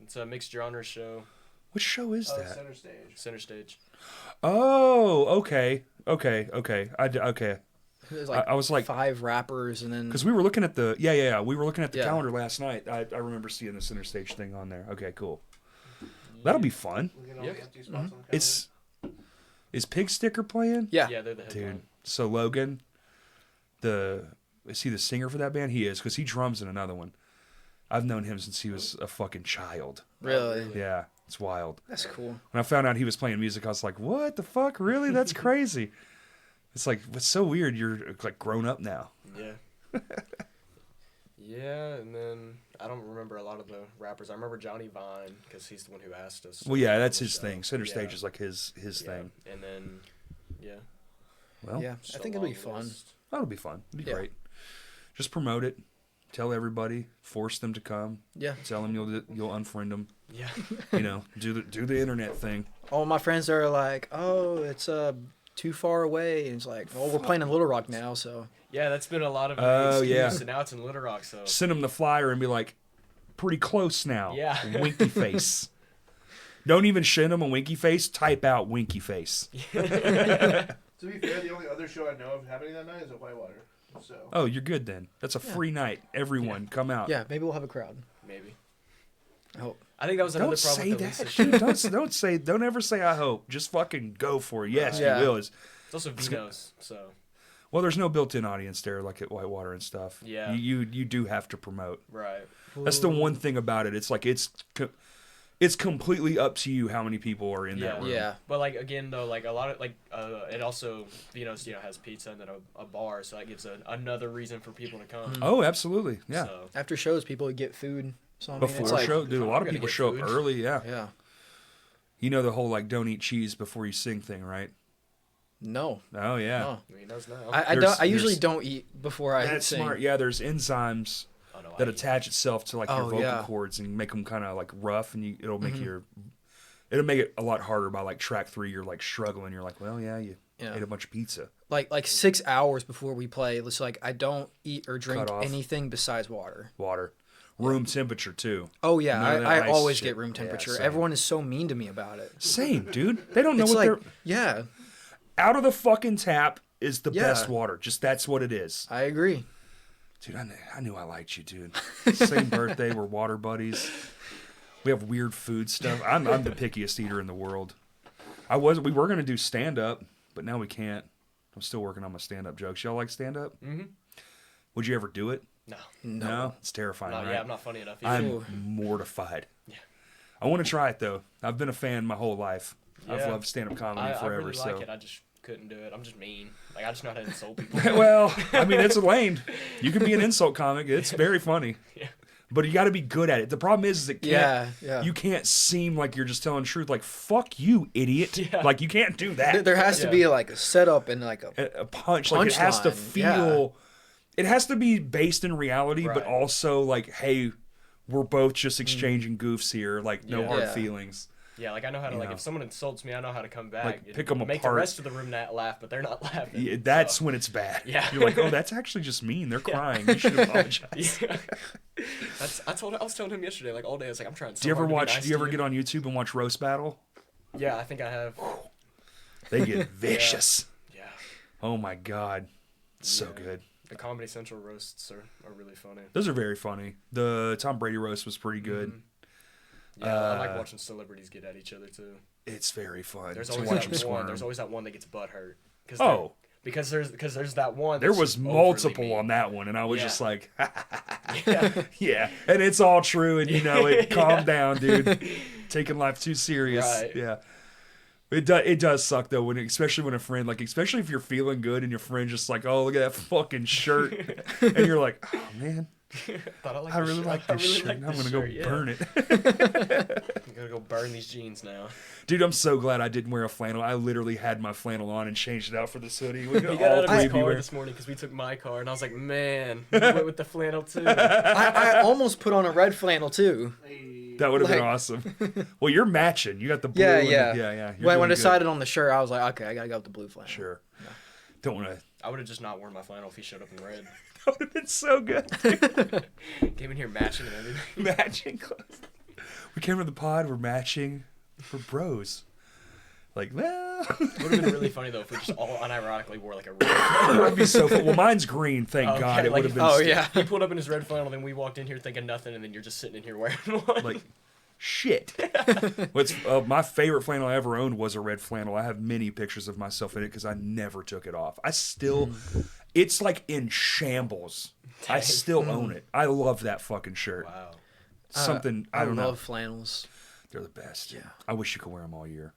B: It's a mixed genre show.
A: Which show is that?
D: Center stage.
B: Center stage.
A: Oh, okay. Okay.
C: There's like,
A: I was like,
C: 5 rappers, and then
A: because we were looking at the we were looking at the
C: Yeah.
A: calendar last night. I remember seeing the center stage thing on there. Okay, cool. That'll be fun.
D: We get all
B: Yeah.
D: the empty spots on the
A: Is Pig Sticker playing?
C: yeah,
B: Yeah, they're the headline.
A: Dude. So Logan, is he the singer for that band? He is, because he drums in another one. I've known him since he was a fucking child.
C: really,
A: Yeah, it's wild.
C: that's cool.
A: When I found out he was playing music, I was like, what the fuck? Really? That's crazy. It's like, it's so weird. You're like grown up now.
B: Yeah. Yeah, and then I don't remember a lot of the rappers. I remember Johnny Vine because he's the one who asked us.
A: Well, yeah,
B: on
A: that's
B: the
A: his
B: show.
A: thing. Center
B: Yeah.
A: stage is like his
B: Yeah.
A: thing.
B: And then, yeah.
A: Well,
C: Yeah,
B: just
C: I
B: a
C: think it'll be
B: long
C: fun.
B: list.
A: that'll be fun. It'll be
C: Yeah.
A: great. Just promote it. Tell everybody. Force them to come.
C: Yeah,
A: Tell them you'll unfriend them.
B: Yeah.
A: You know, do the internet thing.
C: all my friends are like, "Oh, it's too far away," and it's like, "Well, we're playing in Little Rock now, so
B: Yeah, that's been a lot of
A: Oh,
B: excuse,
A: yeah.
B: and now it's in Little Rock, so.
A: Send them the flyer and be like, pretty close now.
B: Yeah.
A: Winky face. Don't even send them a winky face. Type out winky face.
D: To be fair, the only other show I know of happening that night is at Whitewater. So
A: Oh, you're good then. That's a free night. Everyone, come out.
C: yeah, maybe we'll have a crowd."
B: Maybe.
C: I hope.
B: I think that was another
A: Don't
B: problem
A: say
B: with the
A: that.
B: Lisa show.
A: Dude. Don't ever say I hope. Just fucking go for it. Yes,
C: Yeah.
A: you will.
B: It's also Vino's, so.
A: Well, there's no built-in audience there like at Whitewater and stuff.
B: Yeah.
A: You do have to promote.
B: Right.
A: That's the one thing about it. It's like it's completely up to you how many people are in that room.
C: Yeah.
B: But like again though, like a lot of like it also has pizza and then a bar, so that gives another reason for people to come.
A: Oh, absolutely. Yeah.
B: So,
C: After shows, people would get food. So I mean,
A: Before
C: it's like,
A: show, dude, a lot of
B: I'm gonna
A: people
B: get
A: show
B: food.
A: up early. Yeah.
C: Yeah.
A: You know the whole like don't eat cheese before you sing thing, right?
C: No.
A: Oh yeah.
C: No.
B: he knows now.
C: I
A: There's-
C: I usually
A: there's-
C: don't eat before I
A: That's
C: sing.
A: smart. Yeah, there's enzymes
B: Oh, no,
A: that
B: I eat.
A: attach itself to like your
C: Oh,
A: vocal
C: yeah.
A: cords and make them kind of like rough, and it'll make
C: Mhm.
A: it'll make it a lot harder by like track 3. You're like struggling. You're like, well, yeah, you
C: Yeah.
A: ate a bunch of pizza.
C: Like 6 hours before we play, it's like I don't eat or drink
A: Cut off.
C: anything besides water.
A: Water, room temperature too.
C: Oh yeah,
A: None of that
C: I
A: ice
C: always
A: shit.
C: get room
A: Yeah,
C: temperature.
A: same.
C: Everyone is so mean to me about it.
A: Same, dude. They don't know
C: It's
A: what
C: like,
A: they're
C: yeah,
A: out of the fucking tap is the
C: Yeah.
A: best water. Just that's what it is.
C: I agree.
A: Dude, I knew I liked you, dude. Same birthday, we're water buddies. We have weird food stuff. I'm the pickiest eater in the world. We were gonna do stand up, but now we can't. I'm still working on my stand up jokes. Y'all like stand up?
B: Mhm.
A: Would you ever do it?
B: No.
A: No, it's terrifying,
B: No,
A: right?
B: yeah, I'm not funny enough either.
C: Ooh.
A: I'm mortified.
B: Yeah.
A: I want to try it though. I've been a fan my whole life. I've
B: Yeah.
A: loved stand up comedy
B: I
A: forever.
B: really
A: so
B: like it. I just couldn't do it. I'm just mean. Like I just know how to insult people.
A: well, I mean, it's a lane. You can be an insult comic. It's very funny.
B: Yeah.
A: But you got to be good at it. The problem is it can't.
C: Yeah.
A: You can't seem like you're just telling the truth. Like fuck you, idiot.
B: Yeah.
A: Like you can't do that.
C: There has to
B: Yeah.
C: be like a setup and like a
A: A punch. Like it has to
C: Punchline, yeah.
A: feel. It has to be based in reality, but
B: Right.
A: also like, hey, we're both just exchanging goofs here. Like no
B: Yeah.
A: hard
C: Yeah.
A: feelings.
B: Yeah, like I know how to
A: You
B: like
A: know.
B: if someone insults me, I know how to come back.
A: Like,
B: and
A: pick 'em
B: make
A: apart.
B: the rest of the room not laugh, but they're not laughing.
A: Yeah, that's
B: so.
A: when it's bad.
B: Yeah.
A: You're like, oh, that's actually just mean. They're crying. You should apologize.
B: Yeah. I was telling him yesterday, like all day. I was like, I'm trying. So
A: Do you ever
B: hard to be
A: watch?
B: nice
A: Do you
B: to
A: ever get on YouTube and watch roast battle?
B: Yeah, I think I have.
A: They get vicious.
B: Yeah.
A: Oh my god, it's so
B: Yeah.
A: good.
B: The Comedy Central roasts are really funny.
A: Those are very funny. The Tom Brady roast was pretty good.
B: Mhm. Yeah, I like
A: Uh,
B: watching celebrities get at each other too.
A: It's very fun
B: There's
A: to
B: always
A: watch
B: that
A: them
B: one.
A: squirm.
B: There's always that one that gets butt hurt.
A: Oh,
B: because there's that one.
A: there
B: that's
A: was
B: just overly
A: multiple
B: mean.
A: on that one, and I was
B: Yeah.
A: just like,
B: Yeah.
A: yeah, and it's all true, and you know it. Calm
B: Yeah.
A: down, dude. Taking life too serious.
B: Right.
A: Yeah. It does suck though especially when a friend especially if you're feeling good and your friend just like, oh, look at that fucking shirt, and you're like, oh man,
B: Thought I liked
A: I
B: this
A: really
B: shirt.
A: like
B: I
A: this
B: really
A: shirt.
B: like
A: and I'm
B: this
A: gonna
B: shirt,
A: go
B: yeah.
A: burn it.
B: I'm gonna go burn these jeans now.
A: Dude, I'm so glad I didn't wear a flannel. I literally had my flannel on and changed it out for this hoodie. We
B: He got out of his car
A: wear.
B: this morning because we took my car, and I was like, man, you went with the flannel too.
C: I almost put on a red flannel too.
D: Hey,
A: That would have been
C: like-
A: awesome. Well, you're matching. You got the blue.
C: Yeah,
A: and
C: yeah.
A: The, yeah. You're
C: When I
A: doing good.
C: decided on the shirt, I was like, okay, I gotta go with the blue flannel.
A: Sure. Don't want to.
B: I would have just not worn my flannel if he showed up in red.
A: That would have been so good.
B: Came in here matching and everything.
A: Matching clothes. We came to the pod. We're matching. We're bros. Like, well,
B: Would have been really funny though if we just all unironically wore like a red.
A: that'd be so fun. Well, mine's green. Thank
B: Okay,
A: God. It
B: like-
A: would have been.
C: Oh
A: stu-
C: yeah.
B: He pulled up in his red flannel, then we walked in here thinking nothing, and then you're just sitting in here wearing one.
A: Like, shit. What's my favorite flannel I ever owned was a red flannel. I have many pictures of myself in it because I never took it off. I still, it's like in shambles. I
B: Dang.
A: still own it. I love that fucking shirt.
B: Wow.
A: Something I don't
C: love
A: know.
C: flannels.
A: They're the best.
C: Yeah.
A: I wish you could wear them all year.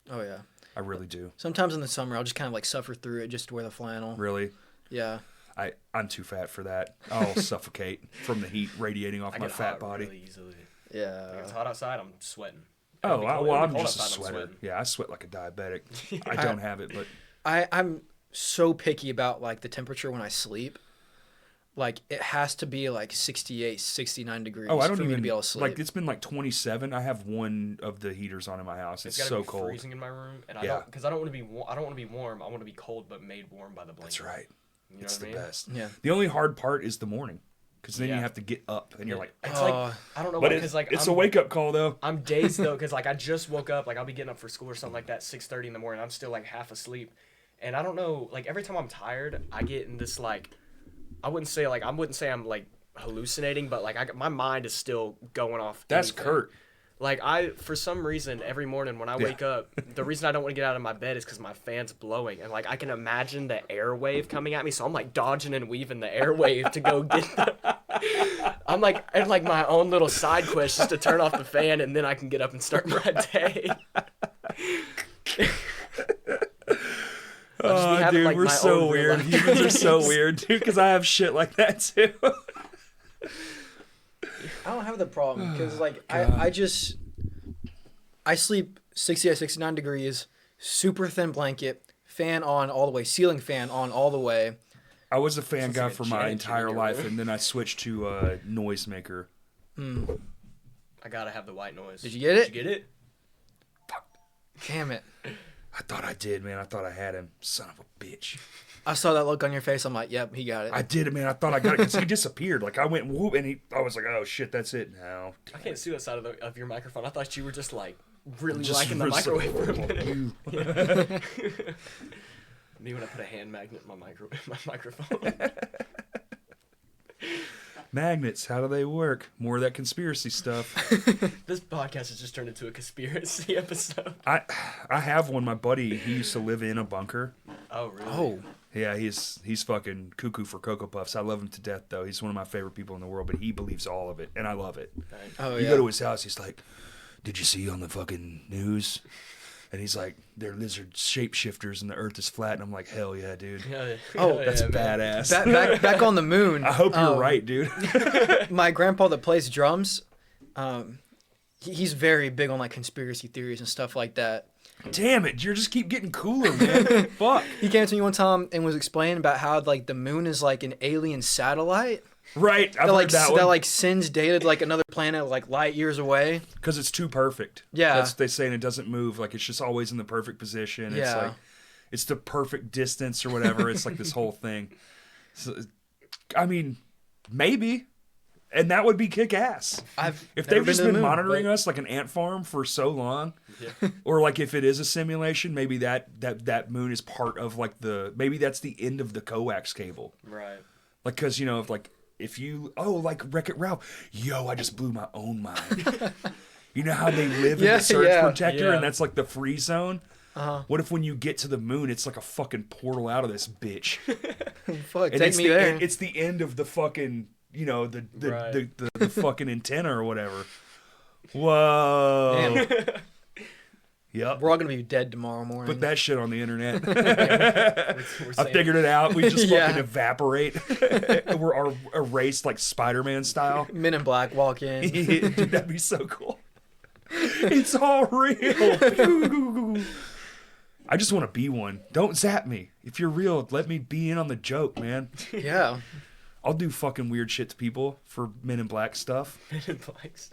C: Oh yeah.
A: I really do.
C: Sometimes in the summer, I'll just kind of like suffer through it just to wear the flannel.
A: Really.
C: Yeah.
A: I'm too fat for that. I'll suffocate from the heat radiating off
B: I
A: my
B: get
A: fat
B: hot
A: body.
B: really easily. Like,
C: Yeah.
B: it's hot outside, I'm sweating.
A: Oh,
B: It'll be cold-
A: well,
B: it'll
A: I'm
B: be cold
A: just a
B: outside, I'm
A: sweater.
B: sweating.
A: Yeah, I sweat like a diabetic. I don't have it, but
C: I'm so picky about like the temperature when I sleep. Like it has to be like 68, 69 degrees
A: I don't
C: for me
A: even
C: to be able to sleep.
A: like. It's been like 27. I have one of the heaters on in my house. It's
B: It's gotta
A: so
B: be
A: cold.
B: freezing in my room, and I
A: Yeah.
B: don't because I don't want to be I don't want to be warm. I want to be cold, but made warm by the blanket.
A: That's right.
B: You know
A: It's
B: what
A: the
B: I mean?
A: best.
C: Yeah.
A: The only hard part is the morning, because then you
B: Yeah.
A: have to get up and you're like,
B: It's
C: Oh.
B: like I don't know
A: but
B: why
A: it's
B: because like
A: it's
B: I'm,
A: a wake up call though.
B: I'm dazed though because like I just woke up. Like I'll be getting up for school or something like that 6:30 in the morning. I'm still like half asleep, and I don't know. Like every time I'm tired, I get in this like I wouldn't say I'm like hallucinating, but like my mind is still going off.
A: That's
B: anything.
A: Kurt.
B: Like for some reason, every morning when I wake up, the reason I don't want to get out of my bed is because my fan's blowing, and like I can imagine the air wave coming at me, so I'm like dodging and weaving the air wave to go get the. I'm like my own little side quest just to turn off the fan, and then I can get up and start my day.
A: Oh, dude, we're so weird. Humans are so weird, dude. Because I have shit like that too.
C: I don't have the problem because like I sleep 60 to 69 degrees, super thin blanket, fan on all the way, ceiling fan on all the way.
A: I was a fan guy for my entire life, and then I switched to noisemaker.
B: I gotta have the white noise.
C: Did you get it?
B: Did you get it?
A: Fuck.
C: Damn it.
A: I thought I did, man. I thought I had him. Son of a bitch.
C: I saw that look on your face. I'm like, yep, he got it.
A: I did it, man. I thought I got it because he disappeared. Like I went whoop, and I was like, oh shit, that's it now.
B: I can't see that side of your microphone. I thought you were just like really
A: Just
B: liking the microwave for a minute.
A: You.
B: Me when I put a hand magnet in my microphone.
A: Magnets, how do they work? More of that conspiracy stuff.
B: This podcast has just turned into a conspiracy episode.
A: I have one. My buddy, he used to live in a bunker.
B: Oh really?
C: Oh.
A: Yeah, he's fucking cuckoo for Cocoa Puffs. I love him to death, though. He's one of my favorite people in the world, but he believes all of it, and I love it.
C: Oh,
A: You
C: yeah.
A: go to his house, he's like, did you see on the fucking news? And he's like, they're lizard shapeshifters and the earth is flat. And I'm like, hell yeah, dude.
C: Oh,
A: That's
B: man.
A: badass.
C: Back on the moon.
A: I hope you're right, dude.
C: My grandpa that plays drums, he's very big on like conspiracy theories and stuff like that.
A: Damn it, you just keep getting cooler, man. Fuck.
C: He came to me one time and was explaining about how like the moon is like an alien satellite
A: Right, I've
C: that
A: heard that one.
C: that like sends data to like another planet like light years away.
A: Because it's too perfect.
C: Yeah.
A: That's what they say, and it doesn't move. Like, it's just always in the perfect position. It's
C: Yeah.
A: like, it's the perfect distance or whatever. It's like this whole thing. So, I mean, maybe. And that would be kick-ass. If they've just been monitoring us like an ant farm for so long, or like if it is a simulation, maybe that moon is part of like maybe that's the end of the coax cable.
B: Right.
A: Like, because, you know, if you, like Wreck-It Ralph, I just blew my own mind. You know how they live in the surge protector and that's like the free zone?
C: Uh-huh.
A: What if when you get to the moon, it's like a fucking portal out of this bitch?
C: Fuck,
A: And
C: take me there.
A: It's the end of the fucking, you know, the fucking antenna or whatever. Whoa. Yep.
C: We're all gonna be dead tomorrow morning.
A: Put that shit on the internet.
B: We're
A: I figured it out. We just
C: Yeah.
A: fucking evaporate. We're erased like Spider-Man style.
C: Men in Black walk in.
A: Dude, that'd be so cool. It's all real. I just want to be one. Don't zap me. If you're real, let me be in on the joke, man.
C: Yeah.
A: I'll do fucking weird shit to people for Men in Black stuff.
B: Men in Blacks.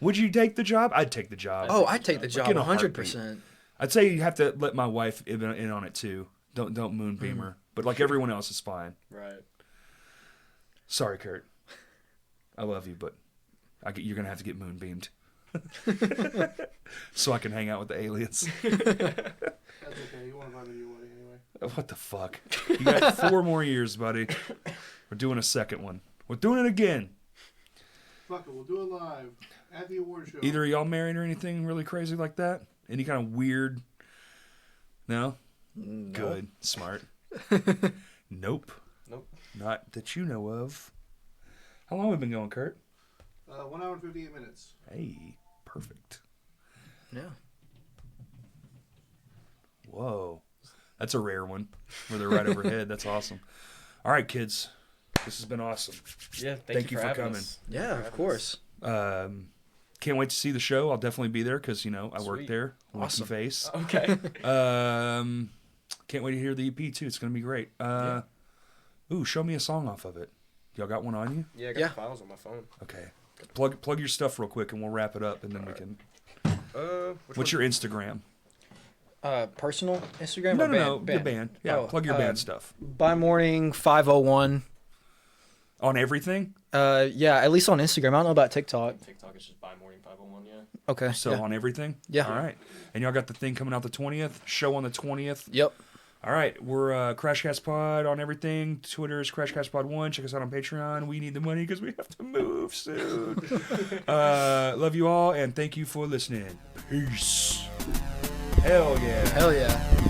A: Would you take the job? I'd take the job.
C: Oh, I'd take the job
A: in a
C: 100%.
A: I'd say you have to let my wife in on it too. Don't moonbeam her. But like everyone else is fine.
B: Right.
A: Sorry, Kurt. I love you, but you're gonna have to get moonbeamed. So I can hang out with the aliens.
D: That's okay. You want to bother you anyway.
A: What the fuck? You got 4 more years, buddy. We're doing a second one. We're doing it again.
D: Fuck it. We'll do it live at the award show.
A: Either of y'all married or anything really crazy like that? Any kind of weird? No? Good. Smart. Nope.
B: Nope.
A: Not that you know of. How long have we been going, Kurt?
D: 1 hour and 58 minutes.
A: Hey, perfect.
C: Yeah.
A: Whoa. That's a rare one where they're right overhead. That's awesome. All right, kids. This has been awesome.
B: Yeah,
A: Thank you for
B: having
A: coming.
B: us.
C: Yeah, of course.
A: Can't wait to see the show. I'll definitely be there because, you know, I work
B: Sweet.
A: there.
C: Awesome.
A: Face.
B: Okay.
A: Can't wait to hear the EP, too. It's going to be great. Ooh, show me a song off of it. Y'all got one on you?
B: Yeah, I got
C: Yeah.
B: the files on my phone.
A: Okay. Plug your stuff real quick and we'll wrap it up and then we can... What's your Instagram?
C: Personal Instagram
A: No,
C: or
A: no,
C: band?
A: the band. Yeah,
C: Oh,
A: plug your band stuff.
C: By Mourning 501.
A: On everything?
C: Yeah, at least on Instagram. I don't know about TikTok.
B: TikTok is just by Mourning 501, yeah.
C: Okay.
A: So
C: yeah.
A: on everything?
C: Yeah.
A: All right. And y'all got the thing coming out the 20th? Show on the 20th?
C: Yep.
A: All right, we're Crashcast Pod on everything. Twitter is Crashcast Pod 1. Check us out on Patreon. We need the money because we have to move soon. Love you all, and thank you for listening. Peace. Hell yeah.
C: Hell yeah.